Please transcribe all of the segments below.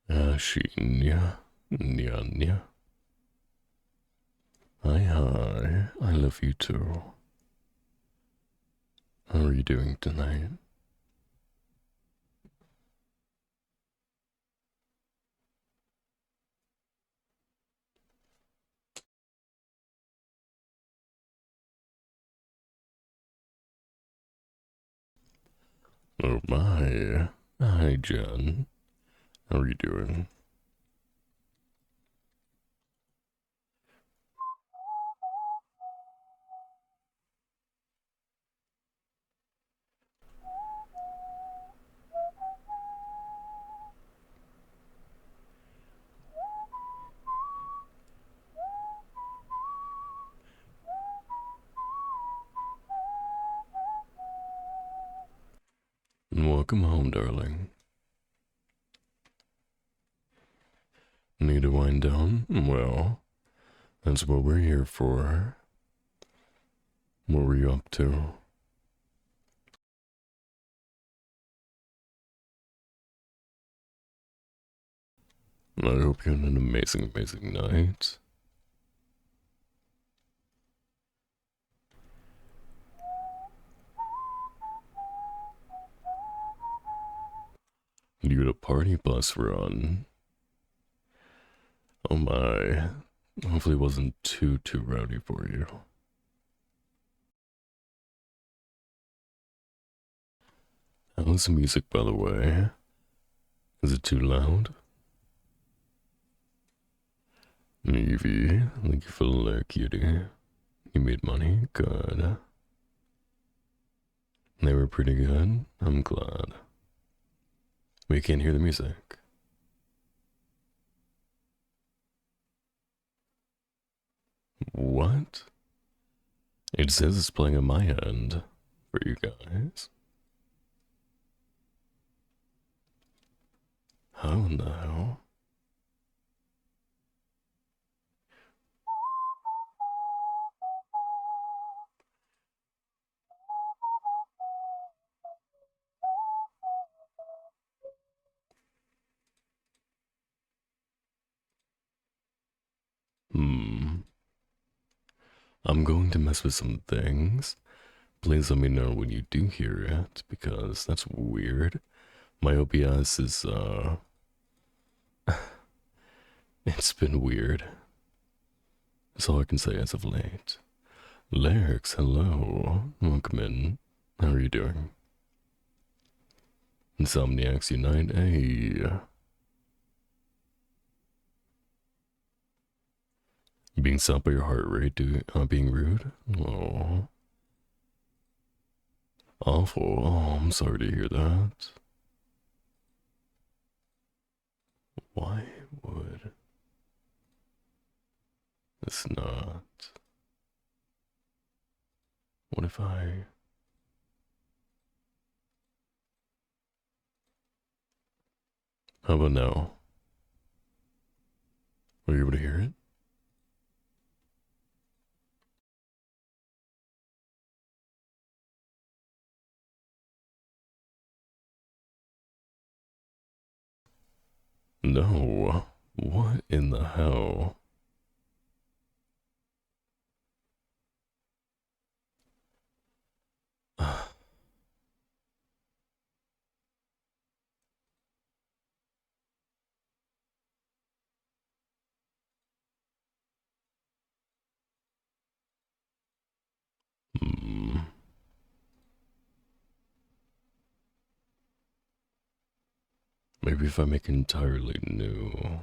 Ashinya, Nyanya. Hi, I love you too. How are you doing tonight? Oh my. Hi, Jen. How are you doing? And welcome home, darling. Need to wind down? Well, that's what we're here for. What were you up to? I hope you had an amazing night. You had a party bus run. Oh my. Hopefully it wasn't too rowdy for you. How's the music, by the way? Is it too loud? Evie, thank you for the lurk, cutie. You made money? Good. They were pretty good? I'm glad. We can't hear the music. What? It says it's playing on my end for you guys. How in the hell? Hmm. I'm going to mess with some things. Please let me know when you do hear it, because that's weird. My OBS is, it's been weird. That's all I can say as of late. Larix, hello. Welcome in. How are you doing? Insomniacs Unite, hey. You being stopped by your heart rate, being rude? Oh, awful. Oh, I'm sorry to hear that. Why would this not? What if I. How about now? Were you able to hear it? No. What in the hell? Hmm. Maybe if I make it entirely new.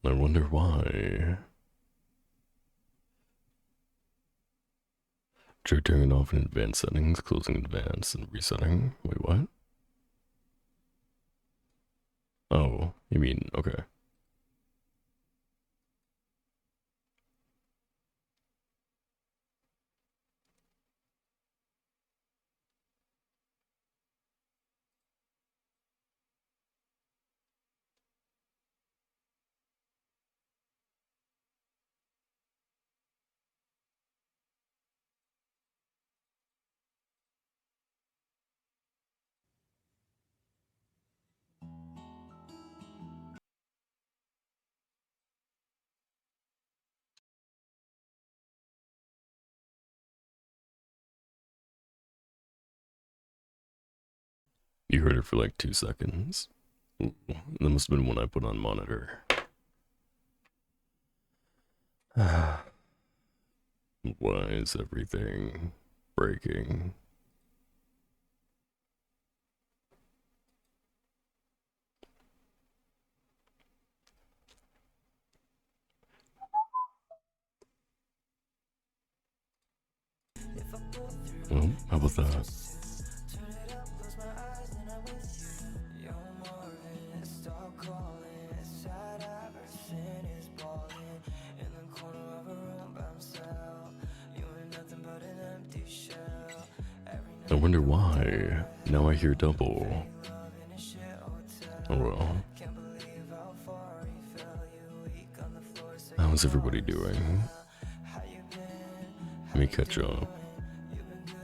I wonder why. Try turning off in advanced settings, closing advanced, and resetting. Wait, what? Oh, you mean, okay. You heard it for like 2 seconds. Ooh, that must have been when I put on monitor. Why is everything breaking? Well, how about that? I wonder why. Now I hear double. Oh well. How's everybody doing? Let me catch up.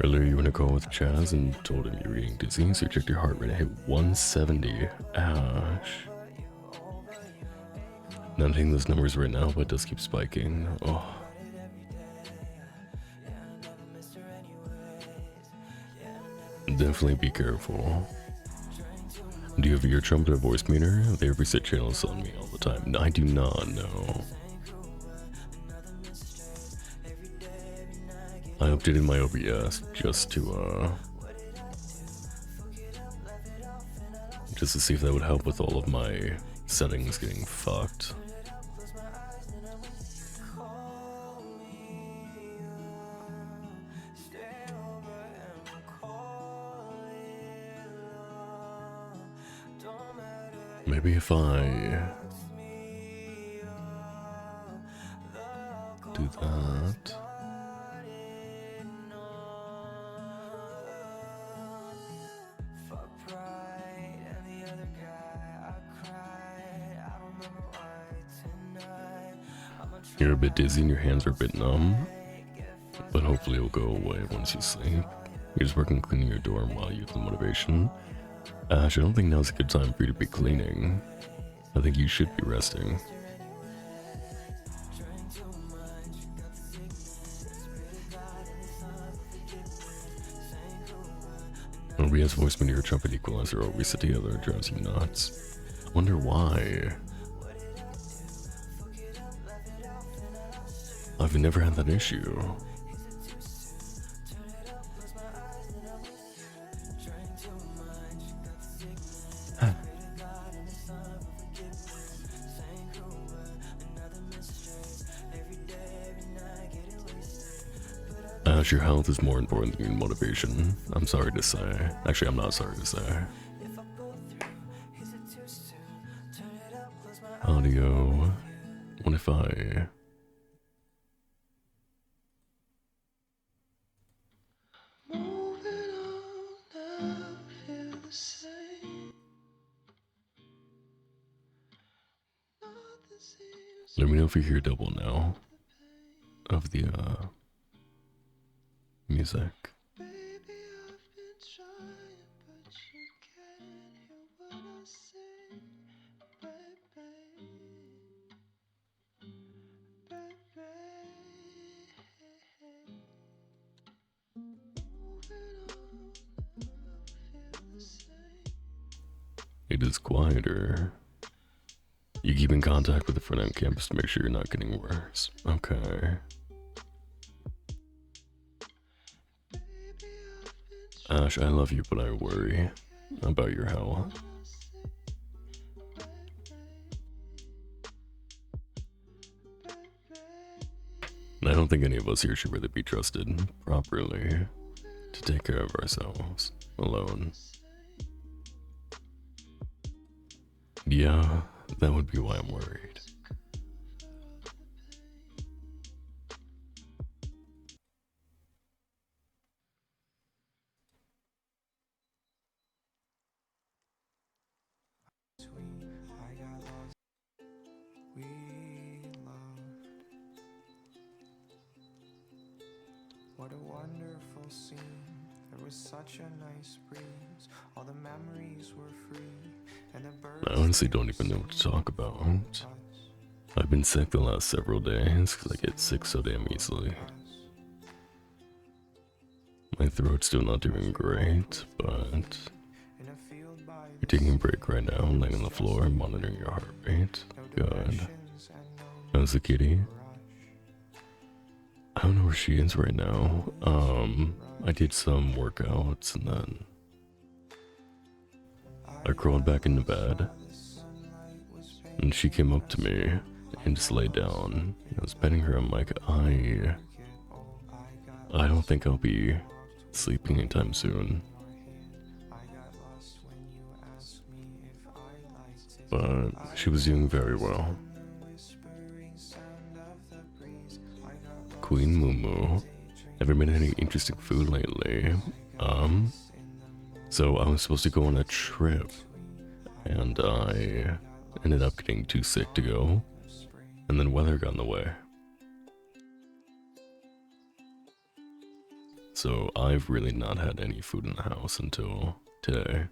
Earlier you were in a call with Chaz and told him you were getting dizzy, so you checked your heart rate and hit 170. Ash. Not hitting those numbers right now, but it does keep spiking. Oh. Definitely be careful. Do you have your trumpet or voice meter? They have reset channels on me all the time. No, I do not, no. I updated my OBS just to see if that would help with all of my settings getting fucked. Maybe if I do that. You're a bit dizzy and your hands are a bit numb, but hopefully it'll go away once you sleep. You're just working cleaning your dorm while you have the motivation. Ash, I don't think now's a good time for you to be cleaning. I think you should be resting. Ria's voice when your trumpet equalizer all reset together drives you nuts. I wonder why. I've never had that issue. Ash, your health is more important than your motivation. I'm sorry to say. Actually, I'm not sorry to say. Audio. What if I... Let me know if you hear double now of the music. It is quieter. You keep in contact with the friend on campus to make sure you're not getting worse. Okay. Ash, I love you, but I worry about your health. don't think any of us here should really be trusted properly to take care of ourselves alone. Yeah, that would be why I'm worried. What a wonderful scene. There was such a nice breeze. All the memories were free. And the birds I honestly don't even know what to talk about. I've been sick the last several days because I get sick so damn easily. My throat's still not doing great, but you're taking a break right now, laying on the floor, monitoring your heart rate. Good. How's the kitty? I don't know where she is right now. I did some workouts and then I crawled back into bed and she came up to me and just laid down. I was petting her. I'm like, I don't think I'll be sleeping anytime soon. But she was doing very well. Queen Mumu. Ever made any interesting food lately? So I was supposed to go on a trip and I ended up getting too sick to go, and then weather got in the way. So I've really not had any food in the house until today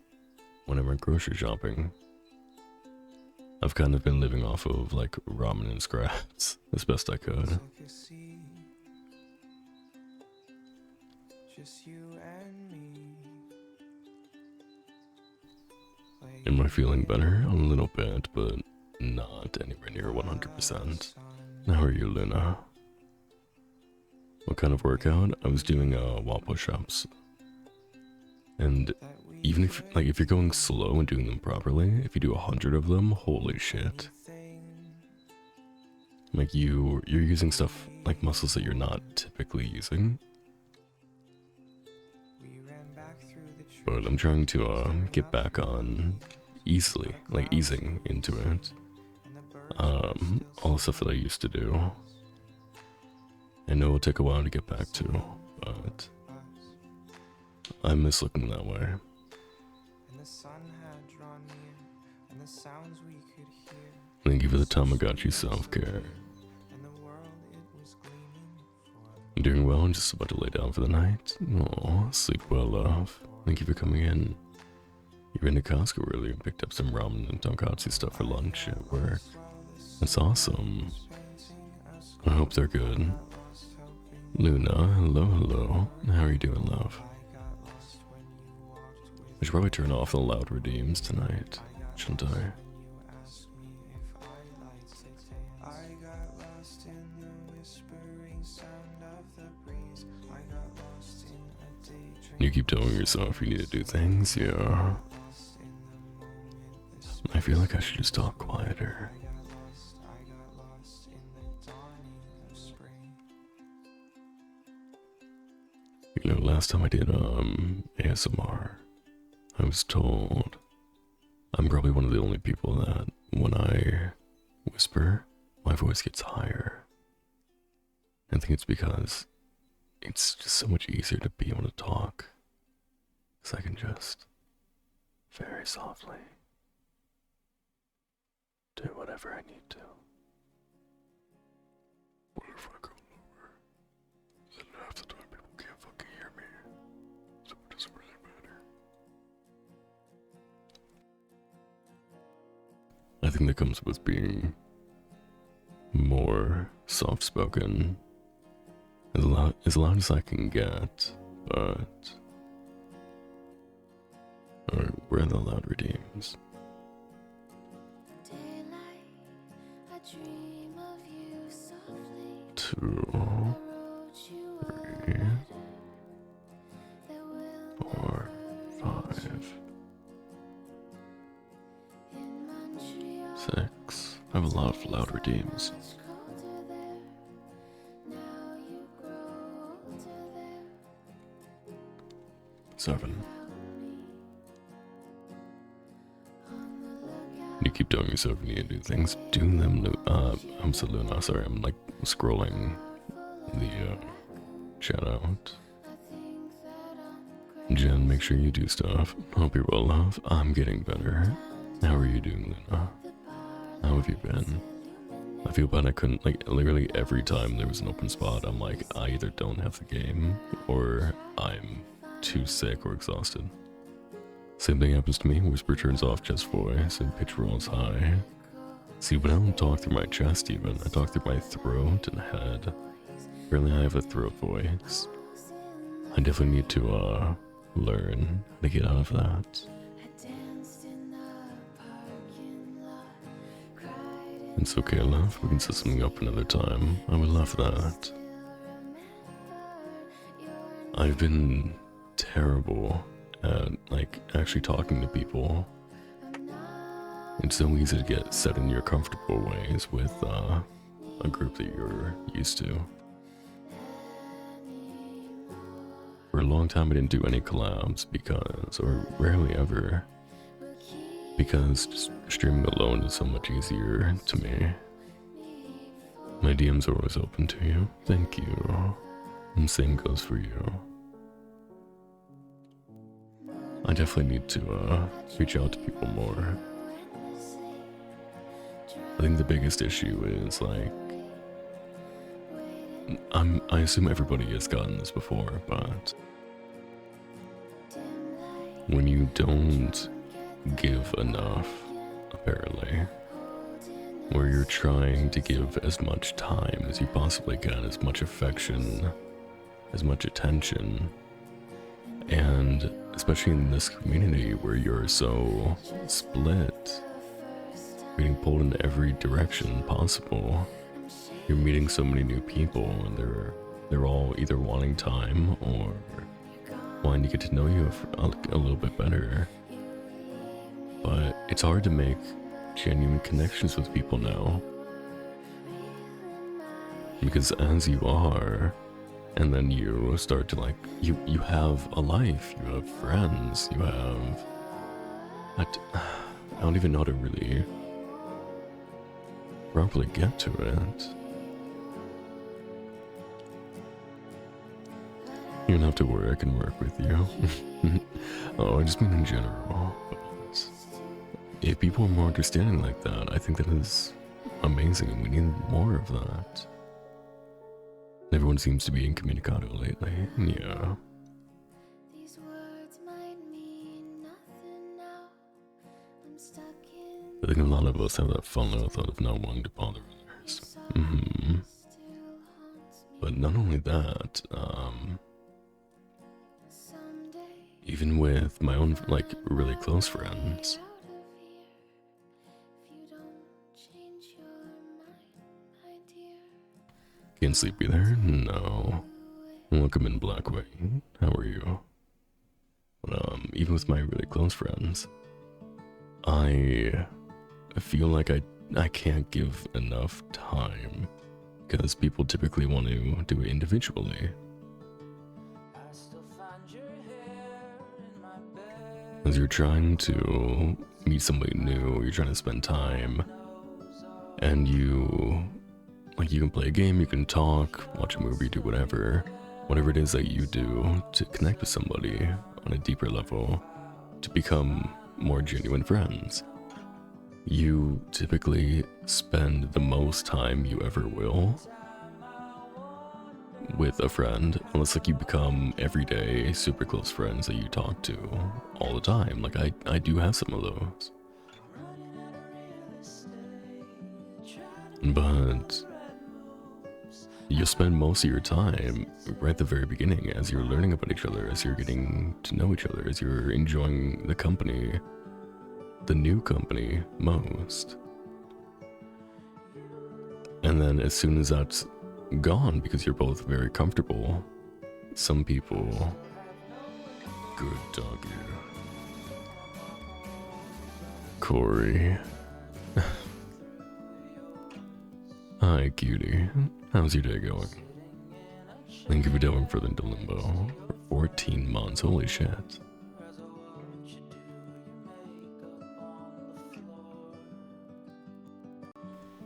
when I went grocery shopping. I've kind of been living off of like ramen and scraps as best I could. Am I feeling better? A little bit, but not anywhere near 100%. How are you, Luna? What kind of workout? I was doing wall push-ups. And even if you're going slow and doing them properly, if you do 100 of them, holy shit. Like you're using stuff like muscles that you're not typically using. But I'm trying to get back on easing into it. All the stuff that I used to do. I know it'll take a while to get back to, but I miss looking that way. Thank you for the Tamagotchi self-care. I'm doing well and just about to lay down for the night. Oh, sleep well, love. Thank you for coming in. You went to Costco earlier and picked up some ramen and tonkatsu stuff for lunch at work. That's awesome. I hope they're good. Luna, hello. How are you doing, love? I should probably turn off the loud redeems tonight, shouldn't I? You keep telling yourself you need to do things, yeah. I feel like I should just talk quieter. You know, last time I did ASMR, I was told I'm probably one of the only people that when I whisper, my voice gets higher. I think it's because it's just so much easier to be able to talk, because I can just very softly do whatever I need to. What if I go lower? Then half the time people can't fucking hear me, so it doesn't really matter. I think that comes with being more soft-spoken, as loud as I can get, but... Alright, where are the loud redeems? Two, 3, 4, 5, 6. I have a lot of loud redeems. 7. You keep telling yourself you need to do things. Do them. I'm Saluna. Sorry, I'm like scrolling the chat out. Jen, make sure you do stuff. Hope you're well, love. I'm getting better. How are you doing, Luna? How have you been? I feel bad I couldn't, like, literally every time there was an open spot, I'm like, I either don't have the game, or I'm too sick or exhausted. Same thing happens to me, whisper turns off chest voice, and pitch rolls high. See, but I don't talk through my chest even, I talk through my throat and head. Apparently I have a throat voice. I definitely need to, learn to get out of that. It's okay, love. We can set something up another time. I would love that. I've been terrible at, like, actually talking to people. It's so easy to get set in your comfortable ways with a group that you're used to. For a long time I didn't do any collabs because, or rarely ever, because just streaming alone is so much easier to me. My DMs are always open to you. Thank you. And same goes for you. I definitely need to reach out to people more. I think the biggest issue is like, I assume everybody has gotten this before, but when you don't give enough, apparently, where you're trying to give as much time as you possibly can, as much affection, as much attention, and especially in this community where you're so split, being pulled in every direction possible, you're meeting so many new people, and they're all either wanting time or wanting to get to know you a little bit better. But it's hard to make genuine connections with people now, because as you are, and then you start to like, you have a life, you have friends, you have, I don't even know how to really properly get to it. You don't have to worry, I can work with you. Oh, I just mean in general. But if people are more understanding like that, I think that is amazing, and we need more of that. Everyone seems to be incommunicado lately. Yeah. I think a lot of us have that fallout thought of not wanting to bother others. But not only that, even with my own, like, really close friends, can't sleep either? No. Welcome in, Blackwing. How are you? But, even with my really close friends, I feel like I can't give enough time, because people typically want to do it individually. As you're trying to meet somebody new, you're trying to spend time, and you can play a game, you can talk, watch a movie, do whatever it is that you do to connect with somebody on a deeper level, to become more genuine friends. You typically spend the most time you ever will with a friend, unless like you become everyday super close friends that you talk to all the time. Like I do have some of those, but you'll spend most of your time right at the very beginning as you're learning about each other, as you're getting to know each other, as you're enjoying the company, the new company most. And then as soon as that's gone, because you're both very comfortable, some people, good doggy, Corey. Hi, cutie. How's your day going? Thank you for delving further into limbo. 14 months, holy shit.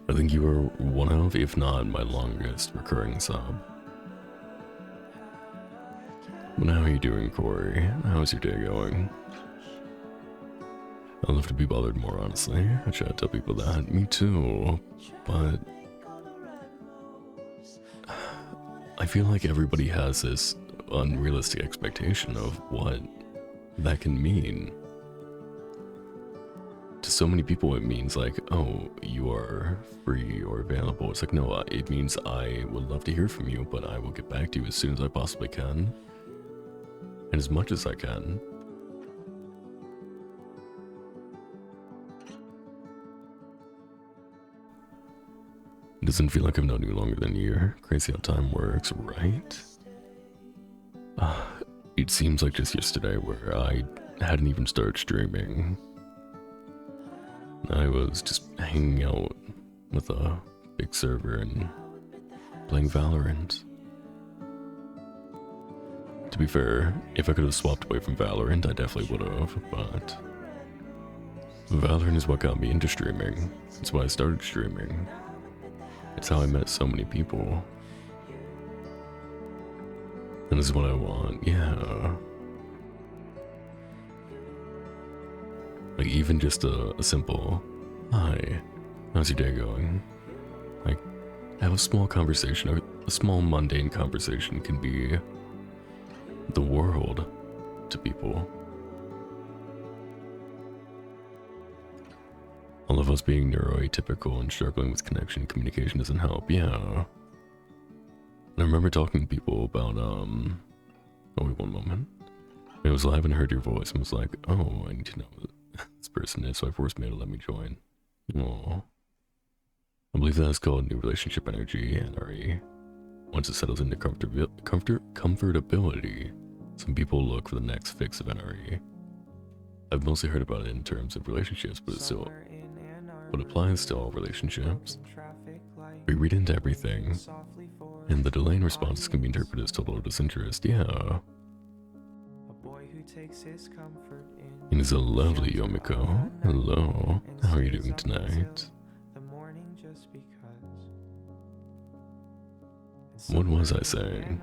I think you were one of, if not my longest recurring sub. But how are you doing, Corey? How's your day going? I'd love to be bothered more, honestly. I try to tell people that. Me too. But I feel like everybody has this unrealistic expectation of what that can mean. To so many people, it means like, oh, you are free or available. It's like, no, it means I would love to hear from you, but I will get back to you as soon as I possibly can. And as much as I can. It doesn't feel like I've known you longer than a year. Crazy how time works, right? It seems like just yesterday where I hadn't even started streaming. I was just hanging out with a big server and playing Valorant. To be fair, if I could have swapped away from Valorant, I definitely would have, but Valorant is what got me into streaming. It's why I started streaming. It's how I met so many people. And this is what I want, yeah. Like even just a simple, hi, how's your day going? Like, have a small conversation, a small mundane conversation can be the world to people. All of us being neuroatypical and struggling with connection and communication doesn't help, yeah. And I remember talking to people about, oh wait, one moment. It was live and I heard your voice and was like, oh, I need to know who this person is, so I forced me to let me join. Aww. I believe that is called new relationship energy, NRE. Once it settles into comfortability, some people look for the next fix of NRE. I've mostly heard about it in terms of relationships, but it's still what applies to all relationships. We read into everything, and the delay in responses can be interpreted as total disinterest, yeah. It is a lovely Yomiko. Hello, how are you doing tonight? What was I saying?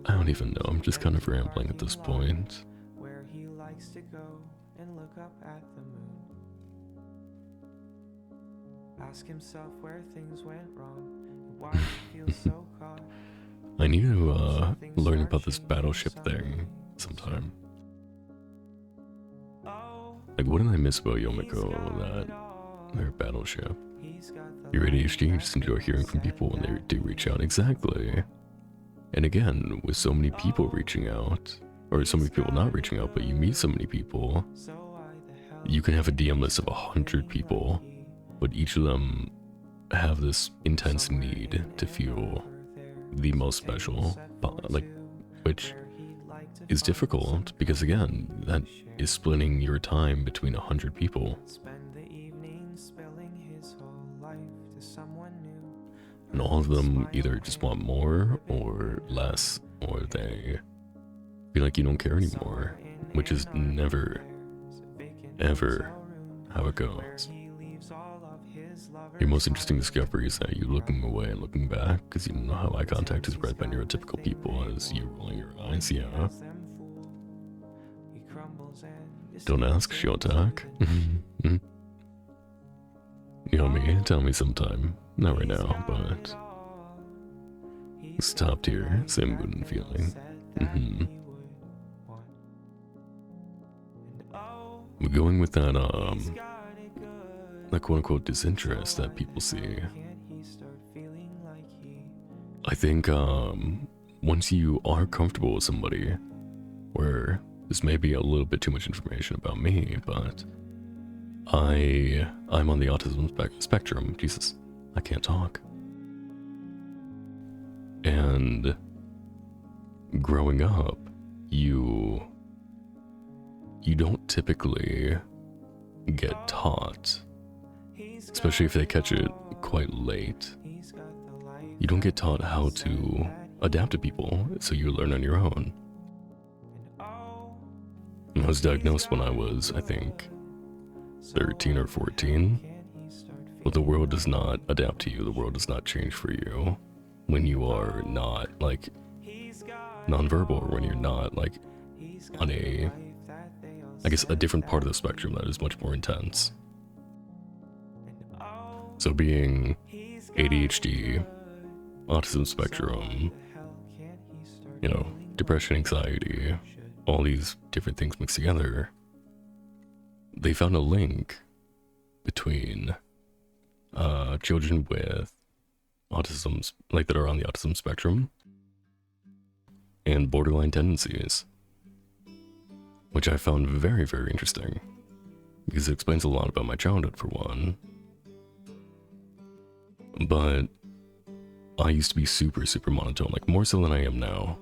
I don't even know, I'm just kind of rambling at this point. Where he likes to go and look up at the moon. Ask himself where things went wrong and why he feels so caught. I need to learn about this battleship thing sometime. Like, what did I miss about Yomiko that their battleship? Your ADHD, just enjoy hearing from people when they do reach out. Exactly. And again, with so many people reaching out, or so many people not reaching out, but you meet so many people, you can have a DM list of 100 people, but each of them have this intense need to feel the most special, like, which is difficult because again, that is splitting your time between 100 people. And all of them either just want more or less, or they feel like you don't care anymore, which is never, ever how it goes. Your most interesting discovery is that you looking away and looking back, because you don't know how eye contact is read by neurotypical people as you rolling your eyes, yeah. Don't ask, she'll attack. Yummy, tell me sometime. Not right now, but it's top tier, same mood and feeling. We're going with that, quote-unquote disinterest that people see. I think, once you are comfortable with somebody, where this may be a little bit too much information about me, but I'm on the autism spectrum. Jesus, I can't talk. And growing up, you don't typically get taught, especially if they catch it quite late. You don't get taught how to adapt to people, so you learn on your own. I was diagnosed when I was, I think, 13 or 14. But the world does not adapt to you. The world does not change for you when you are not, like, nonverbal, or when you're not, like, on a, I guess, a different part of the spectrum that is much more intense. So being ADHD, autism spectrum, you know, depression, anxiety, all these different things mixed together, they found a link between children with autism, like that are on the autism spectrum, and borderline tendencies, which I found very, very interesting, because it explains a lot about my childhood, for one. But I used to be super, super monotone, like more so than I am now.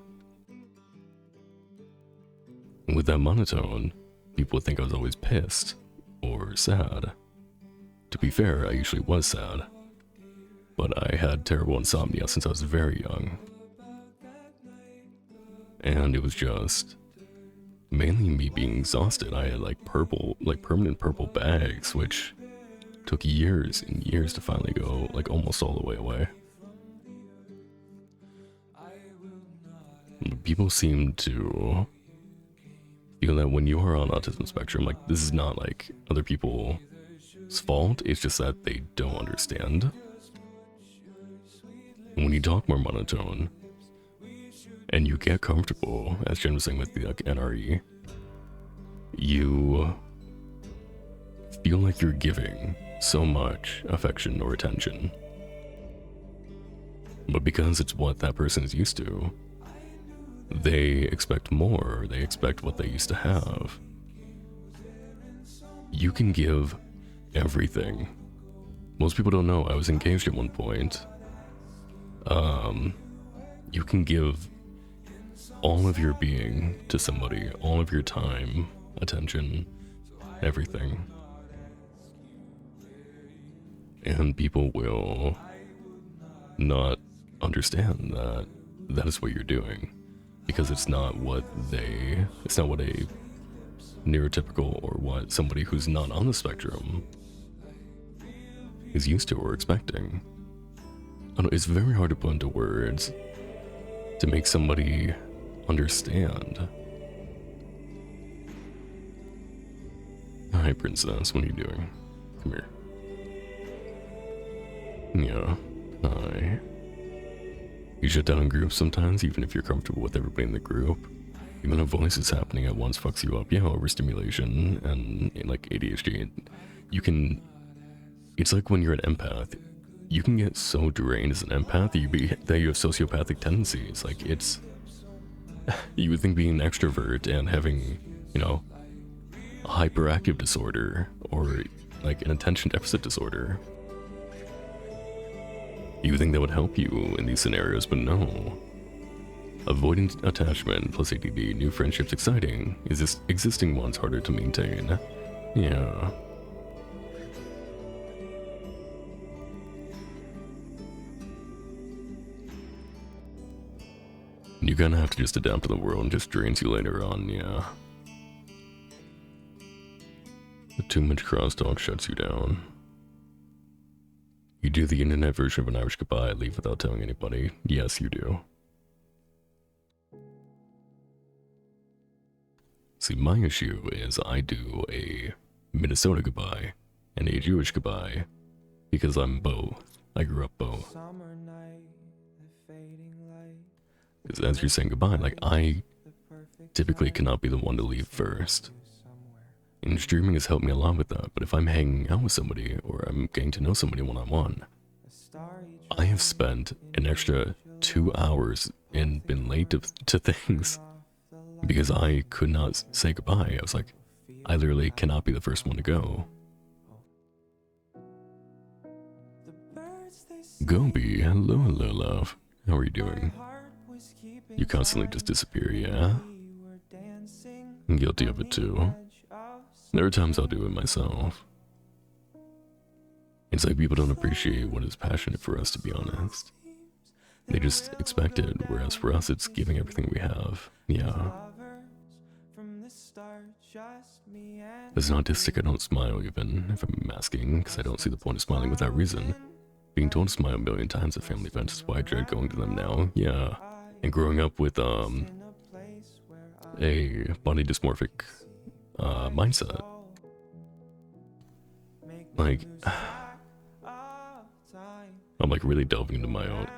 And with that monotone, people would think I was always pissed or sad. To be fair, I usually was sad, but I had terrible insomnia since I was very young. And it was just mainly me being exhausted. I had like permanent purple bags, which took years and years to finally go like almost all the way away. People seem to feel that when you are on autism spectrum, like this is not like other people's fault, it's just that they don't understand. When you talk more monotone and you get comfortable, as Jen was saying with the NRE, you feel like you're giving so much affection or attention. But because it's what that person is used to, they expect more, they expect what they used to have. You can give everything. Most people don't know I was engaged at one point. You can give all of your being to somebody, all of your time, attention, everything. And people will not understand that that is what you're doing, because it's not what a neurotypical or what somebody who's not on the spectrum is used to or expecting. It's very hard to put into words to make somebody understand. Hi, princess, what are you doing? Come here. Yeah, hi. You shut down in groups sometimes, even if you're comfortable with everybody in the group. Even a voice is happening at once fucks you up. Yeah, overstimulation and like ADHD. It's like when you're an empath, you can get so drained as an empath that you have sociopathic tendencies. Like you would think being an extrovert and having, you know, a hyperactive disorder or like an attention deficit disorder, you would think that would help you in these scenarios, but no. Avoiding attachment plus ADD, new friendships exciting, is this existing ones harder to maintain? Yeah. You kinda have to just adapt to the world and just drains you later on, yeah. The too much crosstalk shuts you down. You do the internet version of an Irish goodbye, leave without telling anybody. Yes, you do. See, my issue is I do a Minnesota goodbye and a Jewish goodbye because I'm both. I grew up both. Because as you're saying goodbye, like I typically cannot be the one to leave first. And streaming has helped me a lot with that, but if I'm hanging out with somebody or I'm getting to know somebody one-on-one, I have spent an extra 2 hours and been late to things because I could not say goodbye. I was like, I literally cannot be the first one to go. Gobi, hello, love. How are you doing? You constantly just disappear, yeah? I'm guilty of it too. There are times I'll do it myself. It's like people don't appreciate what is passionate for us, to be honest. They just expect it, whereas for us it's giving everything we have. Yeah. As an autistic, I don't smile even if I'm masking, because I don't see the point of smiling without reason. Being told to smile a million times at family events is why I dread going to them now, yeah. And growing up with, a body dysmorphic, mindset. Like, I'm like really delving into my own.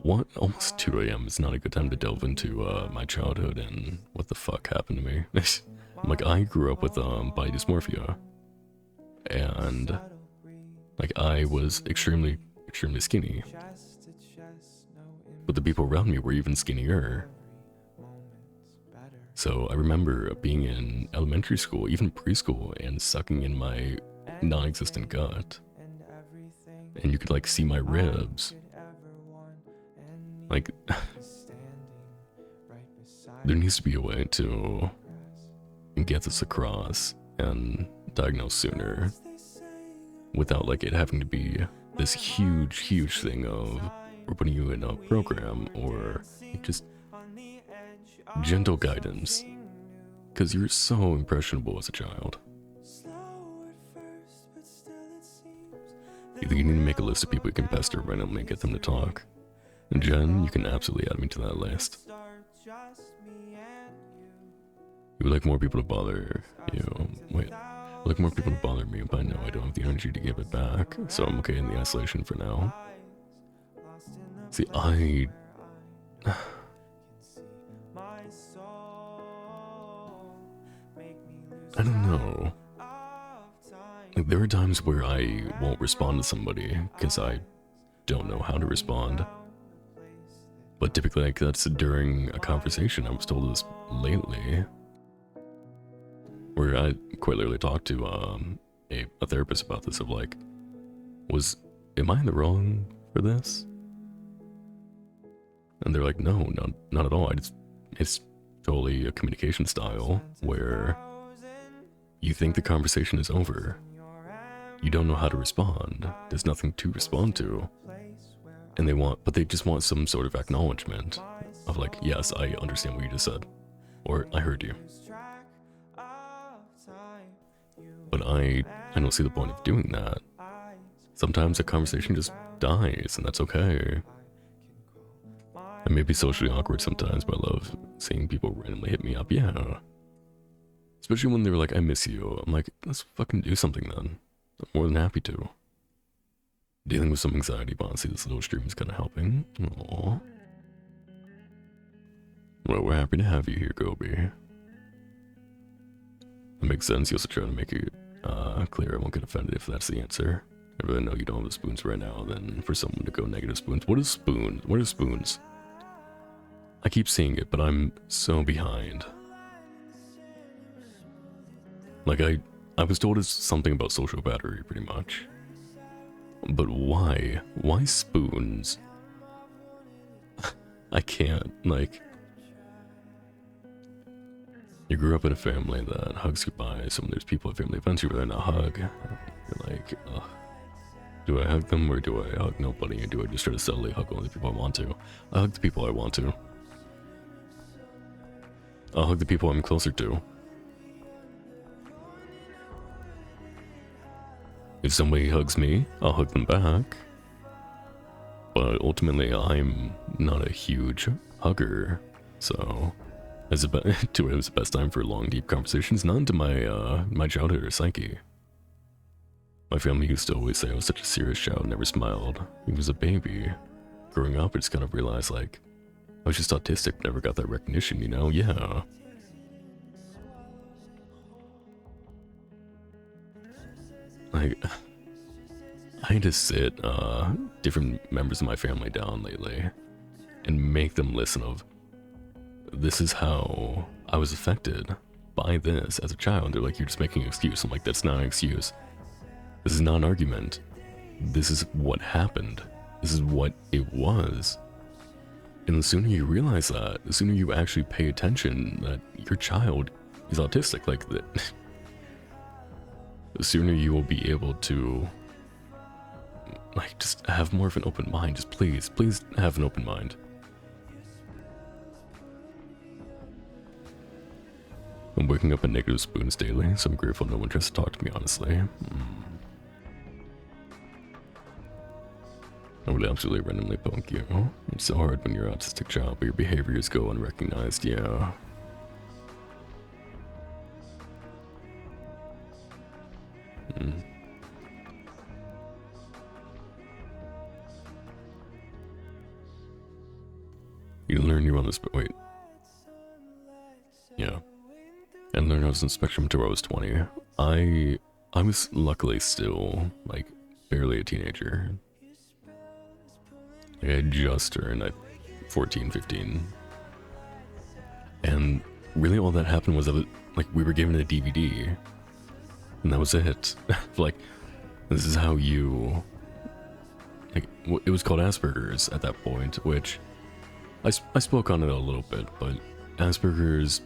What? Almost 2 a.m. is not a good time to delve into my childhood and what the fuck happened to me. I'm like, I grew up with body dysmorphia, and like I was extremely skinny, but the people around me were even skinnier. So I remember being in elementary school, even preschool, and sucking in my non-existent gut, and you could like see my ribs. Like, there needs to be a way to get this across and diagnose sooner without like it having to be this huge thing of we're putting you in a program or just gentle guidance, because you're so impressionable as a child. You think you need to make a list of people you can pester randomly and get them to talk? And Jen, you can absolutely add me to that list. You would like more people to bother you. Wait, I would like more people to bother me, but I know I don't have the energy to give it back, so I'm okay in the isolation for now. See, I don't know. Like, there are times where I won't respond to somebody because I don't know how to respond. But typically, like, that's during a conversation. I was told this lately, where I quite literally talked to a therapist about this, of like, am I in the wrong for this? And they're like, no, not at all. It's totally a communication style where you think the conversation is over. You don't know how to respond. There's nothing to respond to. And they just want some sort of acknowledgement of like, yes, I understand what you just said, or I heard you. But I don't see the point of doing that. Sometimes a conversation just dies, and that's okay. It may be socially awkward sometimes, but I love seeing people randomly hit me up, yeah. Especially when they were like, I miss you. I'm like, let's fucking do something then. I'm more than happy to. Dealing with some anxiety, but honestly, this little stream is kind of helping. Aww. Well, we're happy to have you here, Gobi. That makes sense. You also try to make it clear I won't get offended if that's the answer. I really know you don't have the spoons right now, then for someone to go negative spoons. What is spoons? What are spoons? I keep seeing it, but I'm so behind. Like, I was told it's something about social battery, pretty much. But why? Why spoons? I can't, like... You grew up in a family that hugs goodbye, so when there's people at family events you'd rather not hug. You're like, ugh. Do I hug them or do I hug nobody? Or do I just try to subtly hug only the people I want to? I hug the people I want to. I'll hug the people I'm closer to. If somebody hugs me, I'll hug them back. But ultimately, I'm not a huge hugger, so... 2 a.m. is the best time for long, deep conversations, not into my childhood or psyche. My family used to always say I was such a serious child, never smiled. He was a baby. Growing up, I just kind of realized, like, I was just autistic, but never got that recognition, you know? Yeah. Like, I had to sit different members of my family down lately and make them listen of, this is how I was affected by this as a child. They're like, you're just making an excuse. I'm like, that's not an excuse. This is not an argument. This is what happened. This is what it was. And the sooner you realize that, the sooner you actually pay attention that your child is autistic like that, the sooner you will be able to, like, just have more of an open mind. Just please have an open mind. I'm waking up in negative spoons daily, so I'm grateful no one tries to talk to me honestly. I would absolutely randomly poke you. It's so hard when you're an autistic child, but your behaviors go unrecognized, yeah. You learn you're on this, wait. Yeah. And learn I was on the spectrum until I was 20. I was luckily still, like, barely a teenager. Like, I had just turned 14, 15. And really all that happened was that, like, we were given a DVD. And that was it. Like, this is how you... Like, it was called Asperger's at that point, which... I spoke on it a little bit, but Asperger's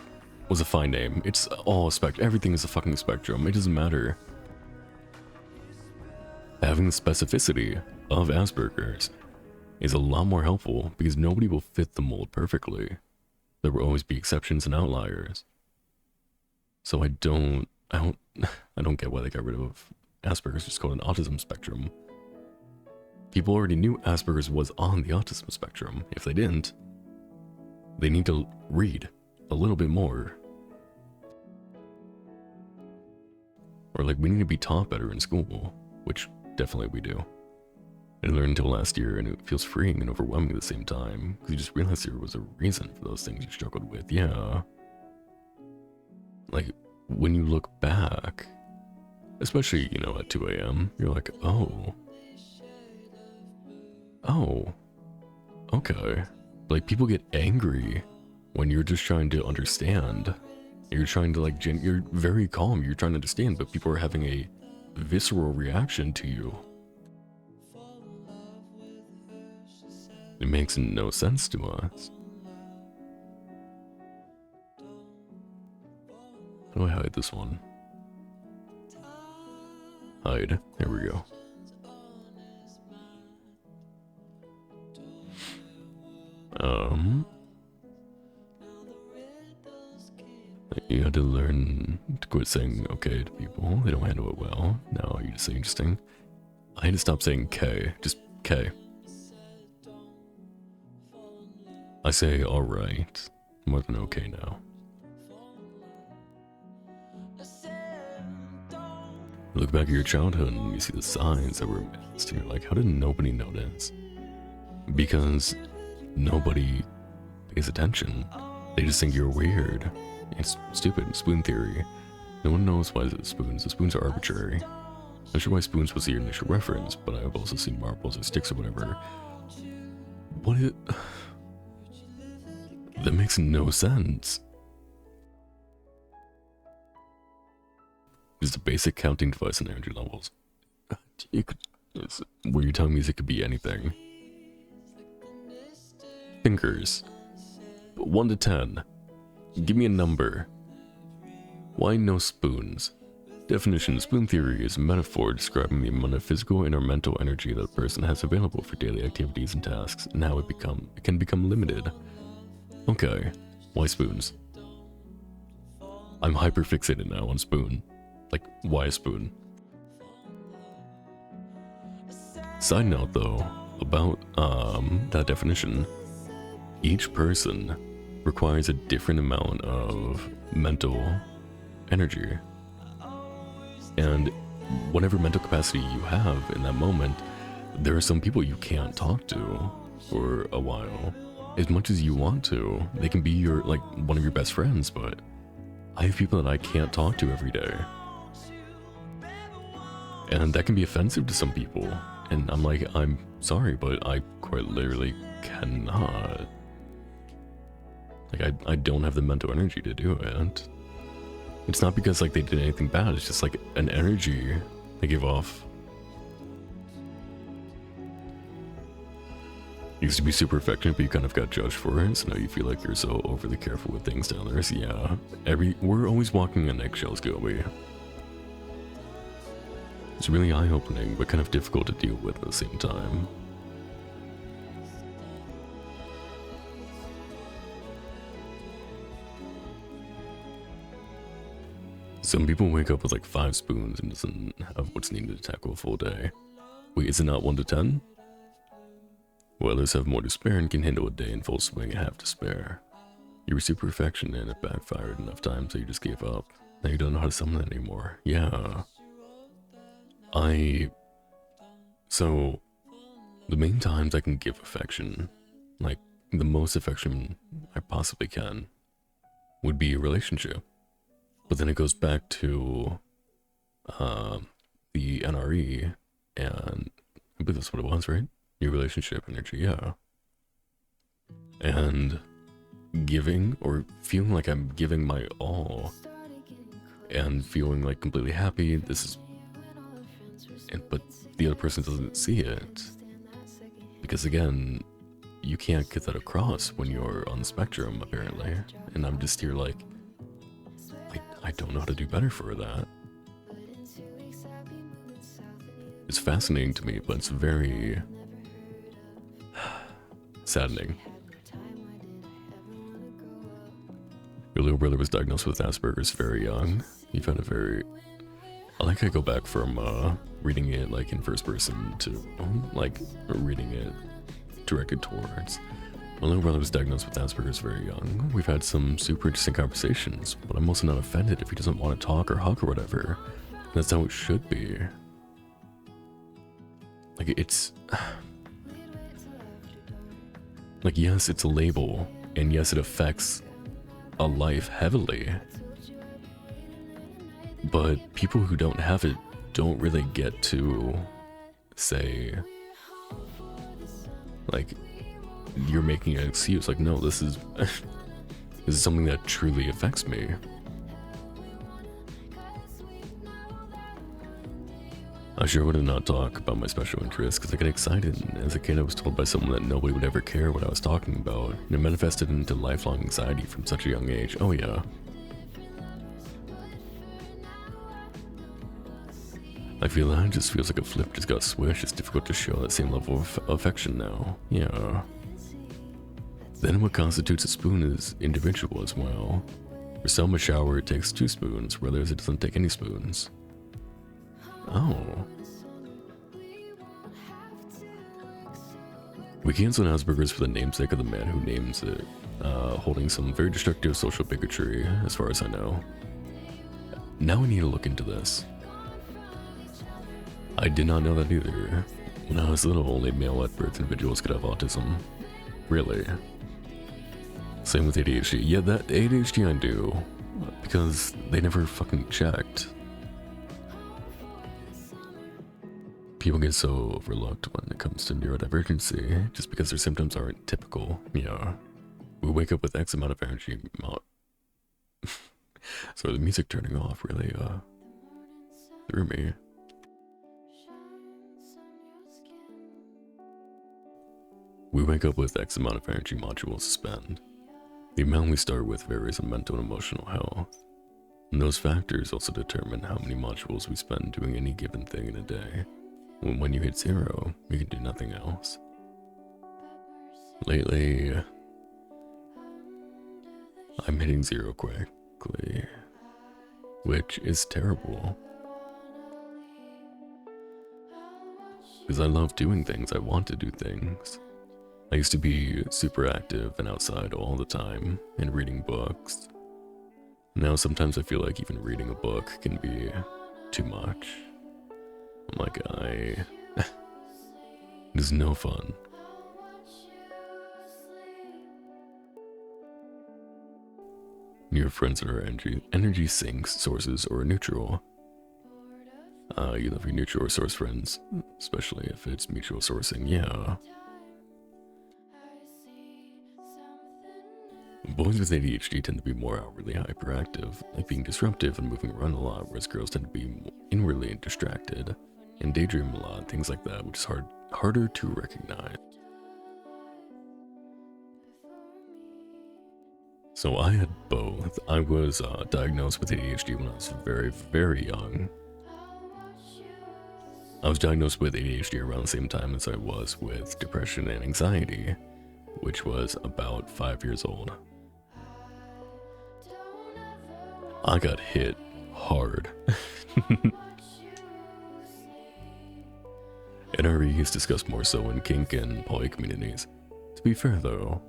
was a fine name. It's all a spectrum. Everything is a fucking spectrum. It doesn't matter. Having the specificity of Asperger's is a lot more helpful because nobody will fit the mold perfectly. There will always be exceptions and outliers. So I don't get why they got rid of Asperger's, just called an autism spectrum. People already knew Asperger's was on the autism spectrum. If they didn't, they need to read a little bit more. Or like, we need to be taught better in school, which definitely we do. I didn't learn until last year, and it feels freeing and overwhelming at the same time, because you just realize there was a reason for those things you struggled with, yeah. Like, when you look back, especially, you know, at 2 a.m., you're like, oh, okay. Like, people get angry when you're just trying to understand. You're trying to, like, you're very calm, you're trying to understand, but people are having a visceral reaction to you. It makes no sense to us. How do I hide this one? Hide. There we go. You had to learn to quit saying okay to people. They don't handle it well. Now you just say interesting. I had to stop saying K. Just K. I say alright more than okay now. You look back at your childhood and you see the signs that were missed, and you're like, how did nobody notice? Because nobody pays attention. They just think you're weird. It's stupid. Spoon theory. No one knows why it's spoons. The spoons are arbitrary. I'm not sure why spoons was the initial reference, but I've also seen marbles or sticks or whatever. That makes no sense. It's a basic counting device and energy levels. Where you're telling me it could be anything. Fingers. 1 to 10. Give me a number. Why no spoons? Definition: spoon theory is a metaphor describing the amount of physical and or mental energy that a person has available for daily activities and tasks, and how it can become limited. Okay, why spoons? I'm hyper fixated now on spoon. Like, why a spoon? Side note though, about that definition. Each person requires a different amount of mental energy. And whatever mental capacity you have in that moment, there are some people you can't talk to for a while. As much as you want to. They can be your, like, one of your best friends, but I have people that I can't talk to every day. And that can be offensive to some people. And I'm like, I'm sorry, but I quite literally cannot. Like, I don't have the mental energy to do it. It's not because, like, they did anything bad. It's just, like, an energy they give off. You used to be super affectionate, but you kind of got judged for it, so now you feel like you're so overly careful with things to others. Yeah, we're always walking on eggshells, Gobi. It's really eye-opening, but kind of difficult to deal with at the same time. Some people wake up with like 5 spoons and doesn't have what's needed to tackle a full day. Wait, is it not 1 to 10? Well, others have more to spare and can handle a day in full swing and have to spare. You received perfection and it backfired enough times so you just gave up. Now you don't know how to summon it anymore. Yeah. So, the main times I can give affection, like the most affection I possibly can, would be a relationship. But then it goes back to the NRE, and I believe that's what it was, right? New relationship energy, yeah. And giving, or feeling like I'm giving my all, and feeling like completely happy, but the other person doesn't see it. Because again, you can't get that across when you're on the spectrum, apparently. And I'm just here like, I don't know how to do better for that. It's fascinating to me, but it's very saddening. Your little brother was diagnosed with Asperger's very young. You've had a very... I like how I go back from reading it like in first person to like reading it directed towards. My little brother was diagnosed with Asperger's very young. We've had some super interesting conversations, but I'm also not offended if he doesn't want to talk or hug or whatever. That's how it should be. Like, it's... Like, yes, it's a label, and yes, it affects a life heavily. But people who don't have it don't really get to say, like, you're making an excuse. Like, no, this is this is something that truly affects me. I sure would not talk about my special interests because I get excited. As a kid, I was told by someone that nobody would ever care what I was talking about, and it manifested into lifelong anxiety from such a young age. Oh yeah. I feel that it just feels like a flip just got swished. It's difficult to show that same level of affection now. Yeah. Then what constitutes a spoon is individual as well. For some, a shower it takes 2 spoons, for others it doesn't take any spoons. Oh. We cancel Asperger's for the namesake of the man who names it, holding some very destructive social bigotry, as far as I know. Now we need to look into this. I did not know that either. When I was little, only male at birth individuals could have autism. Really? Same with ADHD. Yeah, that ADHD I do, because they never fucking checked. People get so overlooked when it comes to neurodivergency, just because their symptoms aren't typical. Yeah. We wake up with X amount of energy. So the music turning off really, threw me. We wake up with X amount of energy modules to spend. The amount we start with varies on mental and emotional health. And those factors also determine how many modules we spend doing any given thing in a day. When you hit 0, you can do nothing else. Lately, I'm hitting 0 quickly, which is terrible. Because I love doing things, I want to do things. I used to be super active and outside all the time, and reading books. Now sometimes I feel like even reading a book can be too much. I'm like, it is no fun. Your friends are energy sinks, sources, or neutral. You love your neutral source friends, especially if it's mutual sourcing, yeah. Boys with ADHD tend to be more outwardly hyperactive, like being disruptive and moving around a lot, whereas girls tend to be inwardly distracted and daydream a lot, things like that, which is harder to recognize. So I had both. I was diagnosed with ADHD when I was very, very young. I was diagnosed with ADHD around the same time as I was with depression and anxiety, which was about 5 years old. I got hit hard. NRE is discussed more so in kink and poly communities. To be fair though,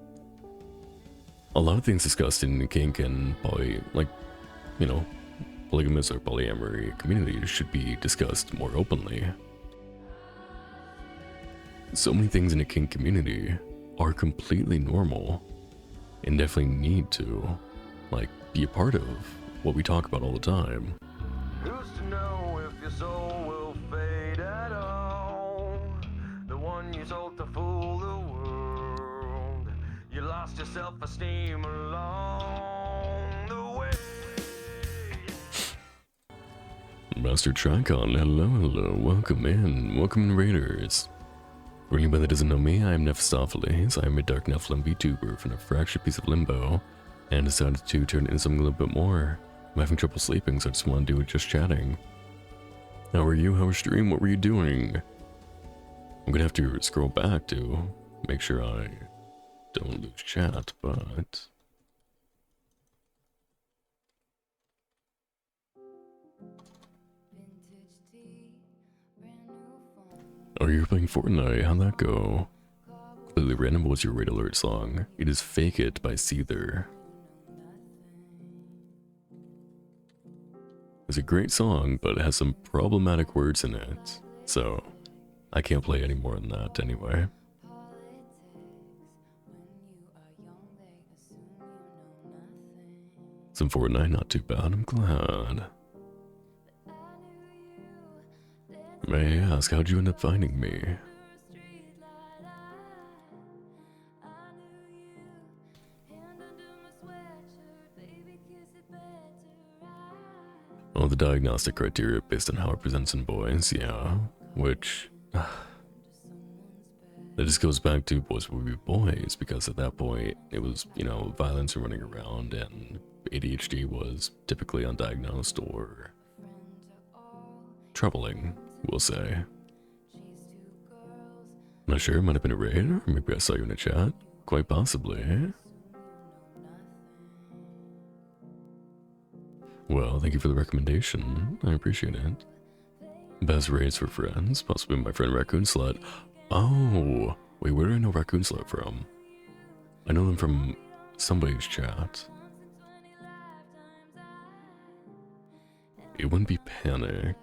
a lot of things discussed in kink and poly, like, you know, polygamous or polyamory communities should be discussed more openly. So many things in a kink community are completely normal and definitely need to, like, be a part of what we talk about all the time. Who's to know if your soul will fade at all? The one you told to fool the world. You lost your self-esteem along the way. Master Tricon, hello, welcome in Raiders. For anybody that doesn't know me, I am Nephistopheles. I am a Dark Nephilim VTuber from a fractured piece of limbo, and decided to turn into something a little bit more. I'm having trouble sleeping, so I just want to do it just chatting. How are you? How was stream? What were you doing? I'm gonna have to scroll back to make sure I don't lose chat, but... Oh, you're playing Fortnite, how'd that go? Completely random, what's your raid alert song? It is Fake It by Seether. It's a great song, but it has some problematic words in it, so I can't play any more than that anyway. Some Fortnite, not too bad, I'm glad. May I ask, how'd you end up finding me? Oh, the diagnostic criteria based on how it presents in boys, yeah. Which... that just goes back to boys will be boys, because at that point, it was, you know, violence and running around, and ADHD was typically undiagnosed or... troubling, we'll say. Not sure, it might have been a raid, or maybe I saw you in a chat. Quite possibly. Well, thank you for the recommendation. I appreciate it. Best raids for friends, possibly my friend Raccoon Slut. Oh, wait, where do I know Raccoon Slut from? I know them from somebody's chat. It wouldn't be Panic.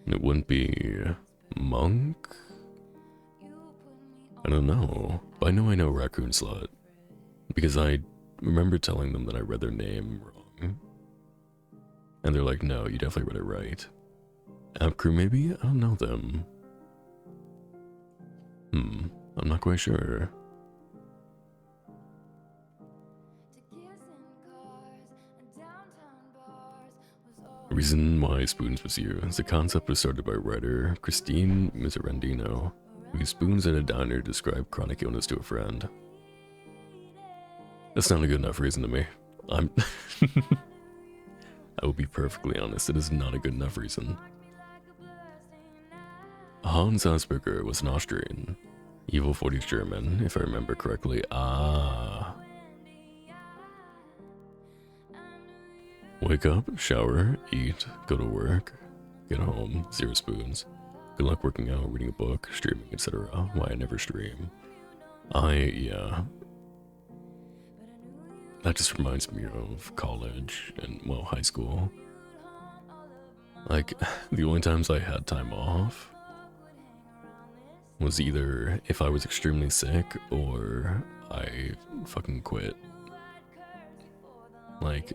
It wouldn't be Monk? I don't know, but I know Raccoon Slut. Because I remember telling them that I read their name wrong. And they're like, no, you definitely read it right. App Crew maybe? I don't know them. I'm not quite sure. The reason why Spoons was used, the concept was started by writer Christine Miserandino, who used spoons at a diner to describe chronic illness to a friend. That's not a good enough reason to me. I will be perfectly honest, it is not a good enough reason. Hans Asperger was an Austrian. Evil 40's German, if I remember correctly. Ah. Wake up, shower, eat, go to work, get home, 0 spoons. Good luck working out, reading a book, streaming, etc. Why I never stream. Yeah. That just reminds me of college and, well, high school. Like, the only times I had time off was either if I was extremely sick or I fucking quit. Like,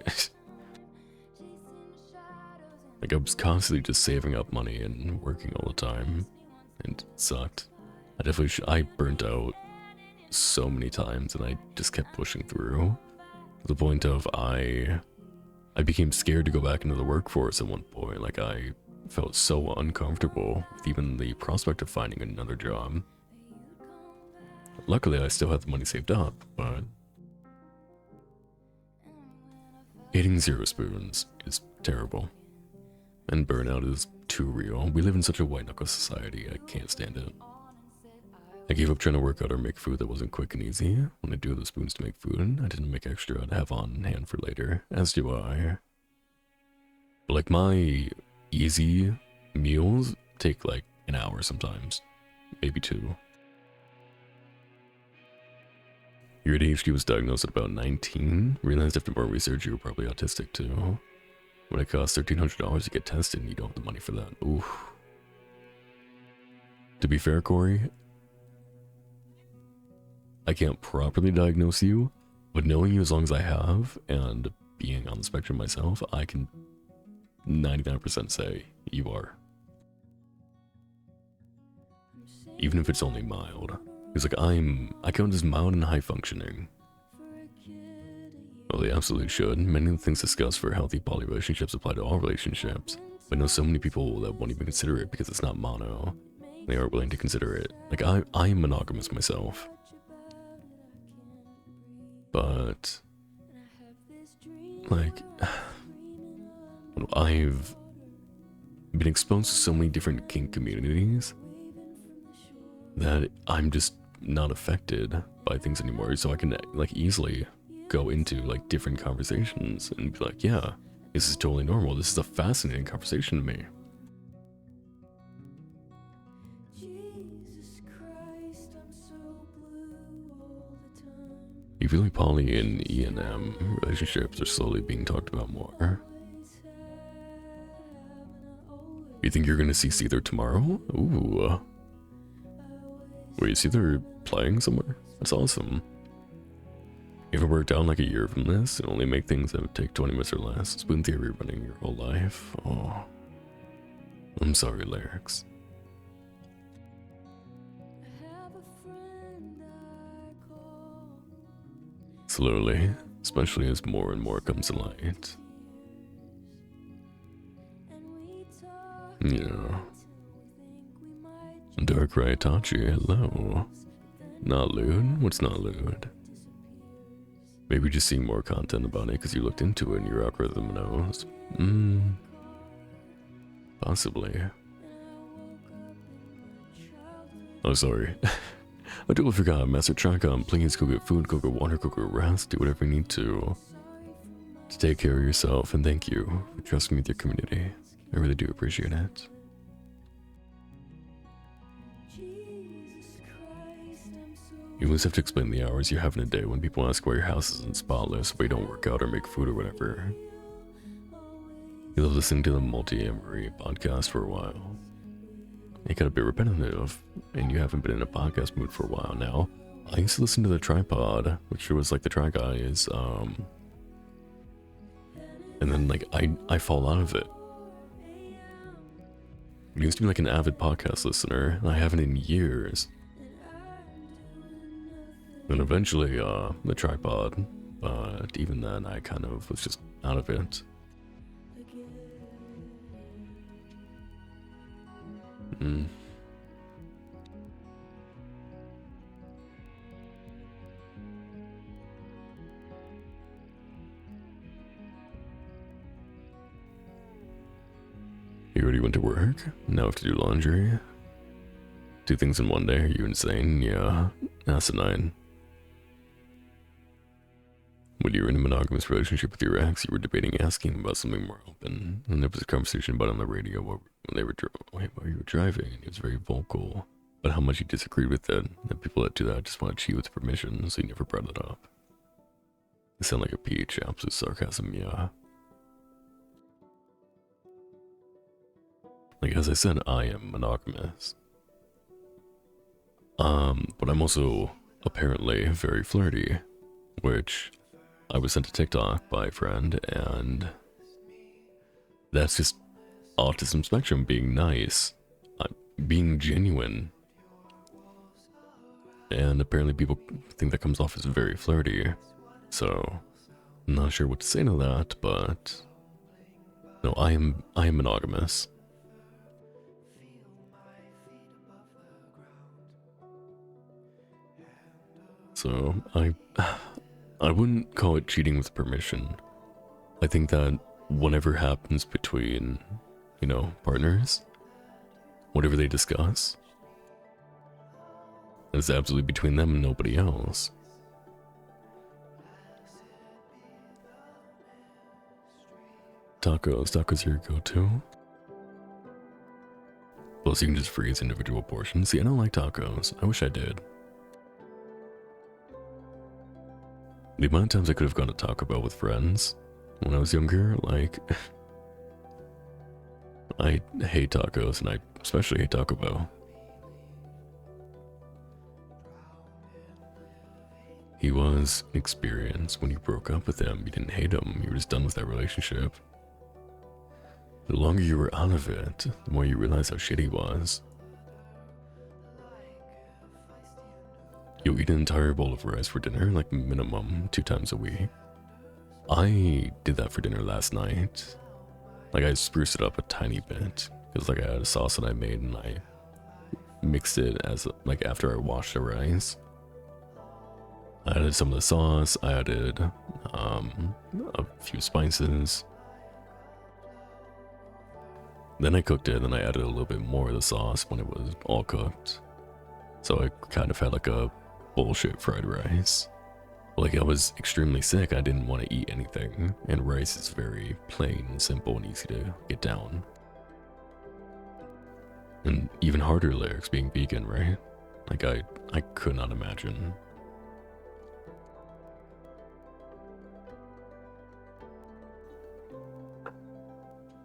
like I was constantly just saving up money and working all the time, and it sucked. I burnt out so many times, and I just kept pushing through. To the point of I became scared to go back into the workforce at one point. Like, I felt so uncomfortable with even the prospect of finding another job. Luckily, I still had the money saved up, but eating 0 spoons is terrible. And burnout is too real. We live in such a white knuckle society, I can't stand it. I gave up trying to work out or make food that wasn't quick and easy. When I do have the spoons to make food, I didn't make extra to have on hand for later, as do I. But like my easy meals take like an hour sometimes, maybe 2. Your ADHD was diagnosed at about 19. Realized after more research you were probably autistic too. When it costs $1,300 to get tested and you don't have the money for that. Oof. To be fair, Corey, I can't properly diagnose you, but knowing you as long as I have and being on the spectrum myself, I can 99% say you are. Even if it's only mild. Because like I count as mild and high functioning. Well, they absolutely should. Many of the things discussed for healthy poly relationships apply to all relationships. But I know so many people that won't even consider it because it's not mono. They aren't willing to consider it. Like I am monogamous myself. But like I've been exposed to so many different kink communities that I'm just not affected by things anymore, so I can like easily go into like different conversations and be like, yeah, this is totally normal. This is a fascinating conversation to me. You feel like poly and E&M relationships are slowly being talked about more. You think you're gonna see Seether tomorrow? Ooh. Wait, Seether playing somewhere? That's awesome. If it worked out like a year from this, it'll only make things that would take 20 minutes or less. Spoon theory running your whole life. Oh. I'm sorry, Lyrics. Slowly, especially as more and more comes to light. Yeah. Dark Ryatachi, hello. Not lewd? What's not lewd? Maybe just seeing more content about it because you looked into it and your algorithm knows. Possibly. Oh, sorry. I totally forgot. Master Tricon, please go get food, go get water, go get rest, do whatever you need to take care of yourself, and thank you for trusting me with your community. I really do appreciate it. You always have to explain the hours you have in a day when people ask why your house isn't spotless, why you don't work out or make food or whatever. You love listening to the Multi-Amory podcast for a while. It got a bit repetitive, and you haven't been in a podcast mood for a while now. I used to listen to the Tripod, which was like the Try Guys, and then like I fall out of it. I used to be like an avid podcast listener, and I haven't in years. And eventually, the Tripod, but even then I kind of was just out of it. You already went to work? Now have to do laundry? 2 things in one day? Are you insane? Yeah, asinine. When you were in a monogamous relationship with your ex, you were debating asking about something more open, and there was a conversation about it on the radio when they were while you were driving, and he was very vocal about how much he disagreed with it, and people that do that just want to cheat with permission, so he never brought it up. You sound like a peach, absolute sarcasm, yeah. Like, as I said, I am monogamous. But I'm also apparently very flirty, which I was sent to TikTok by a friend, and that's just autism spectrum being nice, being genuine. And apparently people think that comes off as very flirty, so I'm not sure what to say to that, but no, I am monogamous. So I wouldn't call it cheating with permission. I think that whatever happens between, partners, whatever they discuss, It's absolutely between them and nobody else. Tacos are your go-to? Plus you can just freeze individual portions. See, I don't like tacos. I wish I did. The amount of times I could have gone to Taco Bell with friends when I was younger, like... I hate tacos, and I especially hate Taco Bell. He was an experience. When you broke up with him, you didn't hate him, you were just done with that relationship. The longer you were out of it, the more you realize how shitty he was. You'll eat an entire bowl of rice for dinner, like minimum 2 times a week. I did that for dinner last night. Like, I spruced it up a tiny bit, because like I had a sauce that I made and I mixed it as like after I washed the rice. I added some of the sauce, I added a few spices. Then I cooked it, and I added a little bit more of the sauce when it was all cooked. So I kind of had like a bullshit fried rice. Like, I was extremely sick, I didn't want to eat anything, and rice is very plain and simple and easy to get down. And even harder lyrics being vegan, right? Like, I could not imagine.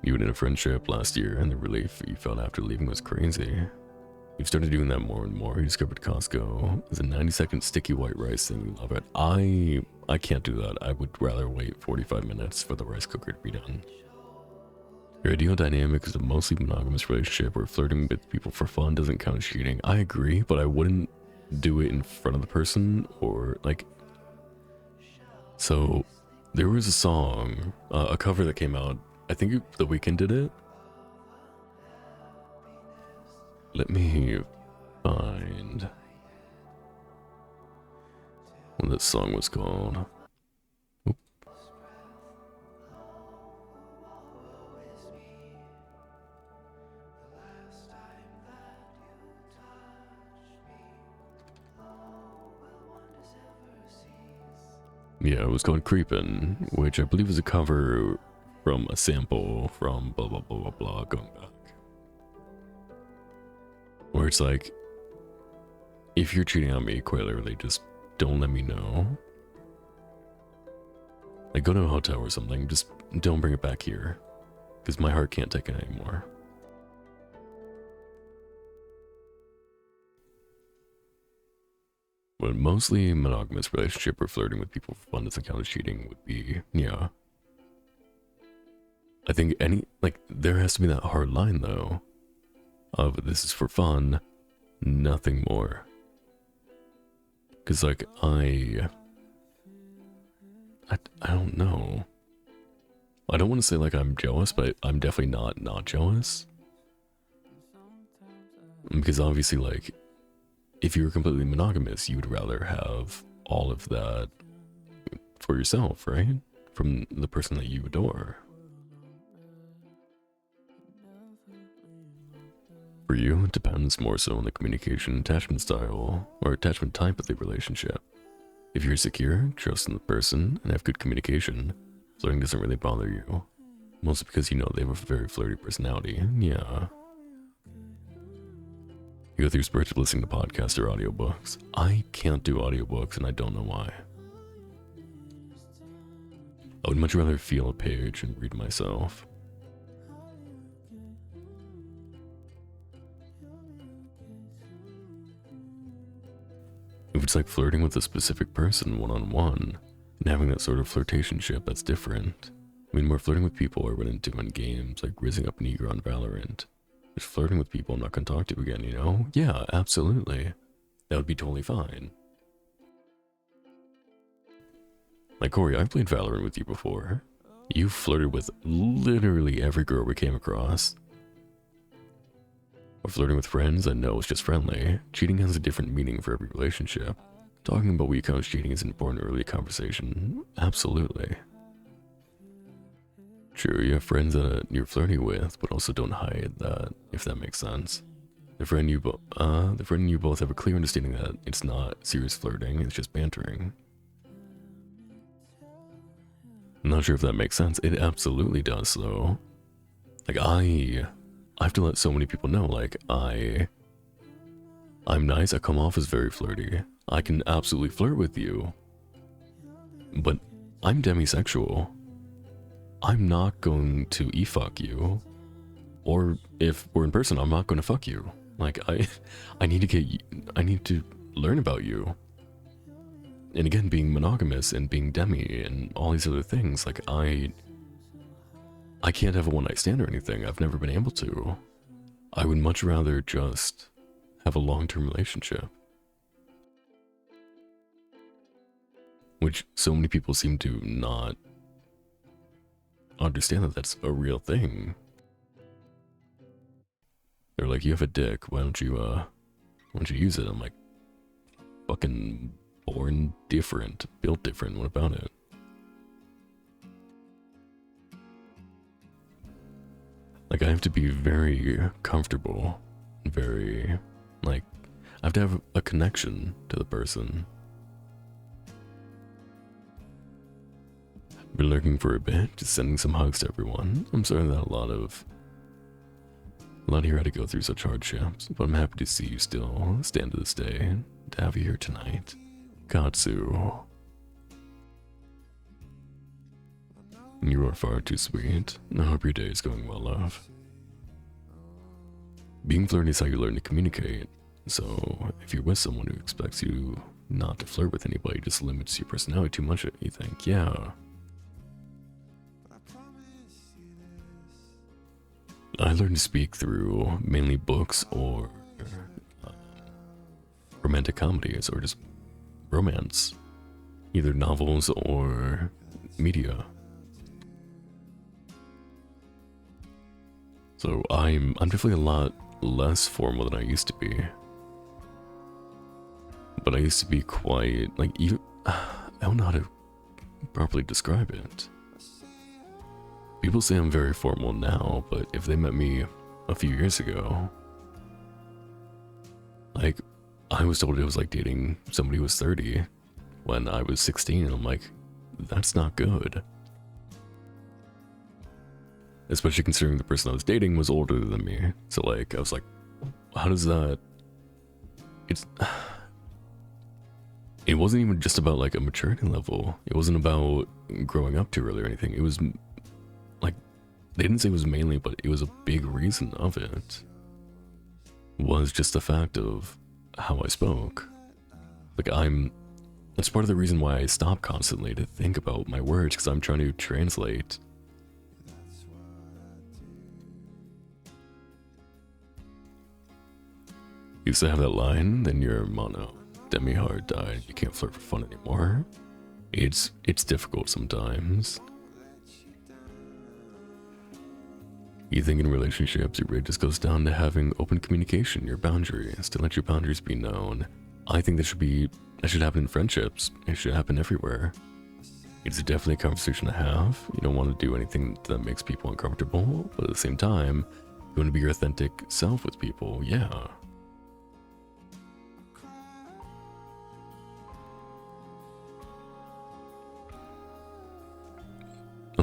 You ended a friendship last year, and the relief you felt after leaving was crazy. You've started doing that more and more. You discovered Costco is a 90-second sticky white rice thing. You love it. I can't do that. I would rather wait 45 minutes for the rice cooker to be done. Your ideal dynamic is a mostly monogamous relationship where flirting with people for fun doesn't count as cheating. I agree, but I wouldn't do it in front of the person or like... So, there was a song, a cover that came out. I think The Weeknd did it. Let me find what that song was called. Oop. Yeah, it was called Creepin', which I believe is a cover from a sample from blah blah blah blah blah going back. Where it's like, if you're cheating on me, quite literally, just don't let me know. Like, go to a hotel or something, just don't bring it back here. Because my heart can't take it anymore. But mostly monogamous relationship or flirting with people for fun doesn't count as cheating would be, yeah. I think there has to be that hard line though. Of this is for fun, nothing more. Cause like I don't know. I don't want to say like I'm jealous, but I'm definitely not jealous. Because obviously like, if you were completely monogamous, you would rather have all of that for yourself, right? From the person that you adore. For you, it depends more so on the communication, attachment style, or attachment type of the relationship. If you're secure, trust in the person, and have good communication, flirting doesn't really bother you. Mostly because you know they have a very flirty personality, yeah. You go through spurts of listening to podcasts or audiobooks. I can't do audiobooks, and I don't know why. I would much rather feel a page and read myself. If it's like flirting with a specific person one-on-one, and having that sort of flirtationship, that's different. I mean, we're flirting with people I run into in games, like rizzing up an eager on Valorant. Just flirting with people I'm not gonna talk to again, you know? Yeah, absolutely. That would be totally fine. Like, Corey, I've played Valorant with you before. You flirted with literally every girl we came across. Or flirting with friends, I know it's just friendly. Cheating has a different meaning for every relationship. Talking about what you count as cheating is an important early conversation. Absolutely. Sure, you have friends that you're flirting with, but also don't hide that, if that makes sense. The friend you both have a clear understanding that it's not serious flirting, it's just bantering. I'm not sure if that makes sense. It absolutely does, though. Like, I have to let so many people know, like, I'm nice, I come off as very flirty. I can absolutely flirt with you. But I'm demisexual. I'm not going to e-fuck you. Or if we're in person, I'm not going to fuck you. Like, I need to learn about you. And again, being monogamous and being demi and all these other things, like, I can't have a one-night stand or anything. I've never been able to. I would much rather just have a long-term relationship. Which so many people seem to not understand that that's a real thing. They're like, you have a dick, why don't you use it? I'm like, fucking born different, built different, what about it? Like, I have to be very comfortable, very, like, I have to have a connection to the person. Been lurking for a bit, just sending some hugs to everyone. I'm sorry that a lot here had to go through such hardships, but I'm happy to see you still stand to this day, to have you here tonight. Katsu. You are far too sweet. I hope your day is going well, love. Being flirty is how you learn to communicate, so if you're with someone who expects you not to flirt with anybody, just limits your personality too much, you think, yeah. I learned to speak through mainly books or romantic comedies or just romance, either novels or media. So I'm definitely a lot less formal than I used to be. But I used to be quite, like, even, I don't know how to properly describe it. People say I'm very formal now, but if they met me a few years ago, like, I was told it was like dating somebody who was 30 when I was 16, and I'm like, that's not good. Especially considering the person I was dating was older than me. So, like, I was like, how does that... It wasn't even just about, like, a maturity level. It wasn't about growing up too early or anything. It was... Like, they didn't say it was mainly, but it was a big reason of it. Was just the fact of how I spoke. Like, that's part of the reason why I stop constantly to think about my words, because I'm trying to translate. Used to have that line, then your mono demi-heart died, you can't flirt for fun anymore. It's difficult sometimes. You think in relationships, it really just goes down to having open communication, your boundaries, to let your boundaries be known. I think that should happen in friendships. It should happen everywhere. It's definitely a conversation to have. You don't want to do anything that makes people uncomfortable, but at the same time, you want to be your authentic self with people, yeah.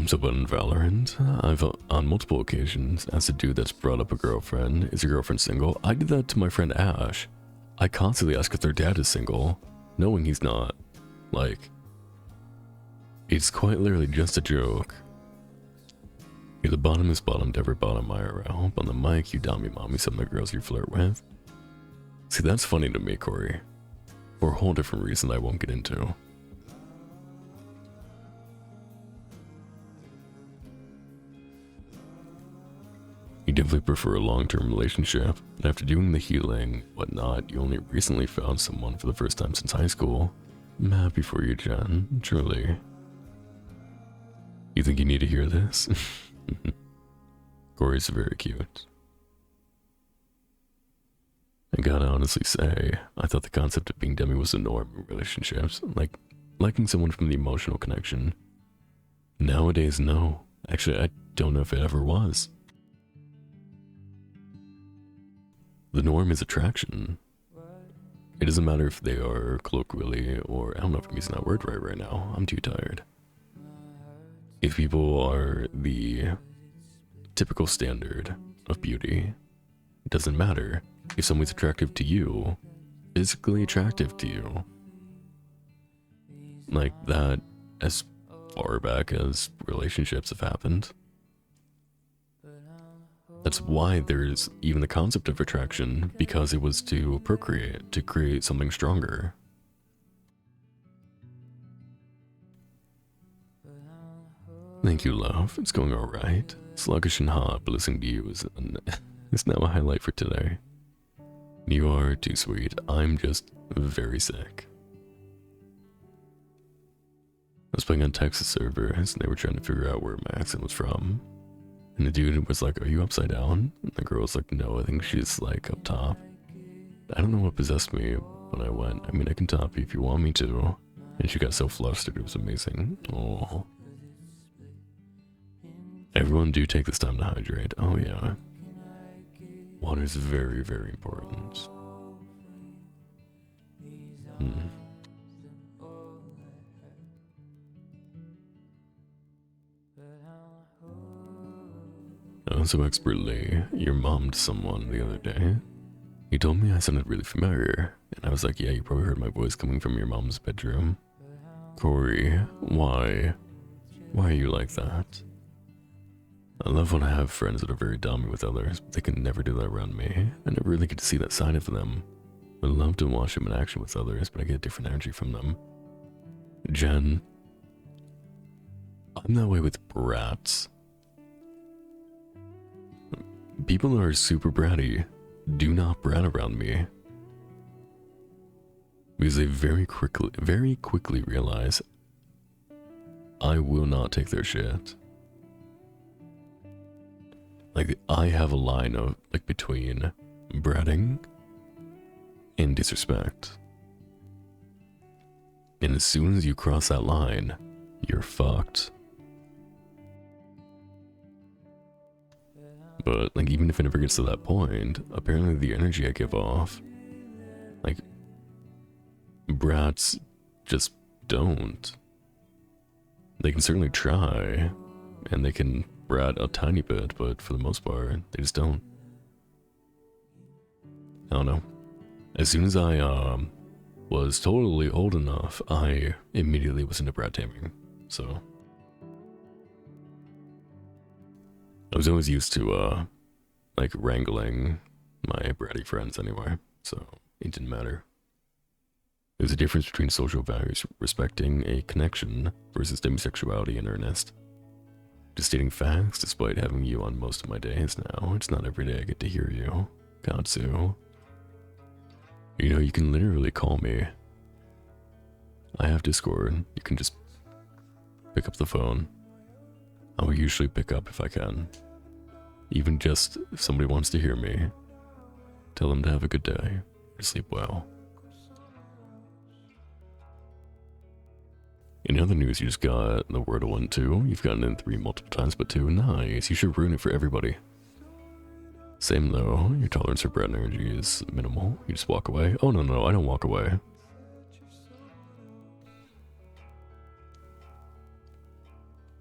So but in Valorant, I've on multiple occasions asked a dude that's brought up a girlfriend, is your girlfriend single? I did that to my friend Ash. I constantly ask if their dad is single, knowing he's not. Like, it's quite literally just a joke. You're the bottomest bottom to ever bottom IRL. On the mic, you dummy mommy some of the girls you flirt with. See, that's funny to me, Corey. For a whole different reason I won't get into. You definitely prefer a long-term relationship, and after doing the healing, whatnot, you only recently found someone for the first time since high school. I'm happy for you, Jen, truly. You think you need to hear this? Corey's very cute. I gotta honestly say, I thought the concept of being demi was the norm in relationships, like liking someone from the emotional connection. Nowadays, no. Actually, I don't know if it ever was. The norm is attraction. It doesn't matter if they are colloquially, or I don't know if I'm using that word right now. I'm too tired. If people are the typical standard of beauty, it doesn't matter. If someone's attractive to you, physically attractive to you, like that, as far back as relationships have happened. That's why there's even the concept of attraction, because it was to procreate, to create something stronger. Thank you, love. It's going alright. Sluggish and hot, but listening to you is now a highlight for today. You are too sweet. I'm just very sick. I was playing on Texas servers, and they were trying to figure out where my accent was from. And the dude was like, "Are you upside down?" And the girl was like, "No, I think she's like up top." I don't know what possessed me when I went. I mean, I can top you if you want me to. And she got so flustered, it was amazing. Oh. Everyone do take this time to hydrate. Oh yeah. Water is very, very important. So expertly, your mom to someone the other day. He told me I sounded really familiar, and I was like, yeah, you probably heard my voice coming from your mom's bedroom. Corey, why? Why are you like that? I love when I have friends that are very dominant with others, but they can never do that around me. I never really get to see that side of them. I love to watch them in action with others, but I get a different energy from them. Jen, I'm that way with brats. People that are super bratty do not brat around me, because they very quickly realize I will not take their shit. Like, I have a line of, like, between bratting and disrespect. And as soon as you cross that line, you're fucked. But, like, even if it never gets to that point, apparently the energy I give off, like, brats just don't. They can certainly try, and they can brat a tiny bit, but for the most part, they just don't. I don't know. As soon as I, was totally old enough, I immediately was into brat taming, so. I was always used to, like, wrangling my bratty friends anyway, so it didn't matter. There's a difference between social values respecting a connection versus demisexuality in earnest. Just stating facts, despite having you on most of my days now, it's not every day I get to hear you, Katsu. You know, you can literally call me. I have Discord, you can just pick up the phone. I will usually pick up if I can. Even just if somebody wants to hear me, tell them to have a good day, or sleep well. In other news, you just got the Wordle 1 too. You've gotten in 3 multiple times, but 2, nice. You should ruin it for everybody. Same though, your tolerance for brat energy is minimal. You just walk away. Oh no, I don't walk away.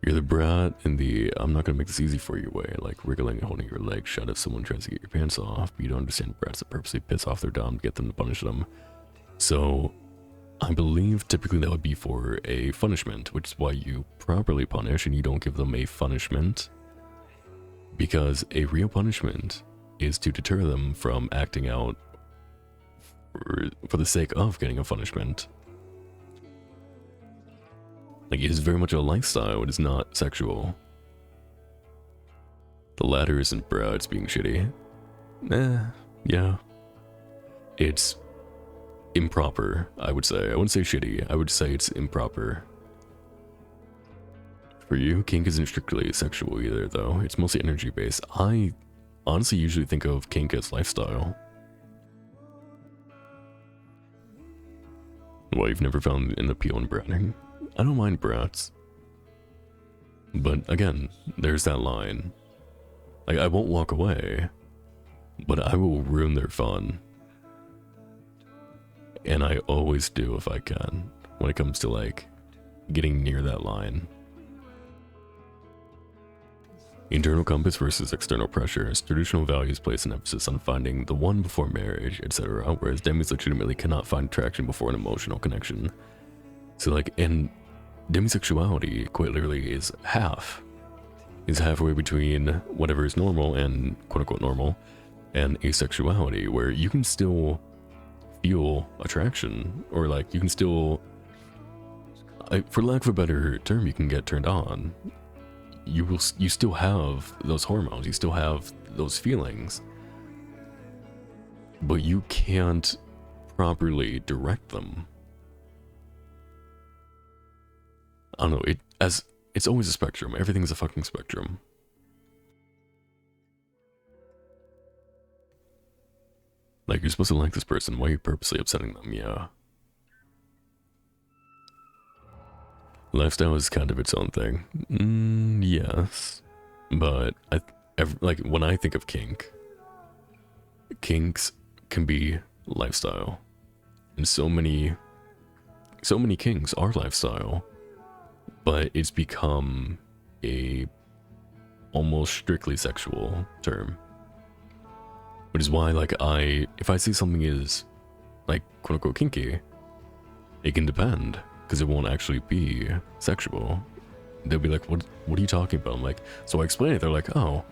You're the brat in the I'm not gonna make this easy for you way, like wriggling and holding your leg shut if someone tries to get your pants off, but you don't understand brats that purposely piss off their dom to get them to punish them. So, I believe typically that would be for a punishment, which is why you properly punish and you don't give them a punishment. Because a real punishment is to deter them from acting out for the sake of getting a punishment. Like, it is very much a lifestyle, it is not sexual. The latter isn't brats being shitty. Yeah. It's improper, I would say. I wouldn't say shitty, I would say it's improper. For you, kink isn't strictly sexual either, though. It's mostly energy-based. I honestly usually think of kink as lifestyle. Well, you've never found an appeal in bratting? I don't mind brats. But again, there's that line. Like, I won't walk away. but I will ruin their fun. And I always do if I can, when it comes to like getting near that line. Internal compass versus external pressures. Traditional values place an emphasis on finding the one before marriage, etc., whereas demis legitimately cannot find attraction before an emotional connection. So like in demisexuality, quite literally is halfway between whatever is normal and quote-unquote normal and asexuality, where you can still feel attraction, or like you can still, for lack of a better term, you can get turned on. You still have those hormones, you still have those feelings, but you can't properly direct them. I don't know, it's always a spectrum. Everything's a fucking spectrum. Like, you're supposed to like this person, why are you purposely upsetting them? Yeah. Lifestyle is kind of its own thing. Yes. But, like, when I think of kink, kinks can be lifestyle. And so many kinks are lifestyle. But it's become a almost strictly sexual term. Which is why, like, if I see something is, like, quote-unquote kinky, it can depend, because it won't actually be sexual. They'll be like, what are you talking about? I'm like, so I explain it, they're like, oh.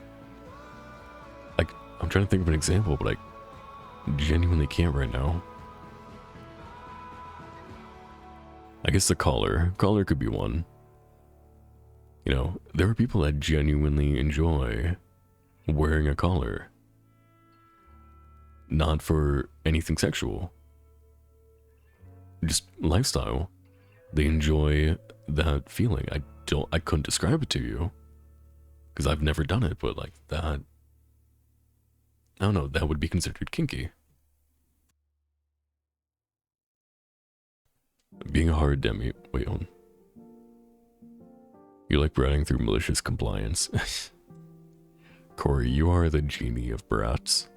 Like, I'm trying to think of an example, but I genuinely can't right now. I guess the collar could be one. You know, there are people that genuinely enjoy wearing a collar. Not for anything sexual. Just lifestyle. They enjoy that feeling. I couldn't describe it to you. Because I've never done it, but like that, I don't know, that would be considered kinky. Being a hard demi, wait on. You like bratting through malicious compliance. Corey, you are the genie of brats.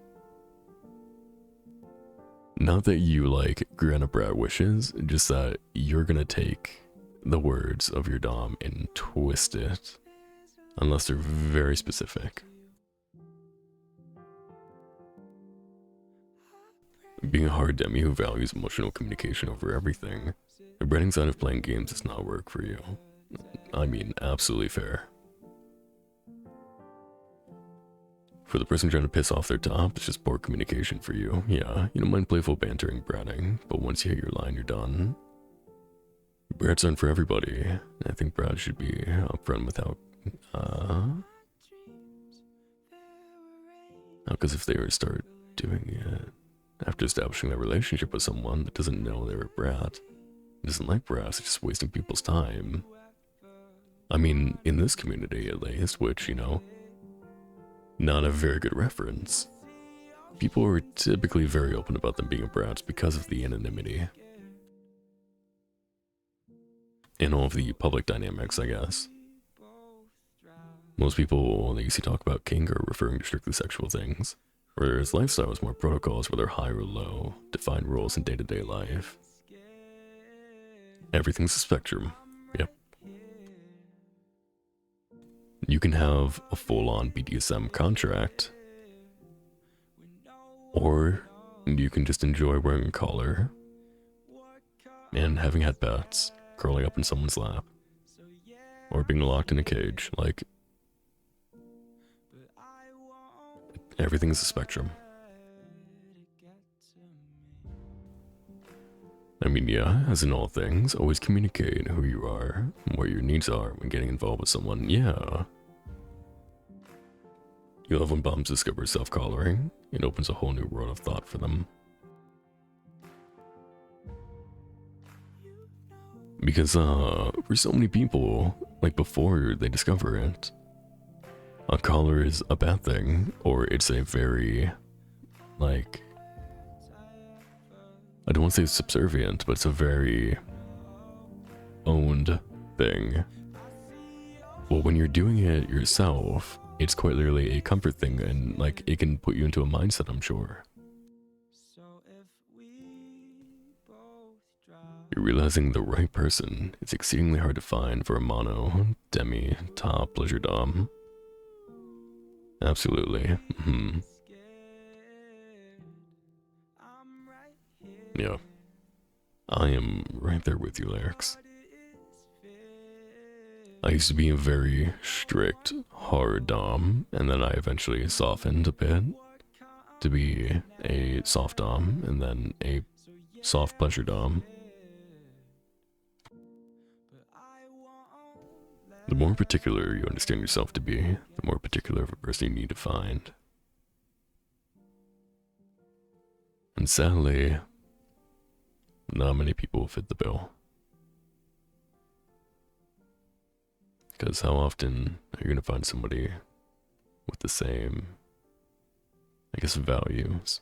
Not that you like grant a brat wishes, just that you're gonna take the words of your dom and twist it. Unless they're very specific. Being a hard demi who values emotional communication over everything, the bratting side of playing games does not work for you. I mean, absolutely fair. For the person trying to piss off their top, it's just poor communication for you. Yeah, you don't mind playful bantering, bratting, but once you hit your line, you're done. Brats aren't for everybody. I think brats should be upfront without, because if they were to start doing it after establishing a relationship with someone that doesn't know they're a brat, doesn't like brats, it's just wasting people's time. I mean, in this community at least, which, you know, not a very good reference. People are typically very open about them being brats because of the anonymity. And all of the public dynamics, I guess. Most people that you see talk about kink are referring to strictly sexual things, whereas lifestyle is more protocols, whether high or low, defined roles in day-to-day life. Everything's a spectrum. Yep. You can have a full-on BDSM contract, or you can just enjoy wearing a collar and having had pets, curling up in someone's lap, or being locked in a cage. Like, everything's a spectrum. I mean, yeah, as in all things, always communicate who you are, and what your needs are when getting involved with someone. Yeah. You love when bombs discover self-collaring. It opens a whole new world of thought for them. Because, for so many people, like before they discover it, a collar is a bad thing, or it's a very, like, I don't want to say subservient, but it's a very owned thing. Well, when you're doing it yourself, it's quite literally a comfort thing, and like it can put you into a mindset, I'm sure. You're realizing the right person is exceedingly hard to find for a mono, demi, top, pleasure dom. Absolutely. Yeah. I am right there with you, Lyrics. I used to be a very strict, hard dom, and then I eventually softened a bit to be a soft dom, and then a soft pleasure dom. The more particular you understand yourself to be, the more particular of a person you need to find. And sadly, not many people fit the bill. Because how often are you going to find somebody with the same, I guess, values?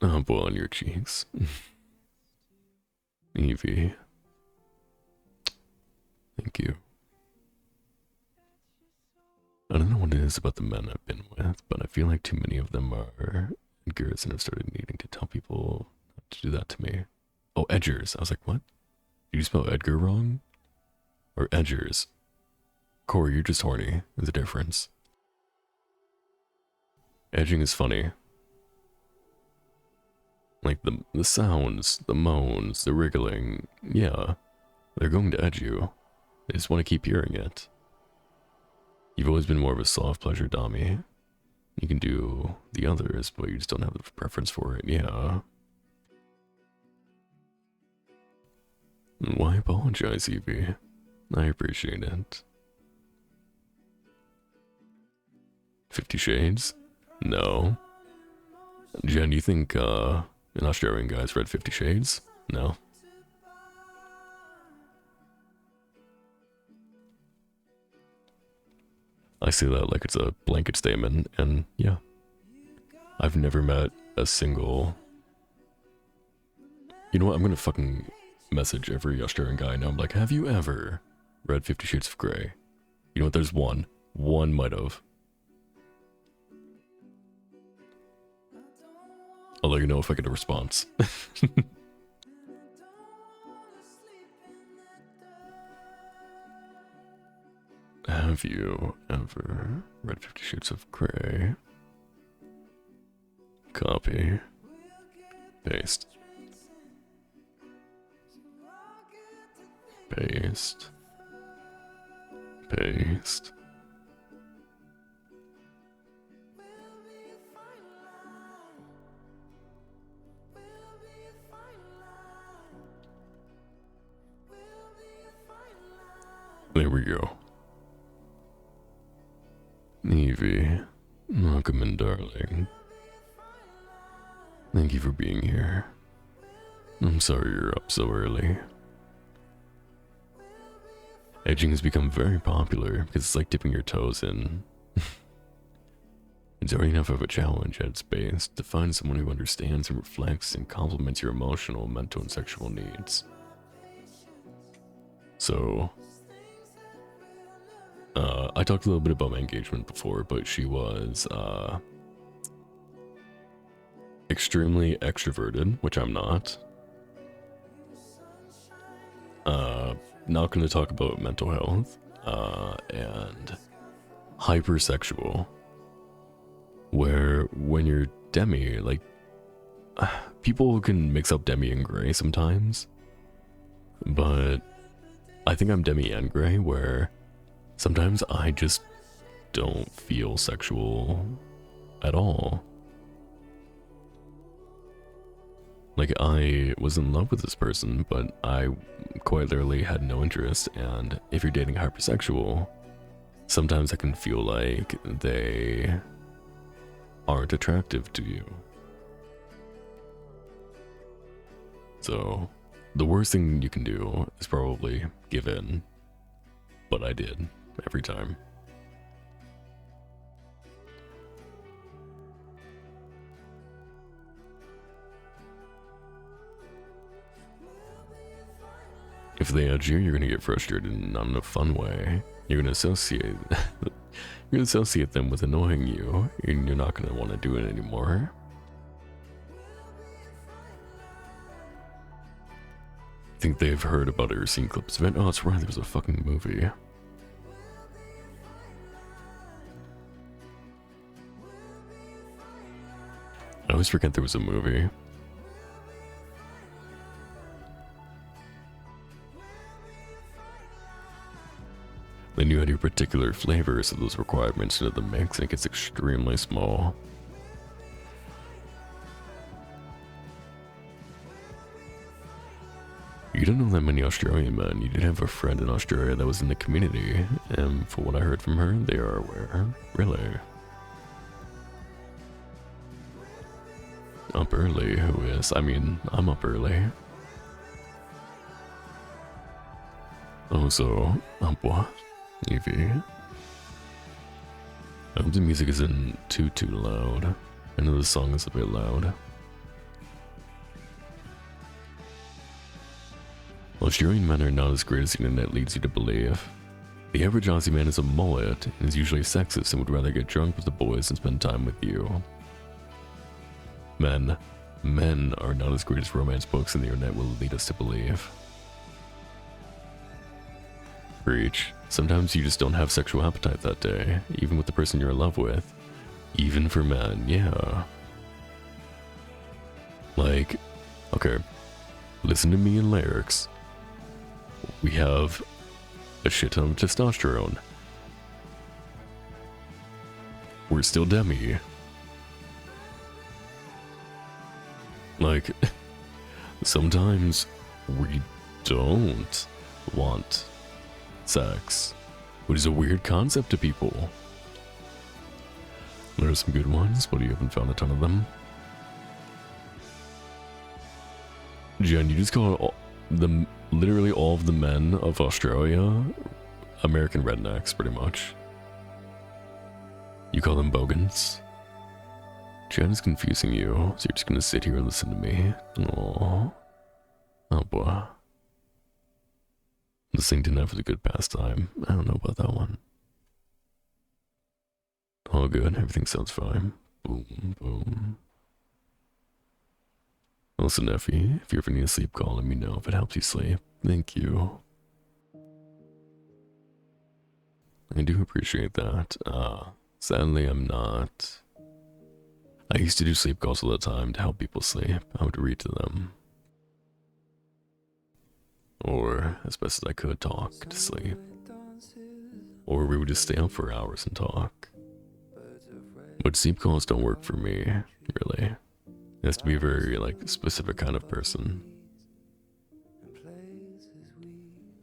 Oh, boy, on your cheeks. Evie. Thank you. I don't know what it is about the men I've been with, but I feel like too many of them are Edgars and have started needing to tell people not to do that to me. Oh, Edgars. I was like, what? Did you spell Edgar wrong? Or Edgars? Corey, you're just horny. There's a difference. Edging is funny. Like the sounds, the moans, the wriggling. Yeah, they're going to edge you. They just want to keep hearing it. You've always been more of a soft pleasure dommy. You can do the others, but you just don't have the preference for it. Yeah. Why apologize, Evie? I appreciate it. 50 Shades? No. Jen, do you think an Australian guy's read 50 Shades? No. I say that like it's a blanket statement, and yeah. I've never met a single... You know what, I'm gonna fucking message every Australian guy now. I'm like, have you ever read 50 Shades of Grey? You know what, there's one. One might have. I'll let you know if I get a response. Have you ever read 50 Shades of Grey? Copy. Paste. Paste. Paste. There we go. Evie, welcome in, darling. Thank you for being here. I'm sorry you're up so early. Edging has become very popular because it's like dipping your toes in. It's already enough of a challenge at its base to find someone who understands and reflects and complements your emotional, mental, and sexual needs. So, I talked a little bit about my engagement before, but she was extremely extroverted, which I'm not. Not going to talk about mental health, and hypersexual, where when you're demi, like, people can mix up demi and gray sometimes, but I think I'm demi and gray, where sometimes I just don't feel sexual at all. Like, I was in love with this person, but I quite literally had no interest, and if you're dating hypersexual, sometimes I can feel like they aren't attractive to you. So, the worst thing you can do is probably give in, but I did, every time. If they edge you, you're gonna get frustrated and not in a fun way. You're gonna associate them with annoying you, and you're not gonna want to do it anymore. Think they've heard about it or seen clips of it? Oh, that's right, there was a fucking movie. I always forget there was a movie. Then you add your particular flavors of those requirements into the mix and it gets extremely small. You don't know that many Australian men. You did have a friend in Australia that was in the community, and for what I heard from her, they are aware. Really? Up early, who is? I mean, I'm up early. Oh, so, up what? Evie? I hope the music isn't too loud. I know the song is a bit loud. Australian men are not as great as the internet leads you to believe. The average Aussie man is a mullet and is usually sexist and would rather get drunk with the boys than spend time with you. Men are not as great as romance books and the internet will lead us to believe. Preach. Sometimes you just don't have sexual appetite that day, even with the person you're in love with. Even for men, yeah. Like, okay, listen to me in lyrics. We have a shit ton of testosterone. We're still demi. Like, sometimes we don't want sex, which is a weird concept to people. There are some good ones, but you haven't found a ton of them. Jen, you just call literally all of the men of Australia American rednecks, pretty much. You call them bogans. Jen is confusing you, so you're just gonna sit here and listen to me. Aww. Oh boy. Listening to Neff is a good pastime. I don't know about that one. All good, everything sounds fine. Boom, boom. Listen, Neffy, if you ever need a sleep call, let me know if it helps you sleep. Thank you. I do appreciate that. Sadly, I'm not. I used to do sleep calls all the time to help people sleep. I would read to them. Or, as best as I could, talk to sleep. Or we would just stay up for hours and talk. But sleep calls don't work for me, really. It has to be a very, specific kind of person.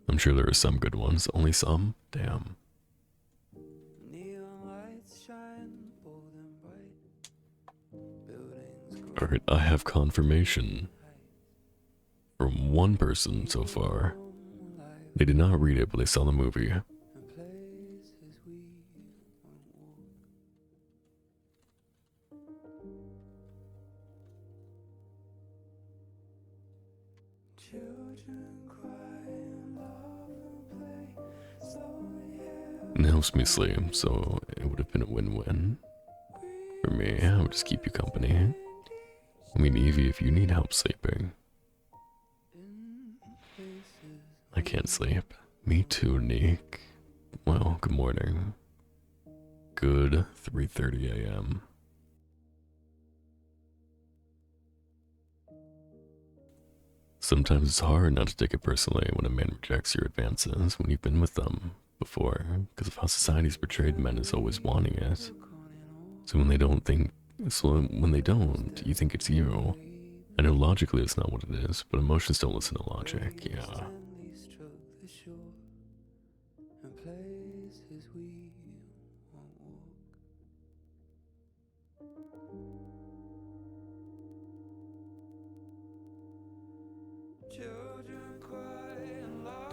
I'm sure there are some good ones, only some? Damn. Alright, I have confirmation from one person so far. They did not read it, but they saw the movie. It helps me sleep, so it would have been a win-win. For me, I would just keep you company. I mean, Evie, if you need help sleeping. I can't sleep. Me too, Nick. Well, good morning. Good 3:30 a.m. Sometimes it's hard not to take it personally when a man rejects your advances when you've been with them before, because of how society's portrayed men as always wanting it. So when they don't, you think it's you. I know logically it's not what it is, but emotions don't listen to logic, yeah.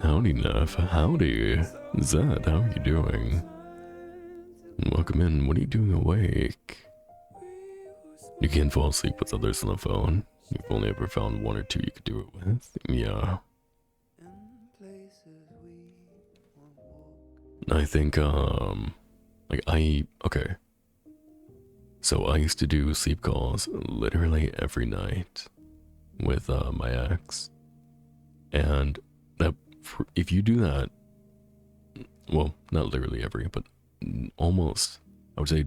Howdy, Neff. Howdy. Zed, how are you doing? Welcome in. What are you doing awake? You can't fall asleep with others on the phone. You've only ever found one or two you could do it with. Yeah. I think, okay. So I used to do sleep calls literally every night with my ex. And that, if you do that, well, not literally every, but almost, I would say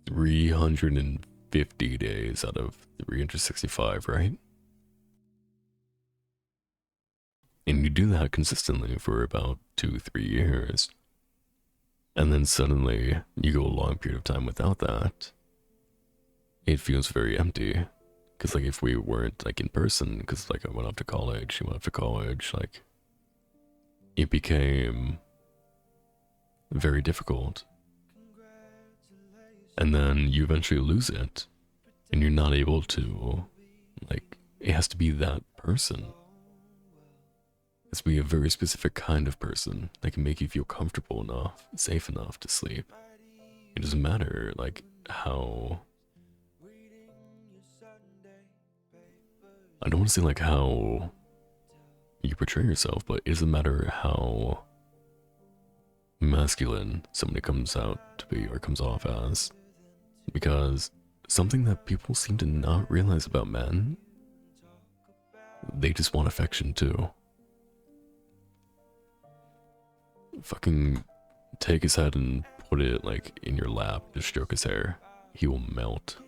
350 days out of 365, right? And you do that consistently for about 2-3 years. And then suddenly you go a long period of time without that. It feels very empty. Because like if we weren't like in person, because like I went off to college, she went off to college, like it became very difficult. And then you eventually lose it. And you're not able to, like, it has to be that person. It has to be a very specific kind of person that can make you feel comfortable enough, safe enough to sleep. It doesn't matter, like, how... I don't want to say, like, how you portray yourself, but it doesn't matter how masculine somebody comes out to be or comes off as. Because something that people seem to not realize about men, they just want affection too. Fucking take his head and put it like in your lap, just stroke his hair. He will melt.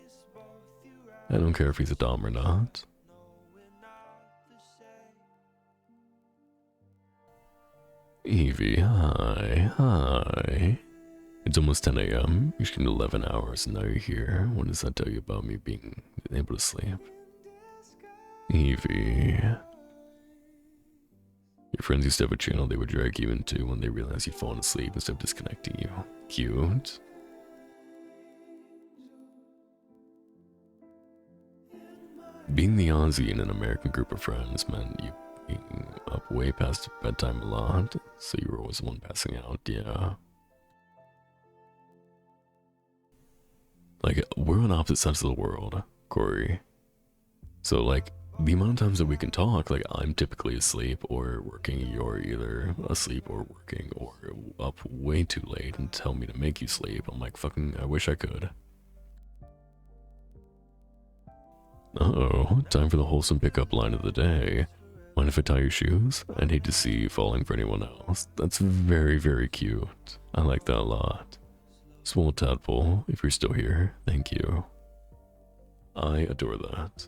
I don't care if he's a dom or not. Evie, hi. It's almost 10 a.m. You slept 11 hours and now you're here. What does that tell you about me being able to sleep? Evie. Your friends used to have a channel they would drag you into when they realized you'd fallen asleep instead of disconnecting you. Cute. Being the Aussie in an American group of friends meant you being up way past bedtime a lot, so you were always the one passing out, yeah. Like, we're on opposite sides of the world, Corey. So, like, the amount of times that we can talk, like, I'm typically asleep or working, you're either asleep or working or up way too late and tell me to make you sleep. I'm like, fucking, I wish I could. Uh-oh, time for the wholesome pickup line of the day. Mind if I tie your shoes? I'd hate to see you falling for anyone else. That's very, very cute. I like that a lot. Swole tadpole, if you're still here, thank you. I adore that.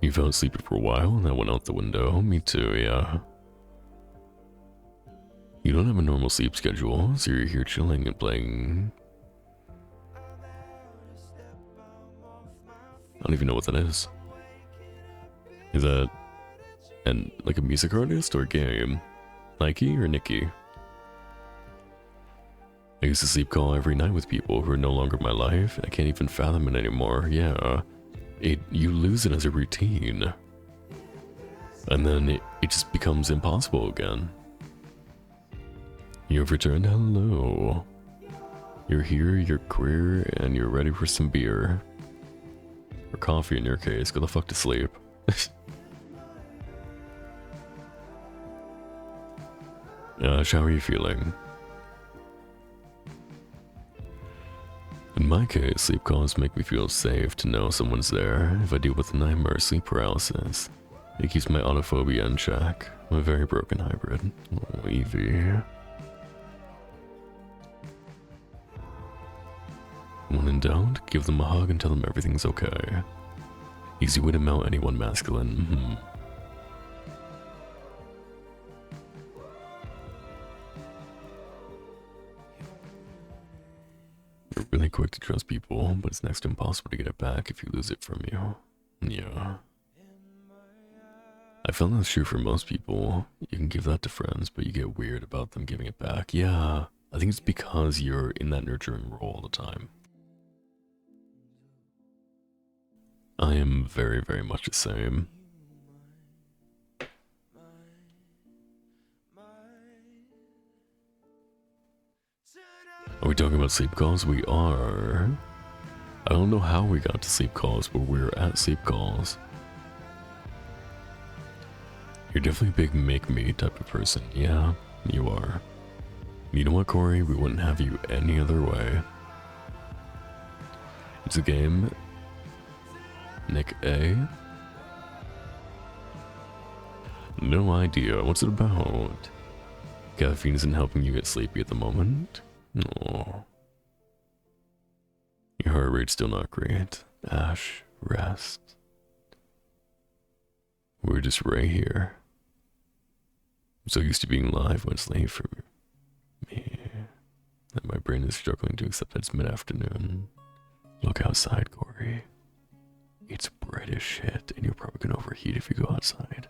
You fell asleep for a while and that went out the window? Me too, yeah. You don't have a normal sleep schedule, so you're here chilling and playing... I don't even know what that is. Is that like a music artist or a game? Nike or Nikki? I used to sleep call every night with people who are no longer in my life. I can't even fathom it anymore. Yeah, you lose it as a routine, and then it just becomes impossible again. You've returned. Hello. You're here. You're queer, and you're ready for some beer. Or coffee in your case, go the fuck to sleep. How are you feeling? In my case, sleep calls make me feel safe to know someone's there. If I deal with nightmare or sleep paralysis, it keeps my autophobia in check. I'm a very broken hybrid. Oh, Evie. When in doubt, give them a hug and tell them everything's okay. Easy way to melt anyone masculine. You're really quick to trust people, but it's next to impossible to get it back if you lose it from you. Yeah. I found that's true for most people. You can give that to friends, but you get weird about them giving it back. Yeah, I think it's because you're in that nurturing role all the time. I am very, very much the same. Are we talking about sleep calls? We are. I don't know how we got to sleep calls, but we're at sleep calls. You're definitely a big make me type of person. Yeah, you are. You know what, Corey? We wouldn't have you any other way. It's a game. Nick A. No idea. What's it about? Caffeine isn't helping you get sleepy at the moment? No. Your heart rate's still not great. Ash, rest. We're just right here. I'm so used to being live when it's late for me that my brain is struggling to accept that it's mid-afternoon. Look outside, Corey. It's bright as shit, and you're probably gonna overheat if you go outside.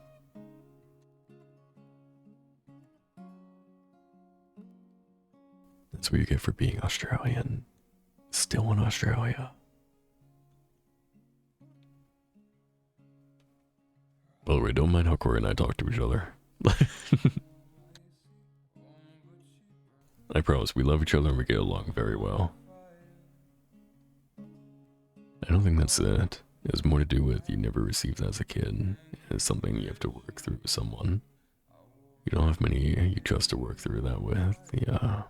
That's what you get for being Australian. Still in Australia. By the way, don't mind how Corey and I talk to each other. I promise, we love each other and we get along very well. I don't think that's it. It has more to do with you never received that as a kid. It's something you have to work through with someone. You don't have many you trust to work through that with. Yeah.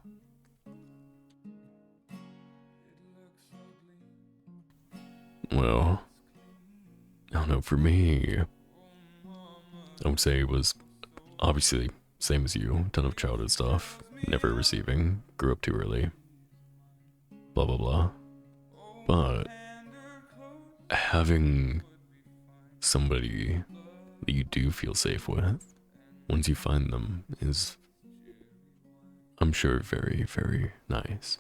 Well, I don't know, for me, I would say it was obviously same as you, ton of childhood stuff, never receiving, grew up too early, blah blah blah. But having somebody that you do feel safe with, once you find them, is, I'm sure, very, very nice.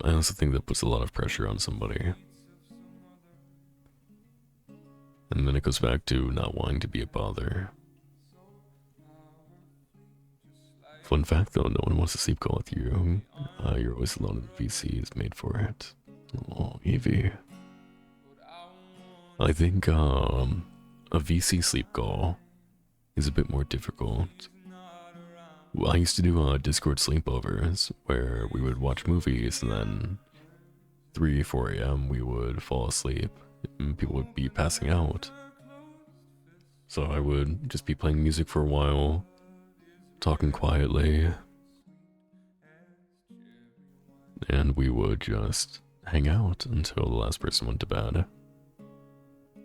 I also think that puts a lot of pressure on somebody. And then it goes back to not wanting to be a bother. Fun fact though, no one wants to sleep call with you. You're always alone and the VC is made for it. Oh, Evie. I think a VC sleep call is a bit more difficult. Well, I used to do Discord sleepovers where we would watch movies and then 3, 4 a.m. we would fall asleep and people would be passing out. So I would just be playing music for a while, talking quietly, and we would just hang out until the last person went to bed.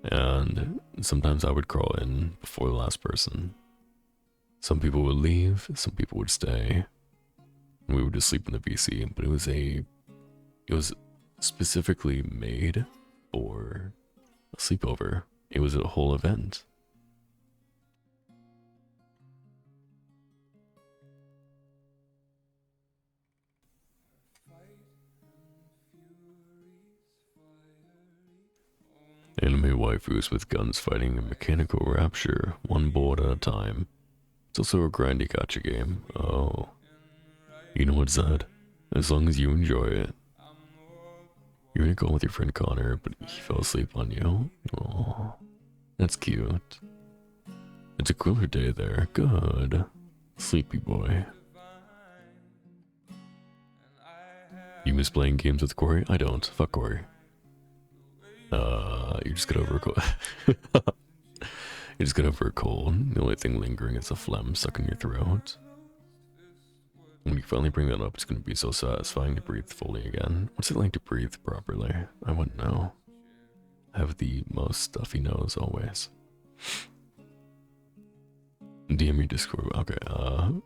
And sometimes I would crawl in before the last person. Some people would leave, some people would stay, and we would just sleep in the VC, but it was specifically made for a sleepover. It was a whole event. Anime waifus with guns fighting a mechanical rapture, one board at a time. It's also a grindy gacha game. Oh. You know what's that? As long as you enjoy it. You're gonna go with your friend Connor, but he fell asleep on you? Oh. That's cute. It's a cooler day there. Good. Sleepy boy. You miss playing games with Corey? I don't. Fuck Corey. You just get over a cold. You just get over a cold. The only thing lingering is a phlegm stuck in your throat. When you finally bring that up, it's going to be so satisfying to breathe fully again. What's it like to breathe properly? I wouldn't know. I have the most stuffy nose always. DM your Discord. Okay,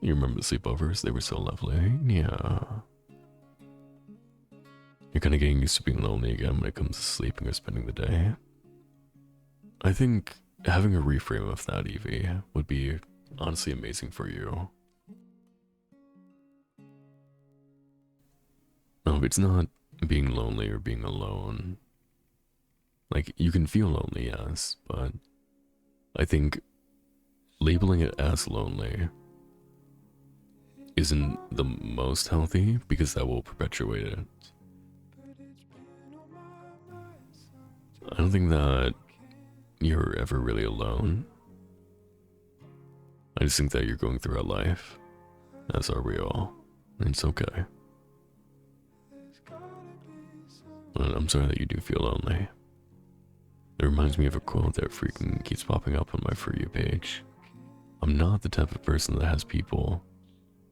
you remember the sleepovers? They were so lovely. Yeah. You're kind of getting used to being lonely again when it comes to sleeping or spending the day. I think having a reframe of that, Evie, would be honestly amazing for you. No, it's not being lonely or being alone. Like, you can feel lonely, yes, but I think labeling it as lonely isn't the most healthy because that will perpetuate it. I don't think that you're ever really alone. I just think that you're going through a life, as are we all, and it's okay. Well, I'm sorry that you do feel lonely. It reminds me of a quote that freaking keeps popping up on my For You page. I'm not the type of person that has people.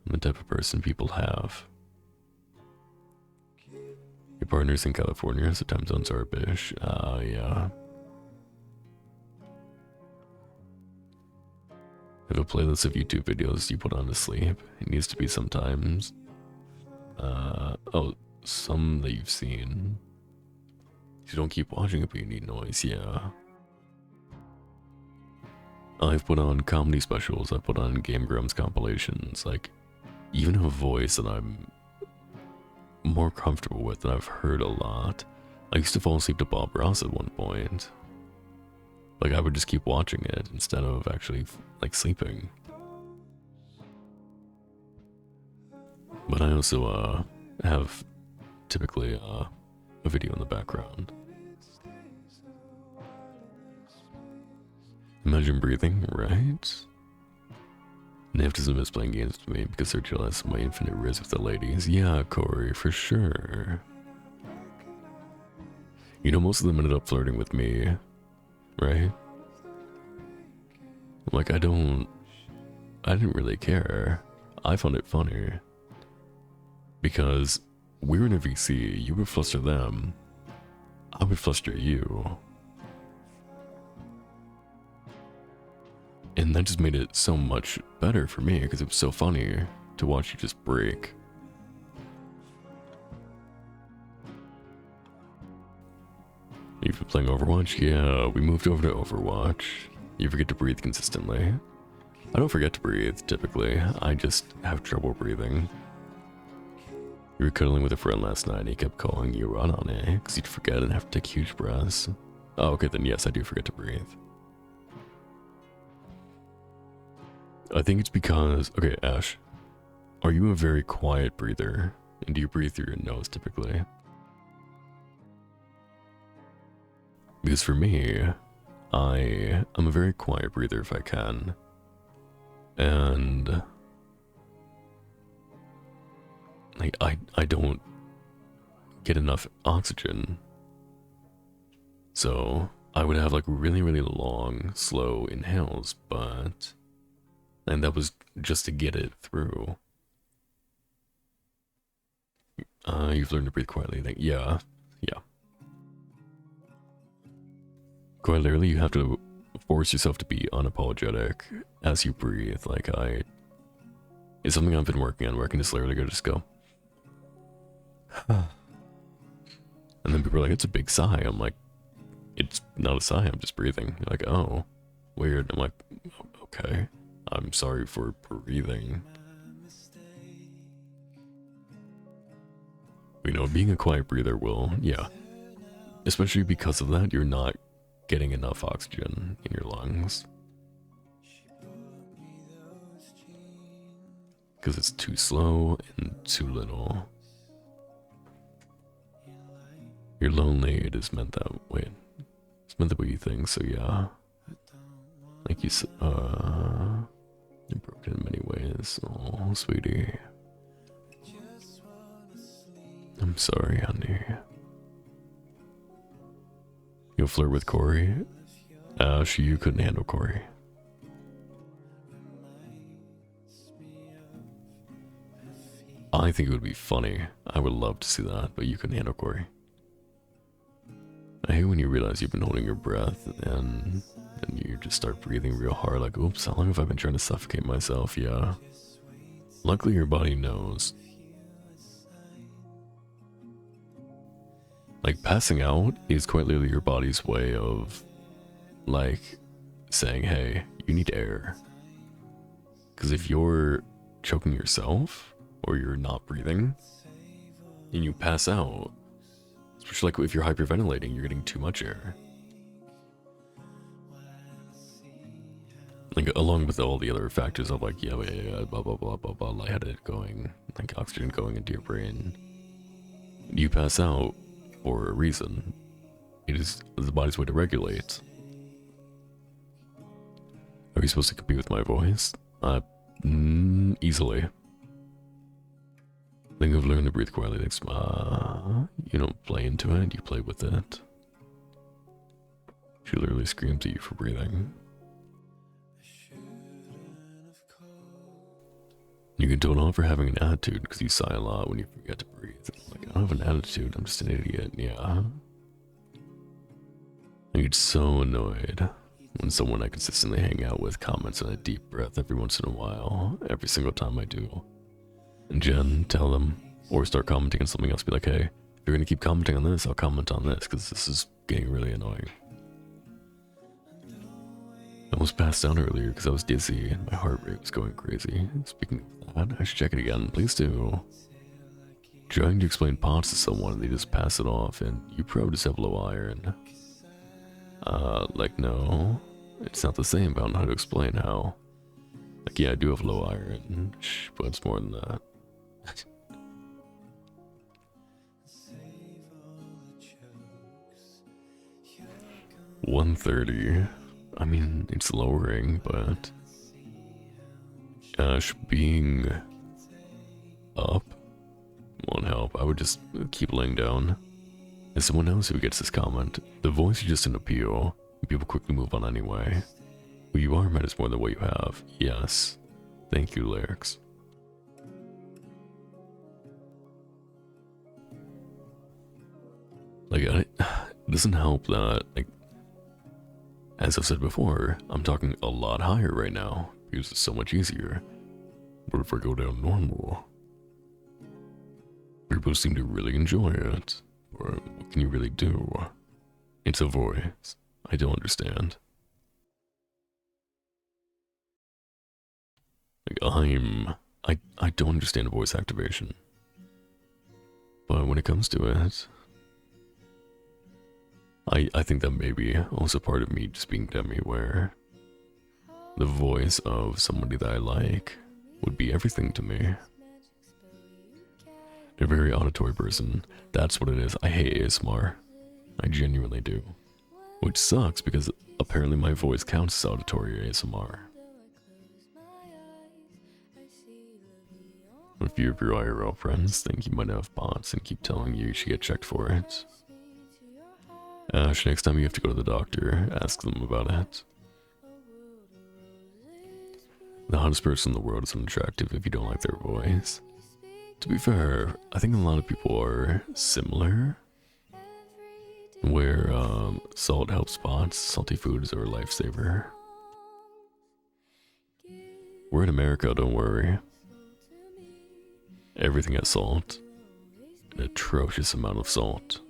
I'm the type of person people have. Your partner's in California, so time zones are a bitch. Yeah. Have a playlist of YouTube videos you put on to sleep. It needs to be sometimes. Oh, some that you've seen. You don't keep watching it, but you need noise, yeah. I've put on comedy specials, I've put on Game Grumps compilations, like, even a voice that I'm more comfortable with and I've heard a lot. I used to fall asleep to Bob Ross at one point. Like, I would just keep watching it instead of actually, like, sleeping. But I also, have typically, a video in the background. Imagine breathing, right? Nev doesn't miss playing games with me because they're jealous of my infinite riz with the ladies. Yeah, Corey, for sure. You know, most of them ended up flirting with me, right? Like, I didn't really care. I found it funny. Because we were in a VC, you would fluster them, I would fluster you. And that just made it so much better for me because it was so funny to watch you just break. You've been playing Overwatch? Yeah, we moved over to Overwatch. You forget to breathe consistently. I don't forget to breathe, typically. I just have trouble breathing. You were cuddling with a friend last night and he kept calling you out on it because you'd forget and have to take huge breaths. Oh, okay, then yes, I do forget to breathe. I think it's because, okay, Ash, are you a very quiet breather? And do you breathe through your nose typically? Because for me, I'm a very quiet breather if I can. And like, I don't get enough oxygen. So I would have like really, really long, slow inhales, and that was just to get it through. You've learned to breathe quietly. Like, yeah. Quite literally, you have to force yourself to be unapologetic as you breathe. Like, it's something I've been working on where I can just literally go, and then people are like, it's a big sigh. I'm like, it's not a sigh, I'm just breathing. They're like, oh, weird. I'm like, okay. I'm sorry for breathing. You know, being a quiet breather will, yeah. Especially because of that, you're not getting enough oxygen in your lungs. Because it's too slow and too little. You're lonely, it is meant that way. It's meant that way you think, so yeah. Like you said, you're broken in many ways. Oh, sweetie. I'm sorry, honey. You'll flirt with Corey? Ash, you couldn't handle Corey. I think it would be funny. I would love to see that, but you couldn't handle Corey. I hate when you realize you've been holding your breath and you just start breathing real hard, like, oops, how long have I been trying to suffocate myself? Yeah. Luckily your body knows. Like, passing out is quite literally your body's way of, like, saying, hey, you need air. Because if you're choking yourself, or you're not breathing, and you pass out, especially like if you're hyperventilating, you're getting too much air. Like, along with all the other factors of like, yeah, blah, blah, blah, blah, blah, lightheaded going, like oxygen going into your brain. You pass out for a reason. It is the body's way to regulate. Are you supposed to compete with my voice? Easily. I think I've learned to breathe quietly. You don't play into it, you play with it. She literally screams at you for breathing. You can tone off for having an attitude because you sigh a lot when you forget to breathe. Like, I don't have an attitude, I'm just an idiot, yeah. I get so annoyed when someone I consistently hang out with comments on a deep breath every once in a while, every single time I do. And Jen, tell them, or start commenting on something else, be like, hey, if you're gonna keep commenting on this, I'll comment on this, because this is getting really annoying. I almost passed out earlier because I was dizzy and my heart rate was going crazy. Speaking of that, I should check it again, please do. Trying to explain POTS to someone and they just pass it off, and you probably just have low iron. Like, no, it's not the same, but I don't know how to explain how. Like, yeah, I do have low iron, but it's more than that. 130. I mean, it's lowering, but Ash being up won't help. I would just keep laying down. As someone else who gets this comment, the voice is just an appeal. People quickly move on anyway. Who you are matters more than what you have. Yes. Thank you, Lyrics. Like, it doesn't help that, like, as I've said before, I'm talking a lot higher right now because it's so much easier. But if I go down normal, people seem to really enjoy it. Or what can you really do? It's a voice. I don't understand. Like, I don't understand voice activation. But when it comes to it, I think that may be also part of me just being Demi, where the voice of somebody that I like would be everything to me. A very auditory person. That's what it is. I hate ASMR. I genuinely do. Which sucks because apparently my voice counts as auditory ASMR. A few of your IRL friends think you might have bots and keep telling you should get checked for it. Ash, next time you have to go to the doctor, ask them about it. The hottest person in the world is unattractive if you don't like their voice. To be fair, I think a lot of people are similar, where salt helps spots, salty foods are a lifesaver. We're in America, don't worry. Everything has salt. An atrocious amount of salt.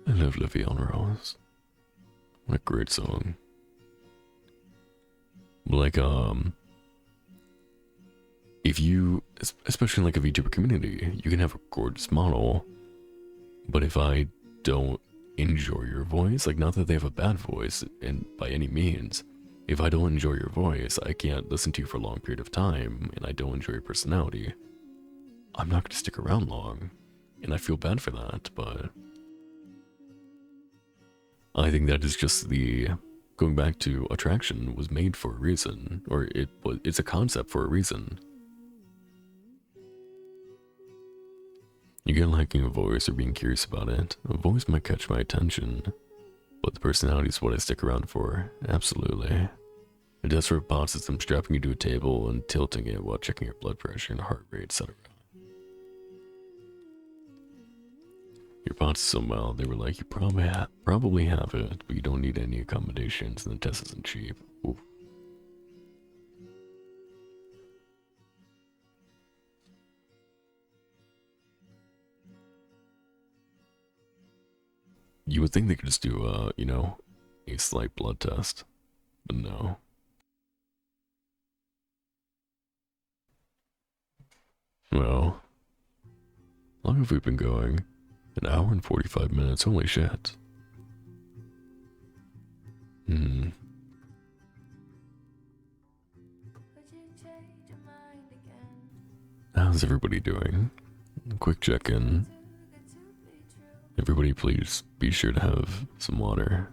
I love La Vie en Rose. What a great song. Like, if you, especially in like a VTuber community, you can have a gorgeous model, but if I don't enjoy your voice, like, not that they have a bad voice, and by any means, if I don't enjoy your voice, I can't listen to you for a long period of time, and I don't enjoy your personality, I'm not going to stick around long, and I feel bad for that, but I think that is just the, going back to attraction was made for a reason, or it's a concept for a reason. You get liking a voice or being curious about it. A voice might catch my attention, but the personality is what I stick around for, absolutely. A desperate bot system strapping you to a table and tilting it while checking your blood pressure and heart rate, etc. Your bot's so mild, they were like, you probably have it, but you don't need any accommodations and the test isn't cheap. Oof. You would think they could just do, you know, a slight blood test, but no. Well, how long have we been going? An hour and 45 minutes, holy shit. How's everybody doing? Quick check-in. Everybody please be sure to have some water.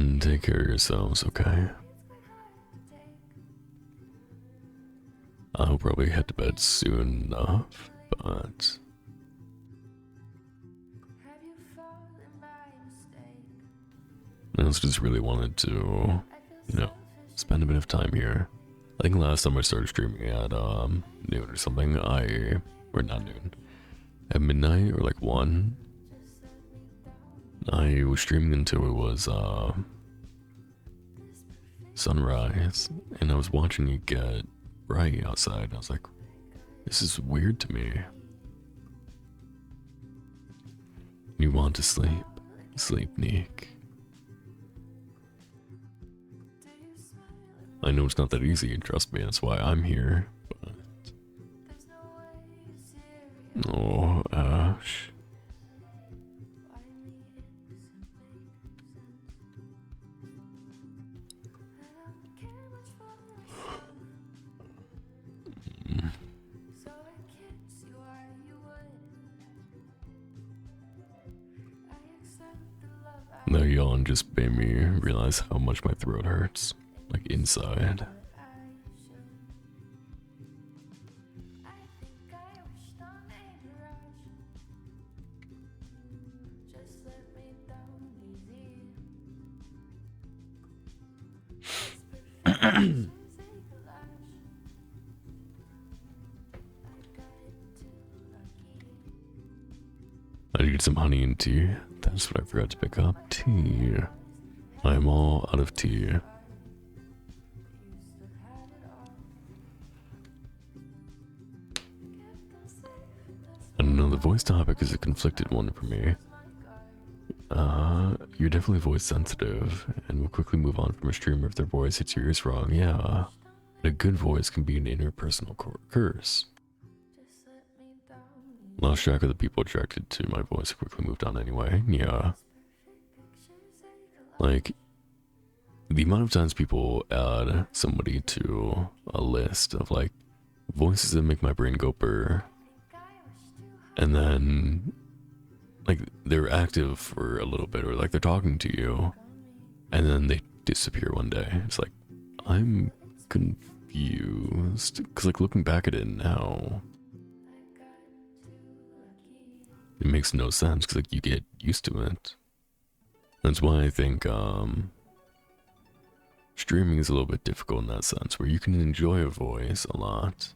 And take care of yourselves, okay? I'll probably head to bed soon enough, but I just really wanted to, spend a bit of time here. I think last time I started streaming at noon or something, or not noon, at midnight or like 1, I was streaming until it was sunrise, and I was watching it get bright outside. I was like, this is weird to me. You want to sleep? Sleep, Nick. I know it's not that easy, and trust me, that's why I'm here, but... Oh, Ash. The yawn just made me realize how much my throat hurts, like inside. I need some honey and tea. That's what I forgot to pick up. Tea. I'm all out of tea. I don't know, the voice topic is a conflicted one for me. You're definitely voice sensitive, and will quickly move on from a streamer if their voice hits your ears wrong, yeah. But a good voice can be an interpersonal curse. Lost track of the people attracted to my voice quickly moved on anyway, yeah. Like, the amount of times people add somebody to a list of like voices that make my brain go burr, and then like they're active for a little bit, or like they're talking to you and then they disappear one day. It's like, I'm confused, because like looking back at it now, it makes no sense, because like you get used to it. That's why I think streaming is a little bit difficult in that sense, where you can enjoy a voice a lot,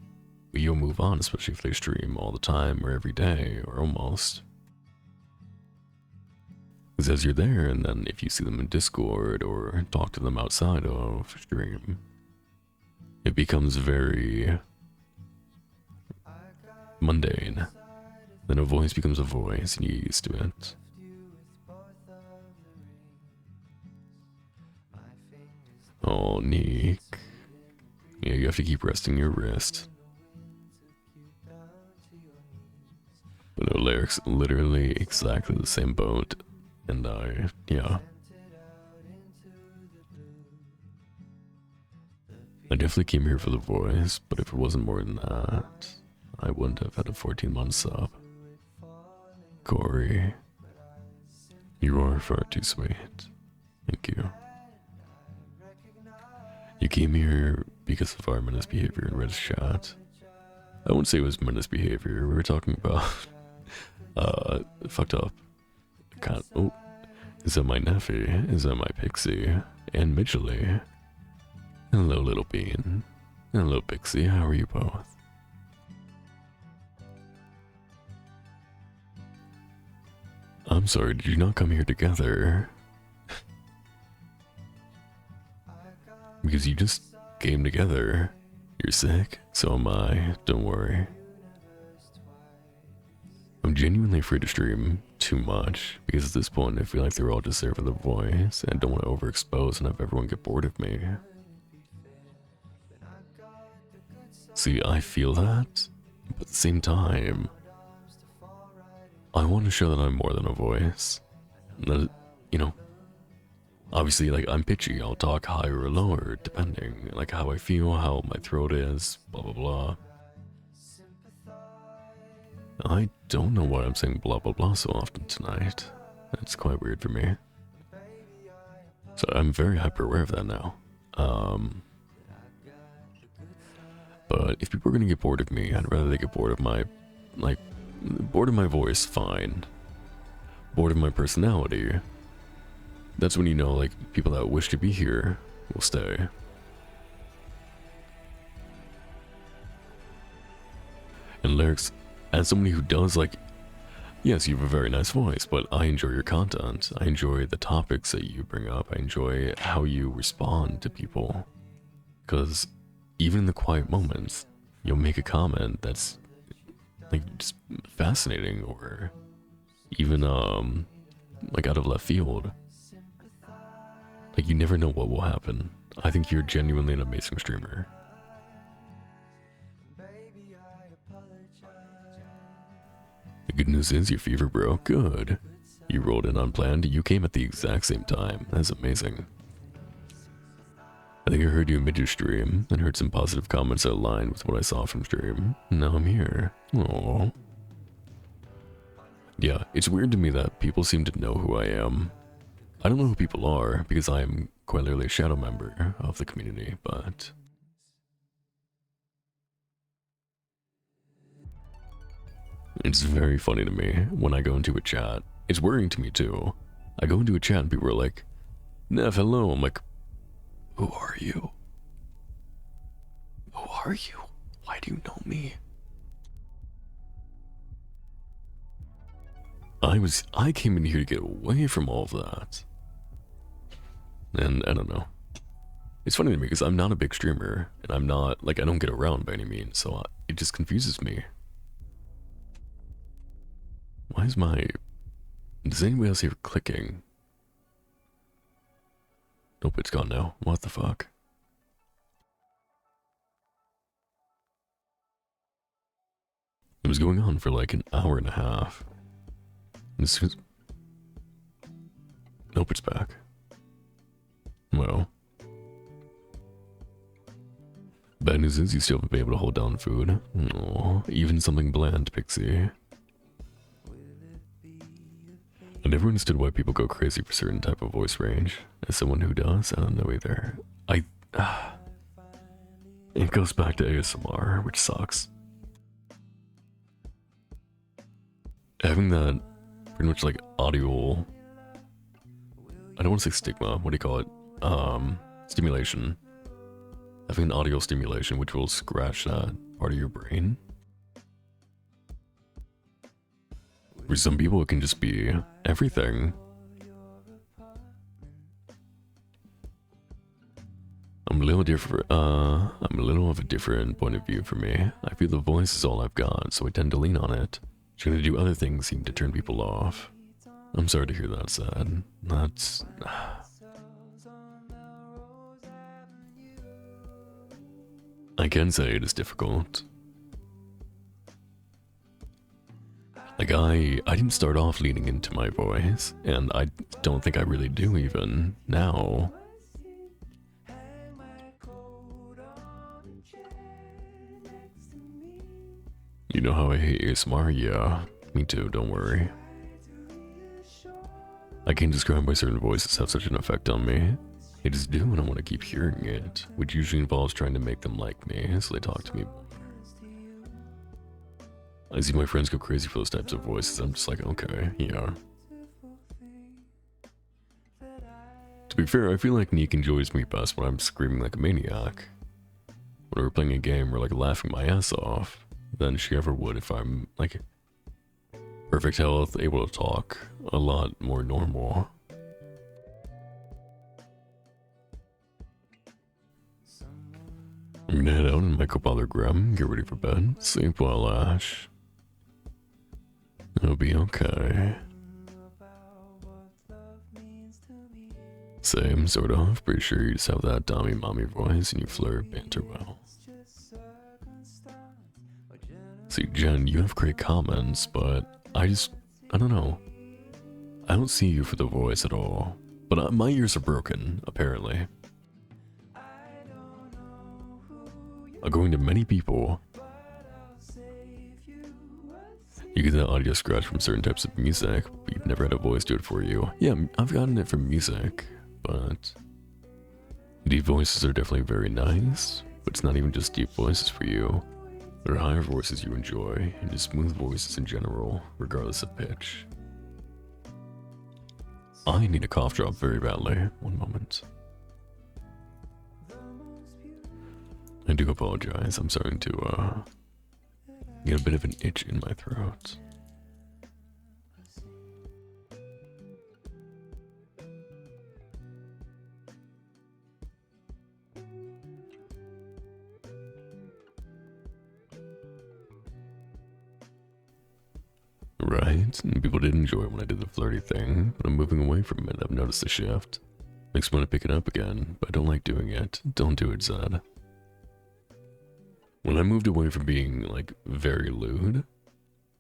but you'll move on, especially if they stream all the time or every day or almost. Because as you're there, and then if you see them in Discord or talk to them outside of stream, it becomes very mundane. Then a voice becomes a voice and you get used to it. Oh, Nick. Yeah, you have to keep resting your wrist. But no, Lyric's literally exactly the same boat. And yeah. I definitely came here for the voice, but if it wasn't more than that, I wouldn't have had a 14-month sub. Corey, you are far too sweet. Thank you. You came here because of our menace behavior in Reddit's chat. I wouldn't say it was menace behavior. We were talking about fucked up. Oh, is that my Neffy? Is that my Pixie? And Mitchellly? Hello, little bean. Hello, Pixie. How are you both? I'm sorry, did you not come here together? Because you just came together. You're sick? So am I. Don't worry. I'm genuinely afraid to stream too much, because at this point I feel like they're all just there for the voice, and I don't want to overexpose and have everyone get bored of me. See, I feel that, but at the same time, I want to show that I'm more than a voice. That, obviously, like, I'm pitchy, I'll talk higher or lower, depending, like, how I feel, how my throat is, blah blah blah. I don't know why I'm saying blah blah blah so often tonight. That's quite weird for me. So I'm very hyper aware of that now. But if people are gonna get bored of me, I'd rather they get bored of my, like, bored of my voice, fine. Bored of my personality. That's when you know, like, people that wish to be here will stay. And lyrics, as somebody who does, like, yes, you have a very nice voice, but I enjoy your content. I enjoy the topics that you bring up. I enjoy how you respond to people. Because even in the quiet moments, you'll make a comment that's, like, just fascinating, or even, like, out of left field. Like, you never know what will happen. I think you're genuinely an amazing streamer. The good news is your fever broke. Good. You rolled in unplanned. You came at the exact same time. That's amazing. I think I heard you mid your stream and heard some positive comments that aligned with what I saw from stream. Now I'm here. Aww. Yeah, it's weird to me that people seem to know who I am. I don't know who people are because I am quite literally a shadow member of the community, but it's very funny to me when I go into a chat. It's worrying to me too. I go into a chat and people are like, Nev, hello. I'm like, who are you? Who are you? Why do you know me? I came in here to get away from all of that. And I don't know. It's funny to me because I'm not a big streamer, and I'm not, like, I don't get around by any means, so it just confuses me. Why is my... Does anybody else hear clicking? Nope, it's gone now. What the fuck? It was going on for like an hour and a half. And as soon as... Nope, it's back. Well. Bad news is you still haven't been able to hold down food. Aww, even something bland, Pixie. I never understood why people go crazy for certain type of voice range. As someone who does, I don't know either. It goes back to ASMR, which sucks. Having that pretty much like audio, I don't want to say stigma, what do you call it? Stimulation. Having an audio stimulation which will scratch that part of your brain. For some people it can just be everything. I'm a little of a different point of view for me. I feel the voice is all I've got, so I tend to lean on it. Trying to do other things seem to turn people off. I'm sorry to hear that, Sad. That's... I can say it is difficult. Like, I didn't start off leaning into my voice, and I don't think I really do even now. You know how I hate ASMR? Yeah, me too, don't worry. I can't describe why certain voices have such an effect on me. They just do, and I want to keep hearing it, which usually involves trying to make them like me, so they talk to me more. I see my friends go crazy for those types of voices. I'm just like, okay, yeah. To be fair, I feel like Neek enjoys me best when I'm screaming like a maniac. When we're playing a game or like laughing my ass off than she ever would if I'm like perfect health, able to talk, a lot more normal. I'm gonna head out and make up other grub, get ready for bed, sleep well, Ash. It'll be okay. Same, sort of. Pretty sure you just have that dummy mommy voice and you flirt, banter well. See, Jen, you have great comments, but I don't know. I don't see you for the voice at all. But my ears are broken, apparently. According to many people, you get that audio scratch from certain types of music, but you've never had a voice do it for you. Yeah, I've gotten it from music, but deep voices are definitely very nice, but it's not even just deep voices for you. There are higher voices you enjoy, and just smooth voices in general, regardless of pitch. I need a cough drop very badly. One moment. I do apologize. I'm starting to get a bit of an itch in my throat. Right, and people did enjoy it when I did the flirty thing, but I'm moving away from it. I've noticed a shift. Makes me want to pick it up again, but I don't like doing it. Don't do it, Zed. When I moved away from being, like, very lewd,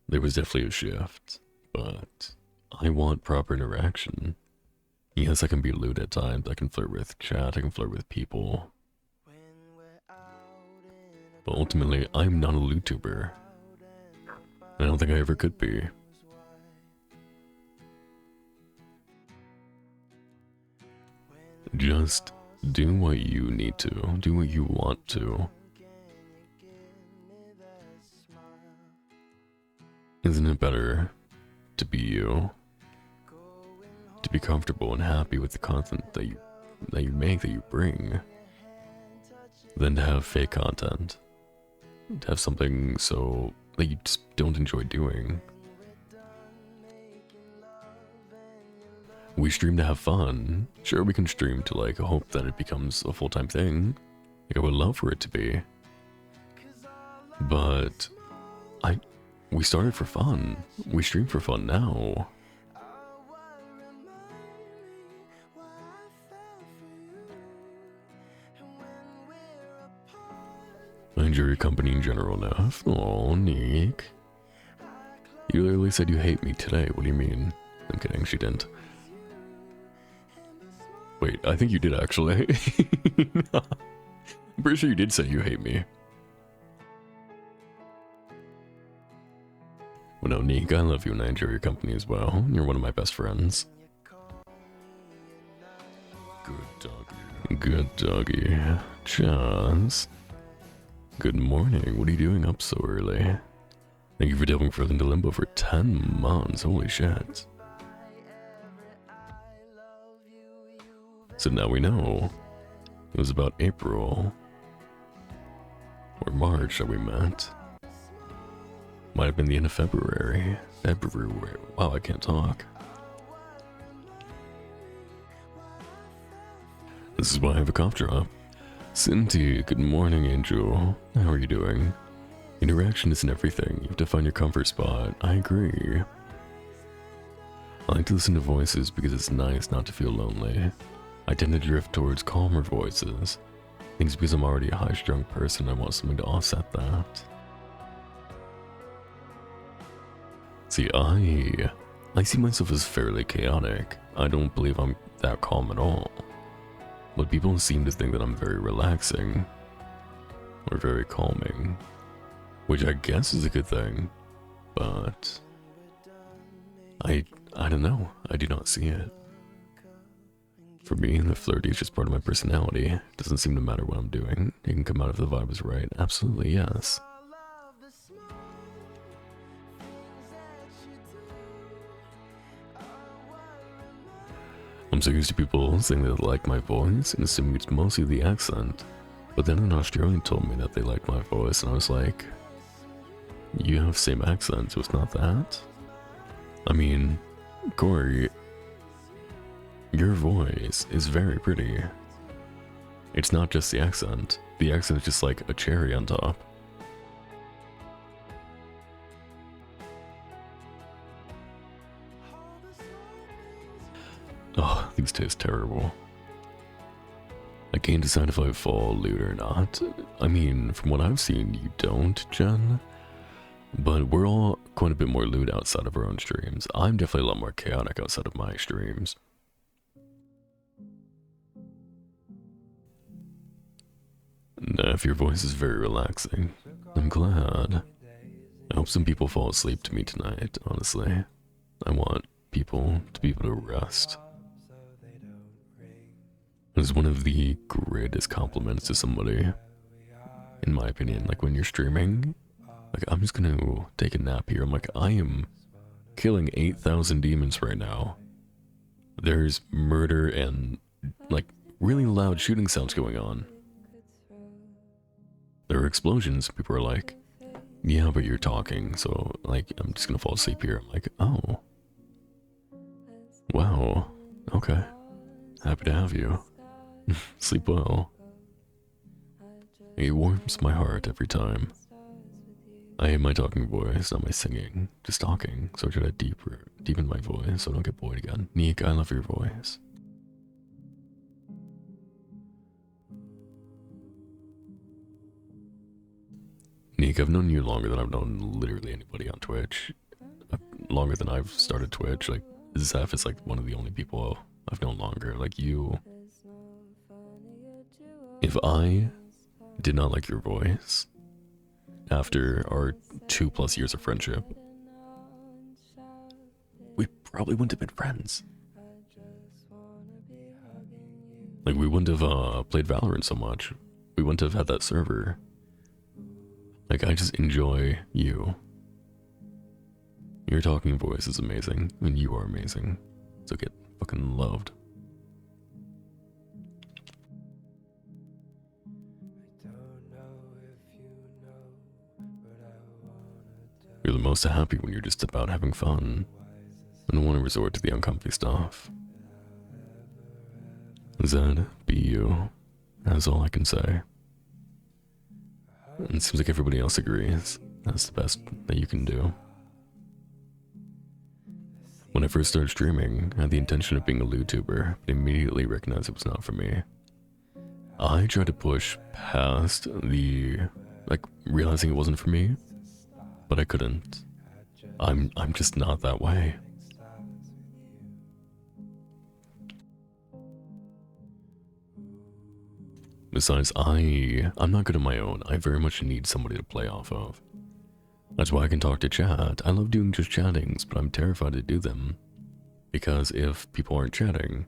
there was definitely a shift, but I want proper interaction. Yes, I can be lewd at times. I can flirt with chat, I can flirt with people. But ultimately, I'm not a lewd-tuber. I don't think I ever could be. Just do what you need to. Do what you want to. Isn't it better to be you? To be comfortable and happy with the content that you make, that you bring, than to have fake content. To have something so that you just don't enjoy doing. We stream to have fun. Sure, we can stream to like hope that it becomes a full-time thing. Like I would love for it to be. But we started for fun. We stream for fun now. I enjoy your company in general now. Oh, Nick. You literally said you hate me today. What do you mean? I'm kidding, she didn't. Wait, I think you did actually. I'm pretty sure you did say you hate me. Well, no, Nick, I love you and I enjoy your company as well. You're one of my best friends. Good doggy. Good doggy. Chance. Good morning. What are you doing up so early? Thank you for delving further into limbo for 10 months. Holy shit. So now we know. It was about April or March that we met. Might have been the end of February. Wow, I can't talk. This is why I have a cough drop. Cindy, good morning, Angel. How are you doing? Interaction isn't everything. You have to find your comfort spot. I agree. I like to listen to voices because it's nice not to feel lonely. I tend to drift towards calmer voices. I think it's because I'm already a high-strung person. I want something to offset that. See, I see myself as fairly chaotic. I don't believe I'm that calm at all. But people seem to think that I'm very relaxing. Or very calming. Which I guess is a good thing. But I don't know. I do not see it. For me, the flirty is just part of my personality. It doesn't seem to matter what I'm doing. It can come out if the vibe is right. Absolutely, yes. I'm so used to people saying that they like my voice and assuming it's mostly the accent. But then an Australian told me that they liked my voice and I was like, you have the same accent, so it's not that? I mean, Corey, your voice is very pretty. It's not just the accent. The accent is just like a cherry on top. Oh, these taste terrible. I can't decide if I fall lewd or not. I mean, from what I've seen, you don't, Jen. But we're all quite a bit more lewd outside of our own streams. I'm definitely a lot more chaotic outside of my streams. Nah, if your voice is very relaxing, I'm glad. I hope some people fall asleep to me tonight, honestly. I want people to be able to rest. is one of the greatest compliments to somebody, in my opinion. Like when you're streaming, like I'm just gonna take a nap here. I'm like, I am killing 8,000 demons right now. There's murder and like really loud shooting sounds going on. There are explosions. People are like, yeah, but you're talking, so like I'm just gonna fall asleep here. I'm like, oh. Wow. Okay. Happy to have you. Sleep well. It warms my heart every time. I hate my talking voice, not my singing. Just talking, so I try to deepen my voice so I don't get bored again. Nick, I love your voice. Nick, I've known you longer than I've known literally anybody on Twitch. Longer than I've started Twitch. Like, Zeph is like one of the only people I've known longer. Like you. If I did not like your voice after our 2+ years of friendship, we probably wouldn't have been friends. Like we wouldn't have played Valorant so much. We wouldn't have had that server. Like I just enjoy you. Your talking voice is amazing, and you are amazing. So get fucking loved. You're the most happy when you're just about having fun and want to resort to the uncomfy stuff. Zed, be you. That's all I can say. And it seems like everybody else agrees. That's the best that you can do. When I first started streaming, I had the intention of being a YouTuber, but immediately recognized it was not for me. I tried to push past the, like, realizing it wasn't for me, but I couldn't. I'm just not that way. Besides, I'm not good on my own. I very much need somebody to play off of. That's why I can talk to chat. I love doing just chattings, but I'm terrified to do them. Because if people aren't chatting,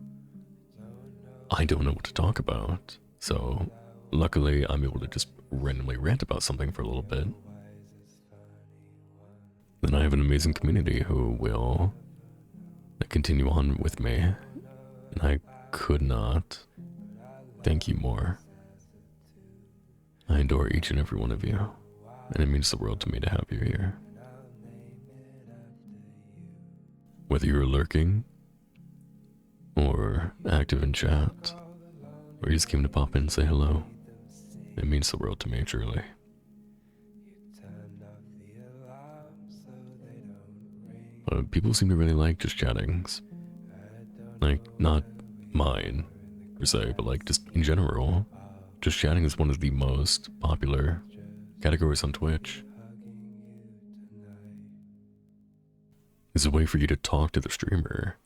I don't know what to talk about. So, luckily, I'm able to just randomly rant about something for a little bit. Then I have an amazing community who will continue on with me. And I could not thank you more. I adore each and every one of you, and it means the world to me to have you here. Whether you're lurking, or active in chat, or you just came to pop in and say hello, it means the world to me, truly. People seem to really like just chattings. Like, not mine, per se, but like just in general. Just chatting is one of the most popular categories on Twitch. It's a way for you to talk to the streamer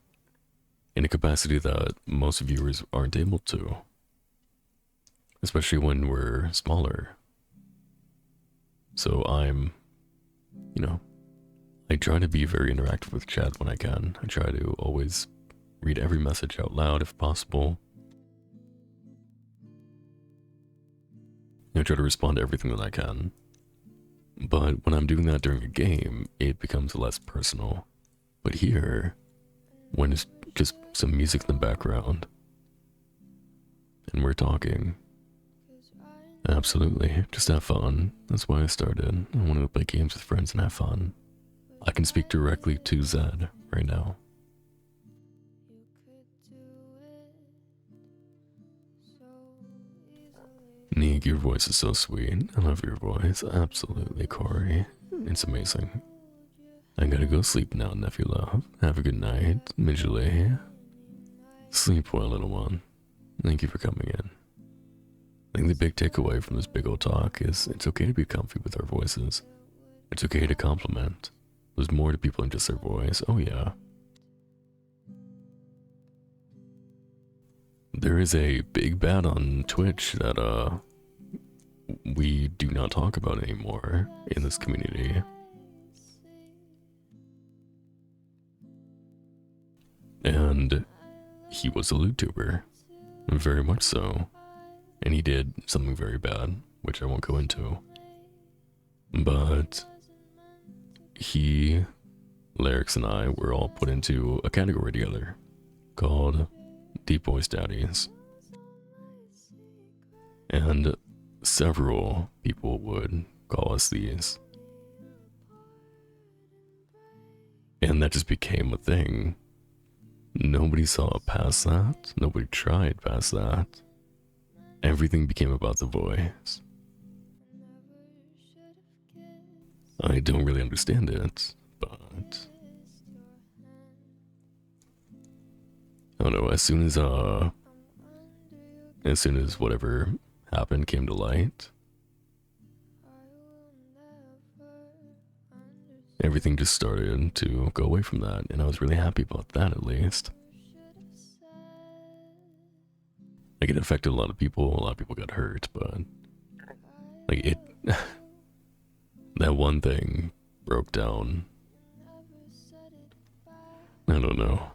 in a capacity that most viewers aren't able to. Especially when we're smaller. So I try to be very interactive with chat when I can. I try to always read every message out loud if possible. I try to respond to everything that I can. But when I'm doing that during a game, it becomes less personal. But here, when it's just some music in the background, and we're talking, absolutely, just have fun. That's why I started. I wanted to play games with friends and have fun. I can speak directly to Zed right now. Neek, your voice is so sweet. I love your voice. Absolutely, Corey. It's amazing. I gotta go sleep now, nephew love. Have a good night, Midgley. Sleep well, little one. Thank you for coming in. I think the big takeaway from this big old talk is it's okay to be comfy with our voices. It's okay to compliment. There's more to people than just their voice. Oh yeah. There is a big bad on Twitch that we do not talk about anymore in this community. And he was a YouTuber. Very much so. And he did something very bad, which I won't go into. But he, Lyrics, and I were all put into a category together called Deep Voice Daddies. And several people would call us these. And that just became a thing. Nobody saw past that. Nobody tried past that. Everything became about the voice. I don't really understand it, but I don't know, as soon as whatever happened came to light, everything just started to go away from that, and I was really happy about that, at least. Like, it affected a lot of people got hurt, but like, it that one thing broke down. I don't know.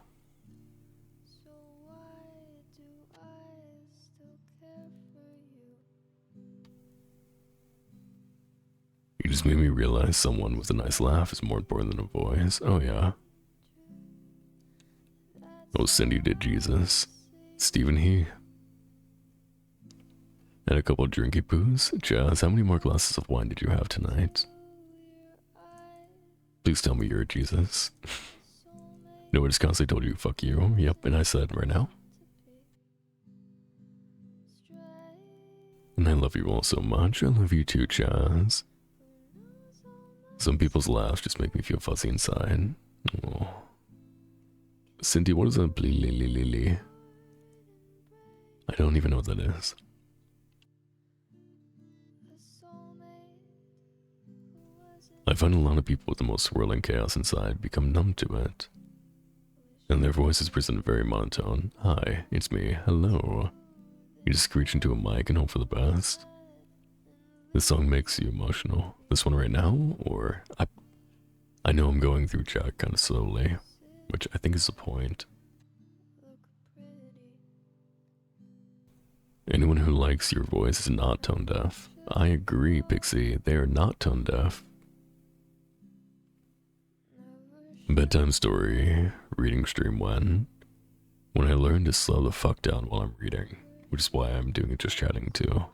You just made me realize someone with a nice laugh is more important than a voice. Oh yeah. Oh, Cindy did Jesus. Stephen he. And a couple of drinky poos. Jazz, how many more glasses of wine did you have tonight? Please tell me you're a Jesus. No, I just constantly told you, fuck you. Yep, and I said, right now. And I love you all so much. I love you too, Chaz. Some people's laughs just make me feel fuzzy inside. Oh. Cynthia, what is that blee? I don't even know what that is. I find a lot of people with the most swirling chaos inside become numb to it. And their voices present very monotone. Hi, it's me. Hello. You just screech into a mic and hope for the best. This song makes you emotional. This one right now? Or I know I'm going through chat kind of slowly, which I think is the point. Anyone who likes your voice is not tone deaf. I agree, Pixie. They are not tone deaf. Bedtime story, reading stream when I learned to slow the fuck down while I'm reading, which is why I'm doing it just chatting too.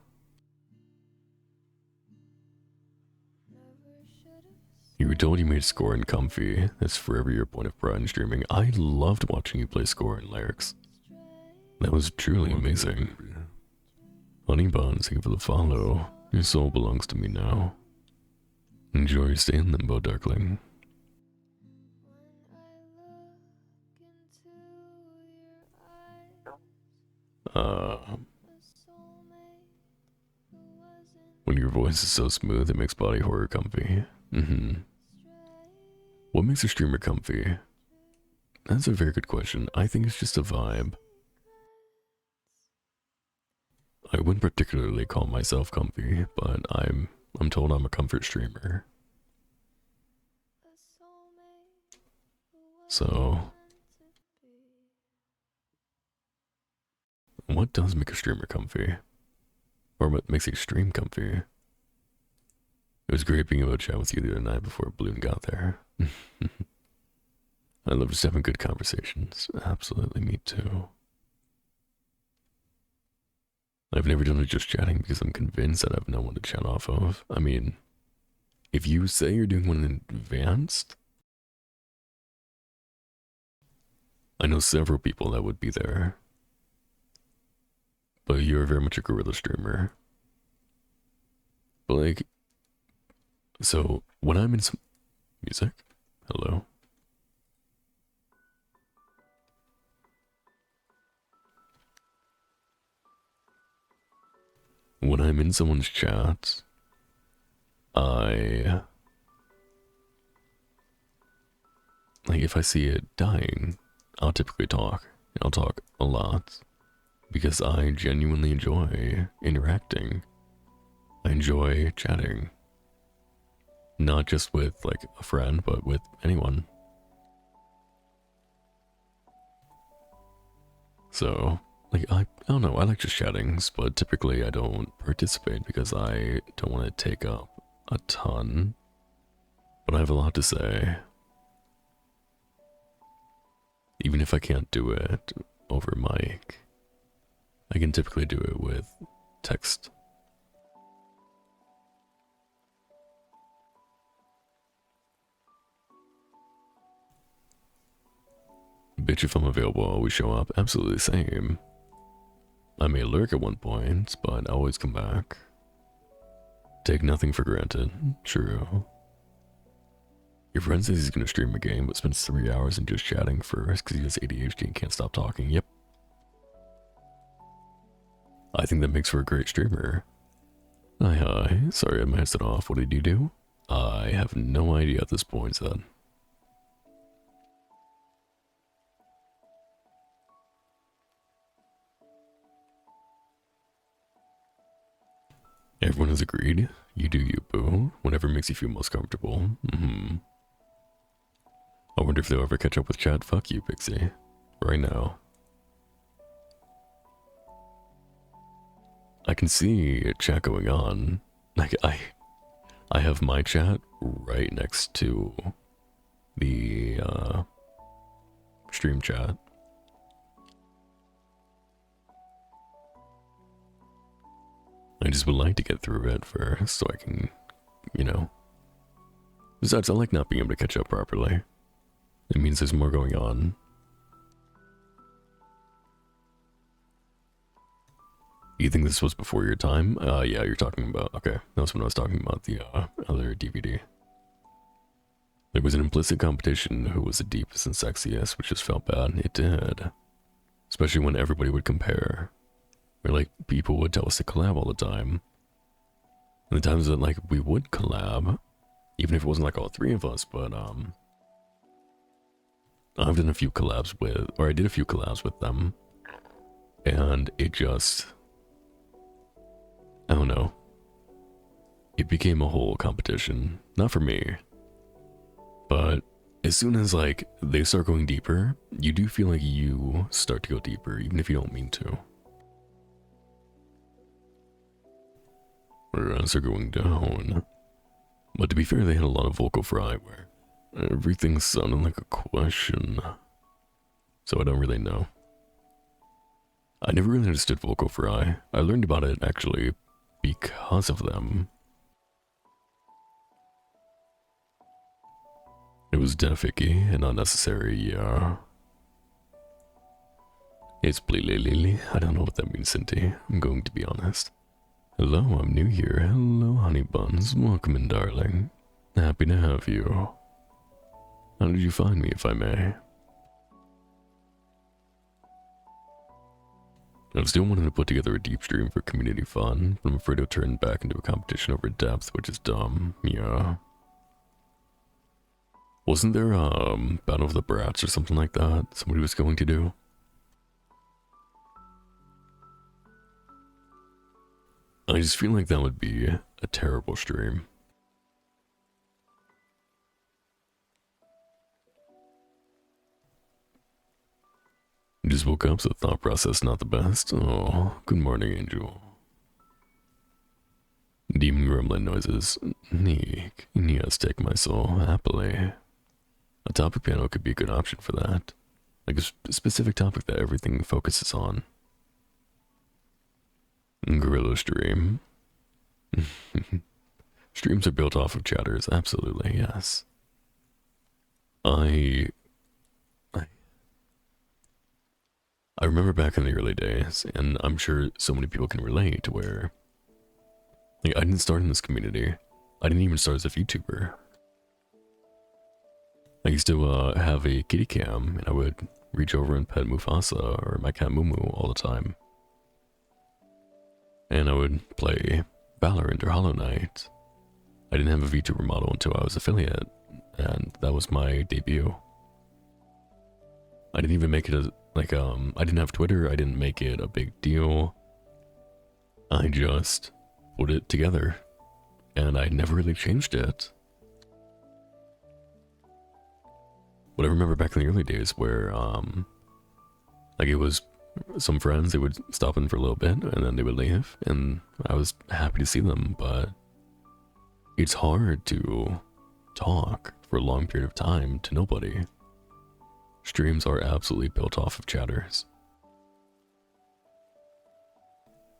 You were told you made Scorin comfy. That's forever your point of pride in streaming. I loved watching you play Scorin Lyrics. That was truly amazing. Honey Buns, thank you for the follow. Your soul belongs to me now. Enjoy your stay in limbo, Darkling. When your voice is so smooth, it makes body horror comfy. What makes a streamer comfy? That's a very good question. I think it's just a vibe. I wouldn't particularly call myself comfy, but I'm told I'm a comfort streamer. So, what does make a streamer comfy? Or what makes a stream comfy? It was great being able to chat with you the other night before Bloom got there. I love just having good conversations. Absolutely, me too. I've never done it just chatting because I'm convinced that I have no one to chat off of. I mean, if you say you're doing one in advanced, I know several people that would be there. But you're very much a guerrilla streamer. But like, so when I'm in some music, hello? When I'm in someone's chat, like if I see it dying, I'll typically talk. I'll talk a lot. Because I genuinely enjoy interacting. I enjoy chatting. Not just with like a friend, but with anyone. So like, I don't know, I like just chatting, but typically I don't participate because I don't want to take up a ton. But I have a lot to say. Even if I can't do it over mic, I can typically do it with text. Bitch, if I'm available, I'll always show up. Absolutely same. I may lurk at one point, but I always come back. Take nothing for granted. True. Your friend says he's gonna stream a game, but spends 3 hours in just chatting first because he has ADHD and can't stop talking. Yep. I think that makes for a great streamer. Hi. Sorry I messed it off. What did you do? I have no idea at this point, Zed. Everyone has agreed. You do you, boo. Whatever makes you feel most comfortable. I wonder if they'll ever catch up with chat. Fuck you, Pixie. Right now. I can see chat going on. Like, I have my chat right next to the stream chat. I just would like to get through it first so I can, you know. Besides, I like not being able to catch up properly. It means there's more going on. You think this was before your time? Yeah, you're talking about, okay, that was when I was talking about the other DVD. There was an implicit competition who was the deepest and sexiest, which just felt bad. It did. Especially when everybody would compare. Or like, people would tell us to collab all the time. And the times that like, we would collab, even if it wasn't like all three of us, but I've done a few collabs with, or I did a few collabs with them. And it just, I don't know. It became a whole competition. Not for me. But as soon as like they start going deeper, you do feel like you start to go deeper, even if you don't mean to. As they're going down. But to be fair, they had a lot of vocal fry where everything sounded like a question. So I don't really know. I never really understood vocal fry. I learned about it actually because of them. It was deaf icky and unnecessary, yeah. It's Lily. I don't know what that means, Cinti. I'm going to be honest. Hello, I'm new here. Hello, honey buns. Welcome in, darling. Happy to have you. How did you find me, if I may? I still wanted to put together a deep stream for community fun, but I'm afraid it'll turn back into a competition over depth, which is dumb. Yeah. Wasn't there Battle of the Brats or something like that somebody was going to do? I just feel like that would be a terrible stream. You just woke up, so the thought process not the best. Oh, good morning, Angel. Demon gremlin noises. Neek. Yes, take my soul, happily. A topic panel could be a good option for that. Like a specific topic that everything focuses on. Gorilla stream. Streams are built off of chatters, absolutely, yes. I remember back in the early days, and I'm sure so many people can relate, where like, I didn't start in this community. I didn't even start as a VTuber. I used to have a kitty cam, and I would reach over and pet Mufasa or my cat Mumu all the time. And I would play Valorant or Hollow Knight. I didn't have a VTuber model until I was affiliate, and that was my debut. I didn't even make it as, like, I didn't have Twitter, I didn't make it a big deal. I just put it together, and I never really changed it. But I remember back in the early days where, like, it was some friends, they would stop in for a little bit and then they would leave, and I was happy to see them, but it's hard to talk for a long period of time to nobody. Streams are absolutely built off of chatters.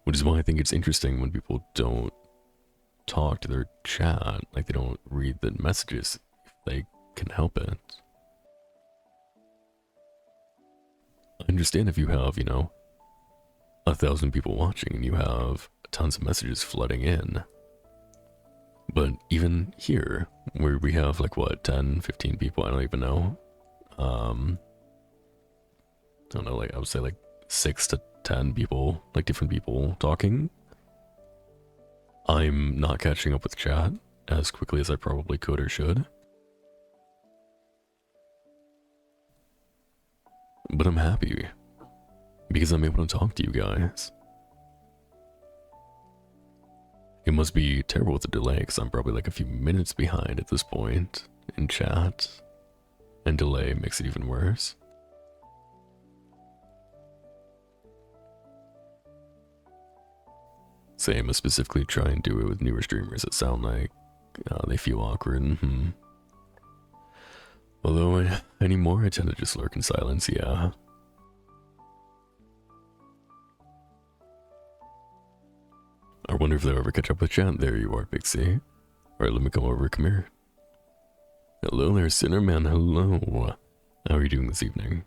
Which is why I think it's interesting when people don't talk to their chat, like they don't read the messages if they can help it. I understand if you have, 1,000 people watching and you have tons of messages flooding in. But even here, where we have like what, 10, 15 people, I don't even know. I don't know, like I would say like 6 to 10 people, like different people talking. I'm not catching up with chat as quickly as I probably could or should. But I'm happy because I'm able to talk to you guys. It must be terrible with the delay because I'm probably like a few minutes behind at this point in chat, and delay makes it even worse. Same, I specifically try and do it with newer streamers that sound like they feel awkward. Although anymore I tend to just lurk in silence, yeah. I wonder if they'll ever catch up with chat. There you are, Pixie. Alright, let me come over, come here. Hello there, Sinnerman, hello. How are you doing this evening?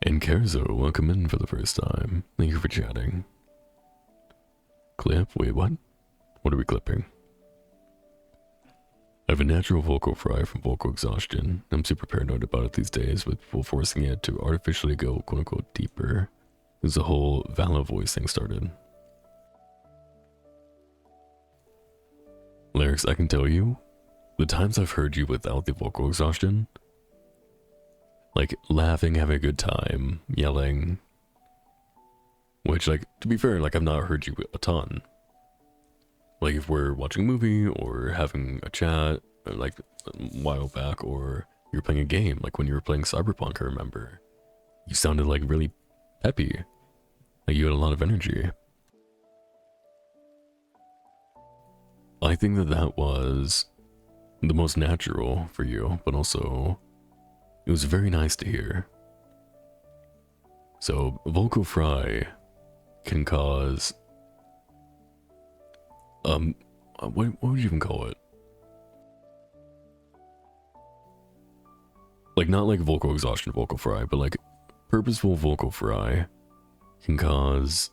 And Kerzo, welcome in for the first time. Thank you for chatting. Clip? Wait, what? What are we clipping? I have a natural vocal fry from vocal exhaustion. I'm super paranoid about it these days, with people forcing it to artificially go quote-unquote deeper. As the whole Vala voice thing started. Lyrics, I can tell you, the times I've heard you without the vocal exhaustion, like laughing, having a good time, yelling, which, like, to be fair, like, I've not heard you a ton. Like, if we're watching a movie or having a chat, like, a while back, or you're playing a game, like when you were playing Cyberpunk, I remember, you sounded, like, really peppy. Like, you had a lot of energy. I think that that was the most natural for you, but also, it was very nice to hear. So, vocal fry can cause, what would you even call it? Like, not like vocal exhaustion, vocal fry, but like purposeful vocal fry can cause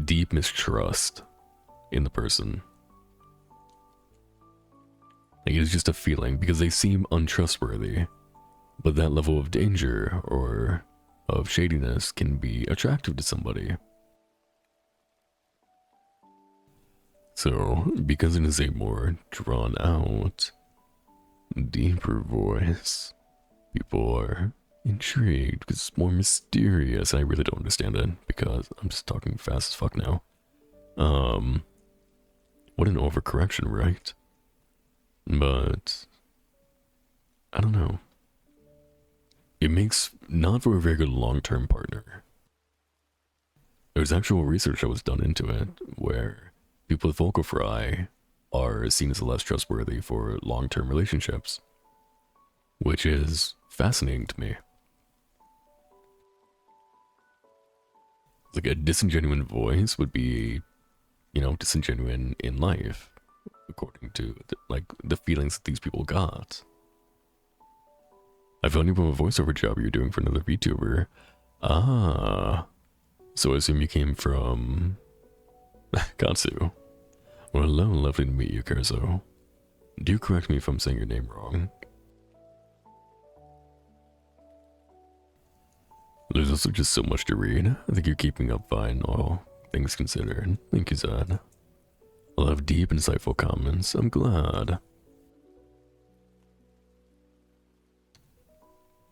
deep mistrust in the person. Like, it's just a feeling because they seem untrustworthy, but that level of danger or of shadiness can be attractive to somebody. So, because it is a more drawn out, deeper voice, people are intrigued because it's more mysterious. I really don't understand it because I'm just talking fast as fuck now. What an overcorrection, right? But I don't know. It makes not for a very good long-term partner. There's actual research that was done into it where people with vocal fry are seen as less trustworthy for long-term relationships, which is fascinating to me. Like, a disingenuine voice would be, disingenuine in life, according to the feelings that these people got. I found you from a voiceover job you're doing for another VTuber. Ah, so I assume you came from Katsu. Well, hello, lovely to meet you, Kerzo. Do correct me if I'm saying your name wrong. There's also just so much to read. I think you're keeping up fine, all things considered. Thank you, Zed. A lot of deep, insightful comments. I'm glad.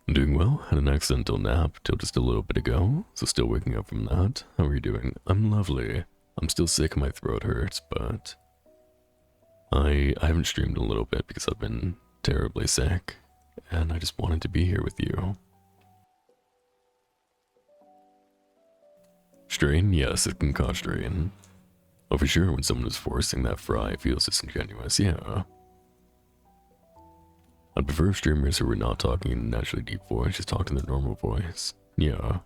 I'm doing well. Had an accidental nap till just a little bit ago, so still waking up from that. How are you doing? I'm lovely. I'm still sick, my throat hurts, but I haven't streamed in a little bit because I've been terribly sick, and I just wanted to be here with you. Strain? Yes, it can cause strain. Oh, for sure, when someone is forcing that fry, it feels disingenuous, yeah. I'd prefer streamers who are not talking in a naturally deep voice, just talk in their normal voice. Yeah.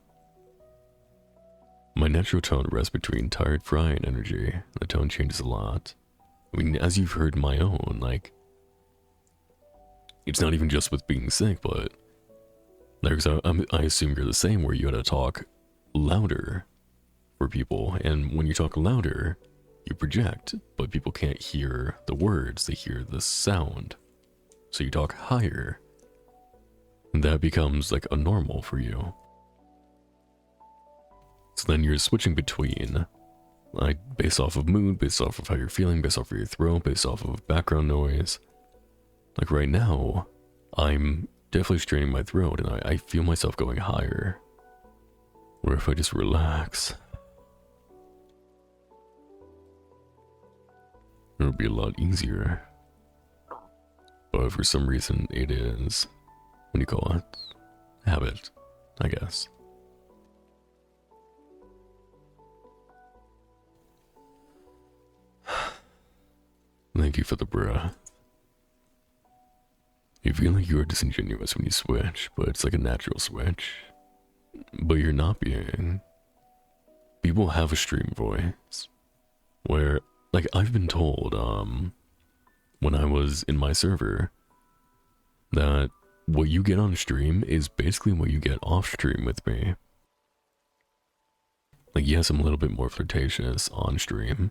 My natural tone rests between tired fry and energy. The tone changes a lot. I mean, as you've heard my own, like, it's not even just with being sick, but I assume you're the same, where you gotta talk louder for people, and when you talk louder, you project, but people can't hear the words, they hear the sound. So you talk higher, and that becomes like a normal for you. So then you're switching between, like, based off of mood, based off of how you're feeling, based off of your throat, based off of background noise. Like right now, I'm definitely straining my throat, and I feel myself going higher. Or if I just relax, it'll be a lot easier. But for some reason, it is, what do you call it? Habit, I guess. Thank you for the breath. You feel like you are disingenuous when you switch, but it's like a natural switch. But you're not being. People have a stream voice where, like, I've been told, when I was in my server, that what you get on stream is basically what you get off stream with me. Like, yes, I'm a little bit more flirtatious on stream,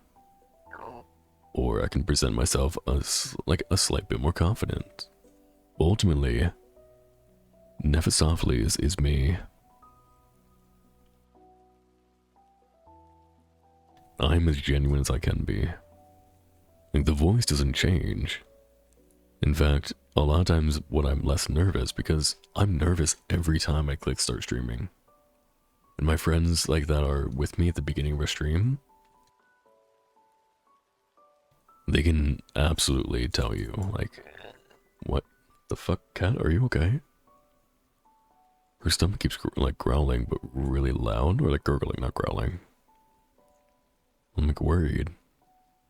or I can present myself as, like, a slight bit more confident. But ultimately, Nephesopheles is me. I'm as genuine as I can be. Like, the voice doesn't change. In fact, a lot of times when I'm less nervous, because I'm nervous every time I click start streaming. And my friends like that are with me at the beginning of a stream, they can absolutely tell you, like, what the fuck, cat, are you okay? Her stomach keeps like growling, but really loud, or like gurgling, not growling. I'm like worried.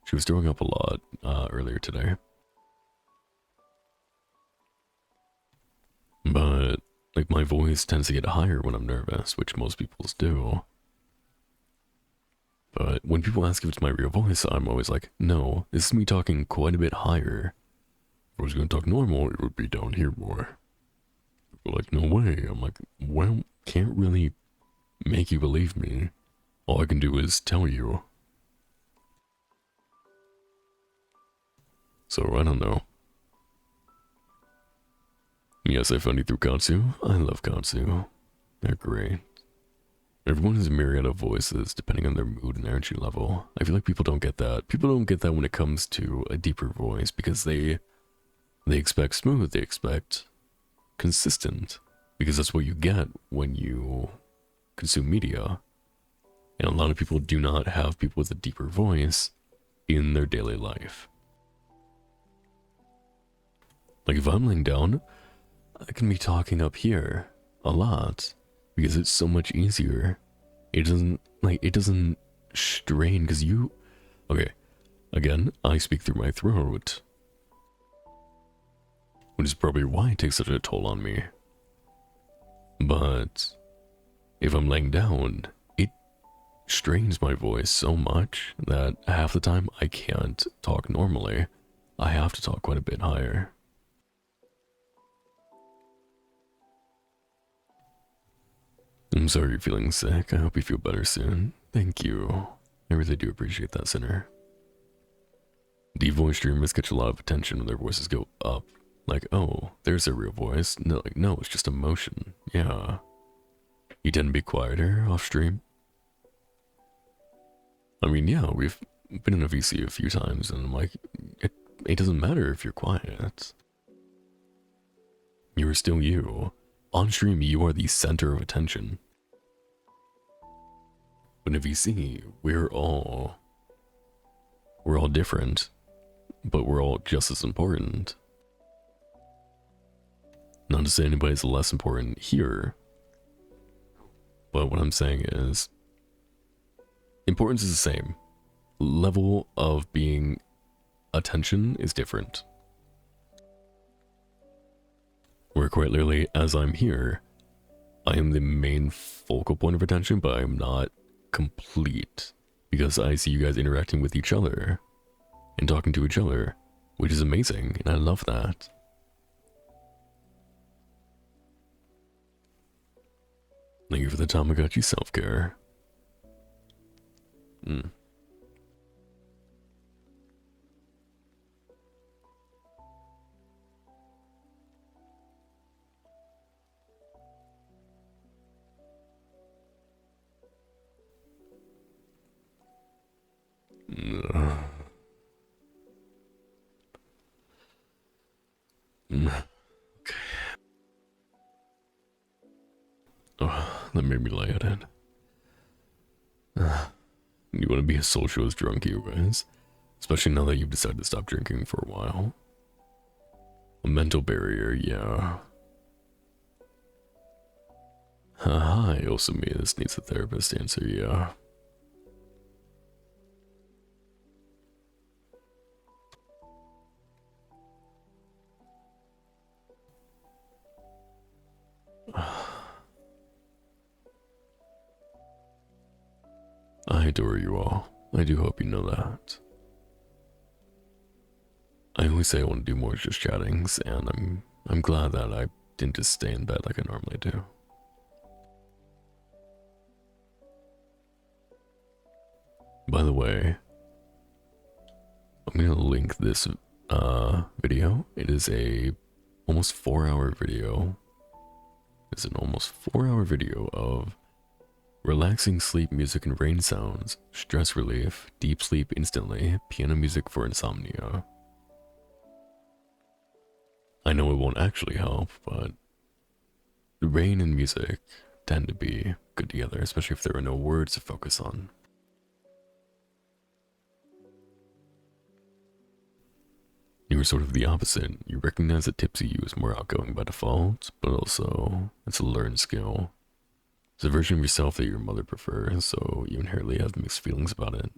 She was throwing up a lot earlier today. But, like, my voice tends to get higher when I'm nervous, which most people's do. But when people ask if it's my real voice, I'm always like, no, this is me talking quite a bit higher. If I was going to talk normal, it would be down here more. People are like, no way. I'm like, well, can't really make you believe me. All I can do is tell you. So, I don't know. Yes, I found you through Katsu. I love Katsu. They're great. Everyone has a myriad of voices depending on their mood and energy level. I feel like people don't get that. People don't get that when it comes to a deeper voice because they expect smooth, they expect consistent, because that's what you get when you consume media. And a lot of people do not have people with a deeper voice in their daily life. Like, if I'm laying down, I can be talking up here a lot because it's so much easier. It doesn't strain because okay, again, I speak through my throat, which is probably why it takes such a toll on me. But if I'm laying down, it strains my voice so much that half the time I can't talk normally. I have to talk quite a bit higher. I'm sorry you're feeling sick. I hope you feel better soon. Thank you. I really do appreciate that, Sinner. The voice streamers catch a lot of attention when their voices go up. Like, oh, there's a real voice. No, like, no, it's just emotion. Yeah. You tend to be quieter off stream. I mean, yeah, we've been in a VC a few times, and I'm like, it doesn't matter if you're quiet. You're still you. On stream, you are the center of attention. But in VC, we're all different, but we're all just as important. Not to say anybody's less important here, but what I'm saying is, Importance is the same. Level of being attention is different. Where quite literally, as I'm here, I am the main focal point of attention, but I'm not complete because I see you guys interacting with each other and talking to each other, which is amazing, and I love that. Thank you for the Tamagotchi self-care. Okay. Oh, that made me lightheaded. You want to be as social as drunk, you guys? Especially now that you've decided to stop drinking for a while. A mental barrier, yeah. Hi, Osumi, this needs a therapist answer, yeah. I adore you all. I do hope you know that. I only say I want to do more just chattings, and I'm glad that I didn't just stay in bed like I normally do. By the way, I'm gonna link this video. It is a almost 4-hour video. It's an almost 4-hour video of relaxing sleep music and rain sounds, stress relief, deep sleep instantly, piano music for insomnia. I know it won't actually help, but the rain and music tend to be good together, especially if there are no words to focus on. You were sort of the opposite. You recognize that Tipsy you is more outgoing by default, but also it's a learned skill. It's a version of yourself that your mother prefers, so you inherently have mixed feelings about it.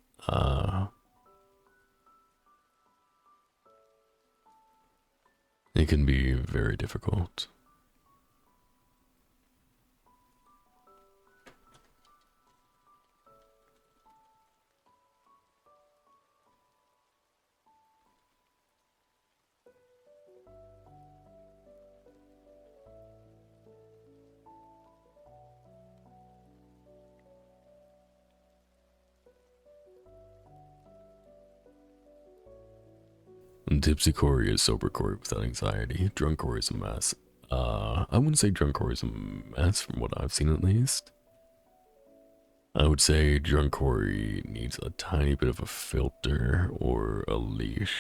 It can be very difficult. Tipsy Corey is sober Corey without anxiety. Drunk Corey is a mess. I wouldn't say drunk Corey is a mess from what I've seen at least. I would say drunk Corey needs a tiny bit of a filter or a leash.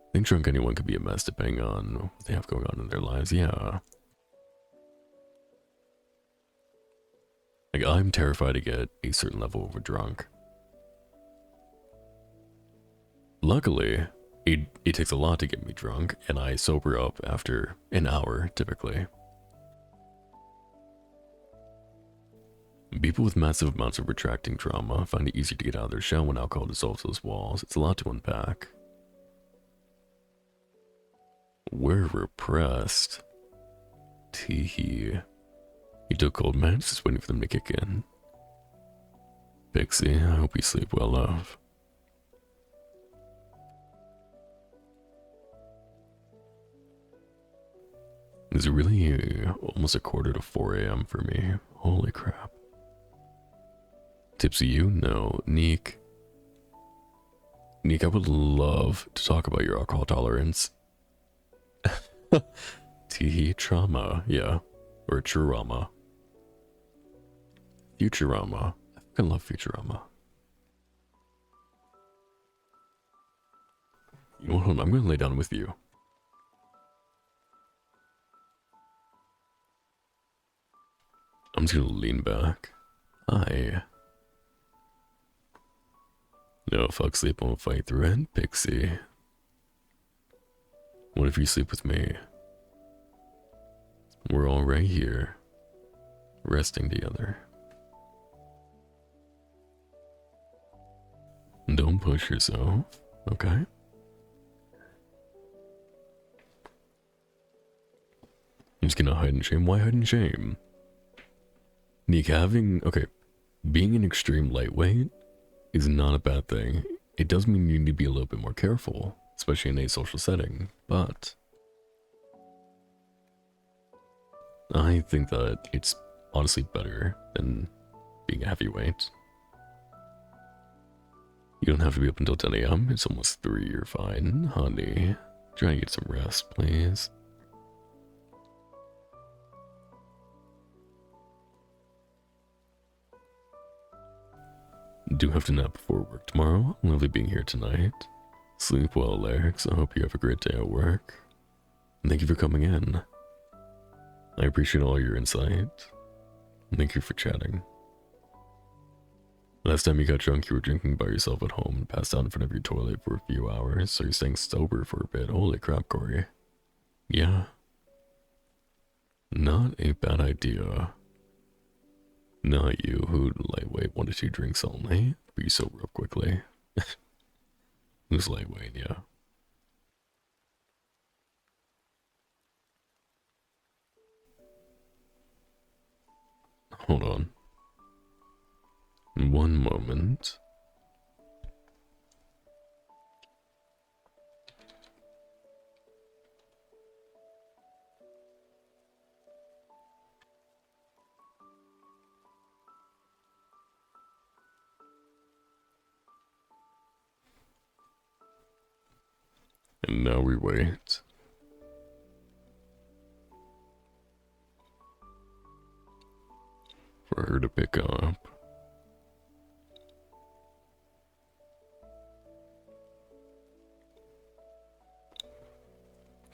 I think drunk anyone could be a mess depending on what they have going on in their lives, yeah. Like, I'm terrified to get a certain level of a drunk. Luckily, it takes a lot to get me drunk, and I sober up after an hour, typically. People with massive amounts of retracting trauma find it easier to get out of their shell when alcohol dissolves those walls. It's a lot to unpack. We're repressed. Teehee. You took cold meds, just waiting for them to kick in. Pixie, I hope you sleep well, love. It's really almost a quarter to 4 a.m. for me. Holy crap. Tipsy you? No. Neek. Neek, I would love to talk about your alcohol tolerance. Teehee trauma, yeah. Or trauma. Futurama. I fucking love Futurama. You know what, hold on, I'm gonna lay down with you. I'm just gonna lean back. Hi. No, fuck sleep, won't fight through it, Pixie. What if you sleep with me? We're all right here, resting together. Don't push yourself, okay? I'm just gonna hide in shame. Why hide in shame? Nick, okay, being an extreme lightweight is not a bad thing. It does mean you need to be a little bit more careful, especially in a social setting, but I think that it's honestly better than being a heavyweight. You don't have to be up until 10 a.m. It's almost 3. You're fine, honey. Try and get some rest, please. Do have to nap before work tomorrow. Lovely being here tonight. Sleep well, Alex. I hope you have a great day at work. And thank you for coming in. I appreciate all your insight. Thank you for chatting. Last time you got drunk, you were drinking by yourself at home and passed out in front of your toilet for a few hours, so you're staying sober for a bit. Holy crap, Corey. Yeah. Not a bad idea. Not you, who'd lightweight 1 to 2 drinks only, but you sober up quickly. Who's lightweight, yeah. Hold on. One moment. And now we wait. For her to pick up.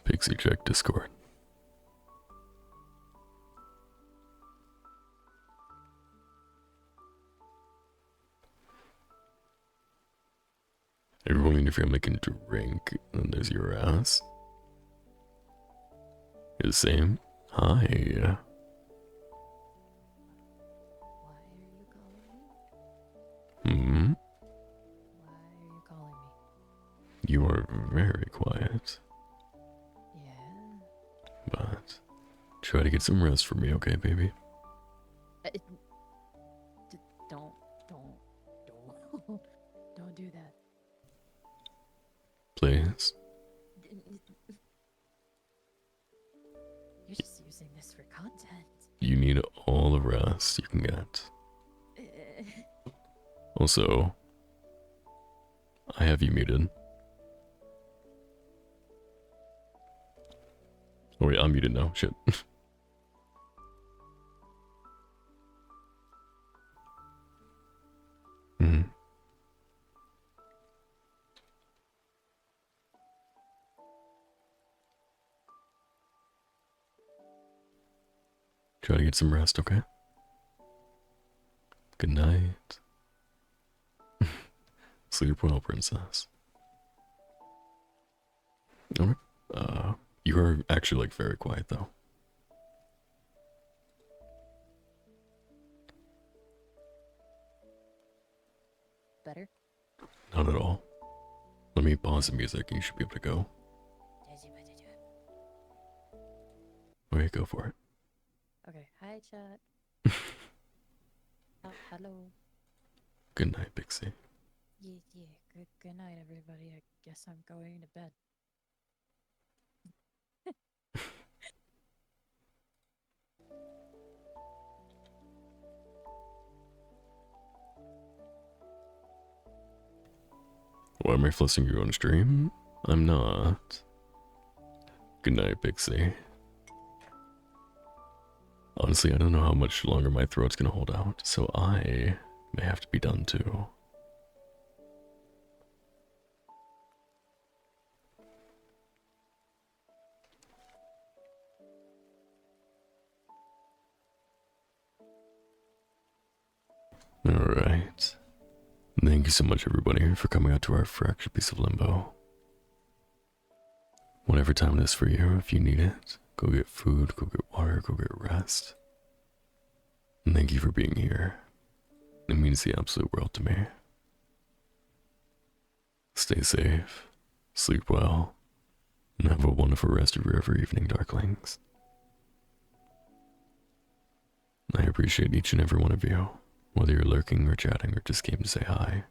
Pixie check Discord. Everyone in your family can drink, and there's your ass. You're the same? Hi. Why are you calling me? Hmm? Why are you calling me? You are very quiet, Yeah. but try to get some rest for me, okay, baby? Don't, don't do that. Please? You're just using this for content. You need all the rest you can get. Also, I have you muted. Oh wait, I'm muted now. Shit. Hmm. Try to get some rest, okay? Good night. Sleep well, princess. Okay. You are actually like very quiet though. Better? Not at all. Let me pause the music and you should be able to go. Okay, go for it. Okay, hi chat. Hello. Good night, Pixie. Yeah. Good night, everybody. I guess I'm going to bed. Why am I flushing you on stream? I'm not. Good night, Pixie. Honestly, I don't know how much longer my throat's gonna hold out, so I may have to be done too. Alright. Thank you so much, everybody, for coming out to our fractured piece of limbo. Whatever time it is for you, if you need it, go get food, go get water, go get rest. And thank you for being here. It means the absolute world to me. Stay safe, sleep well, and have a wonderful rest of your every evening, Darklings. I appreciate each and every one of you, whether you're lurking or chatting or just came to say hi.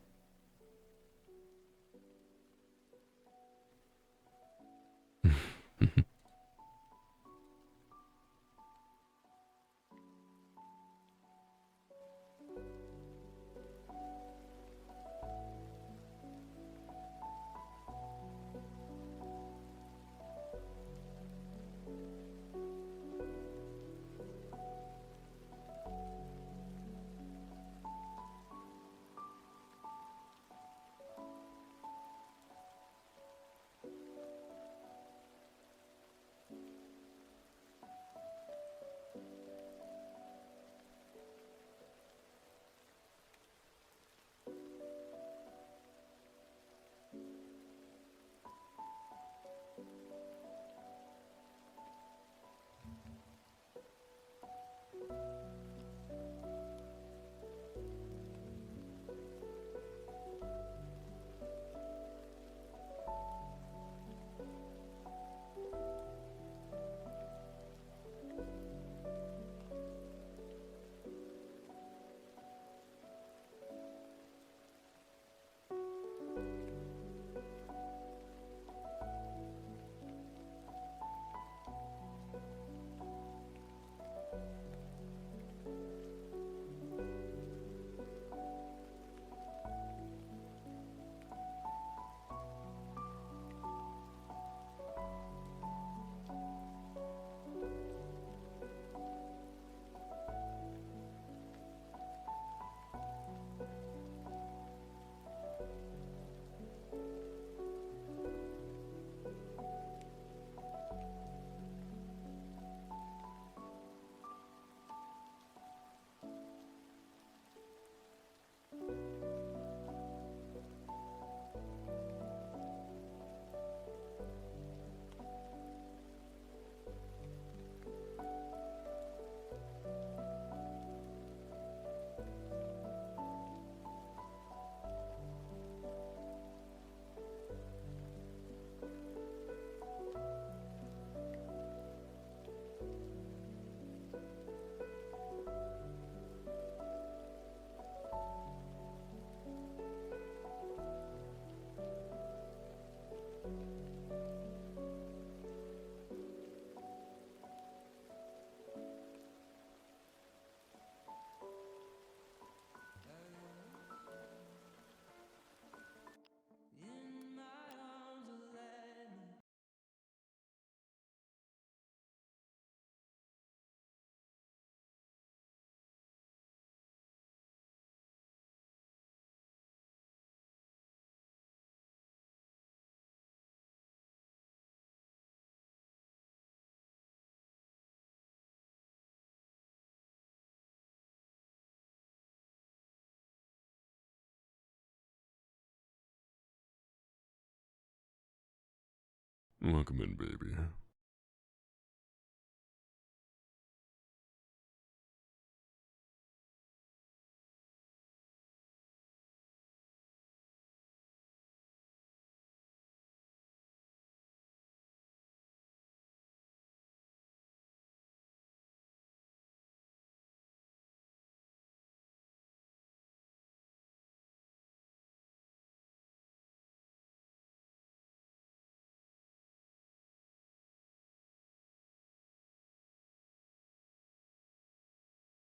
Welcome in, baby.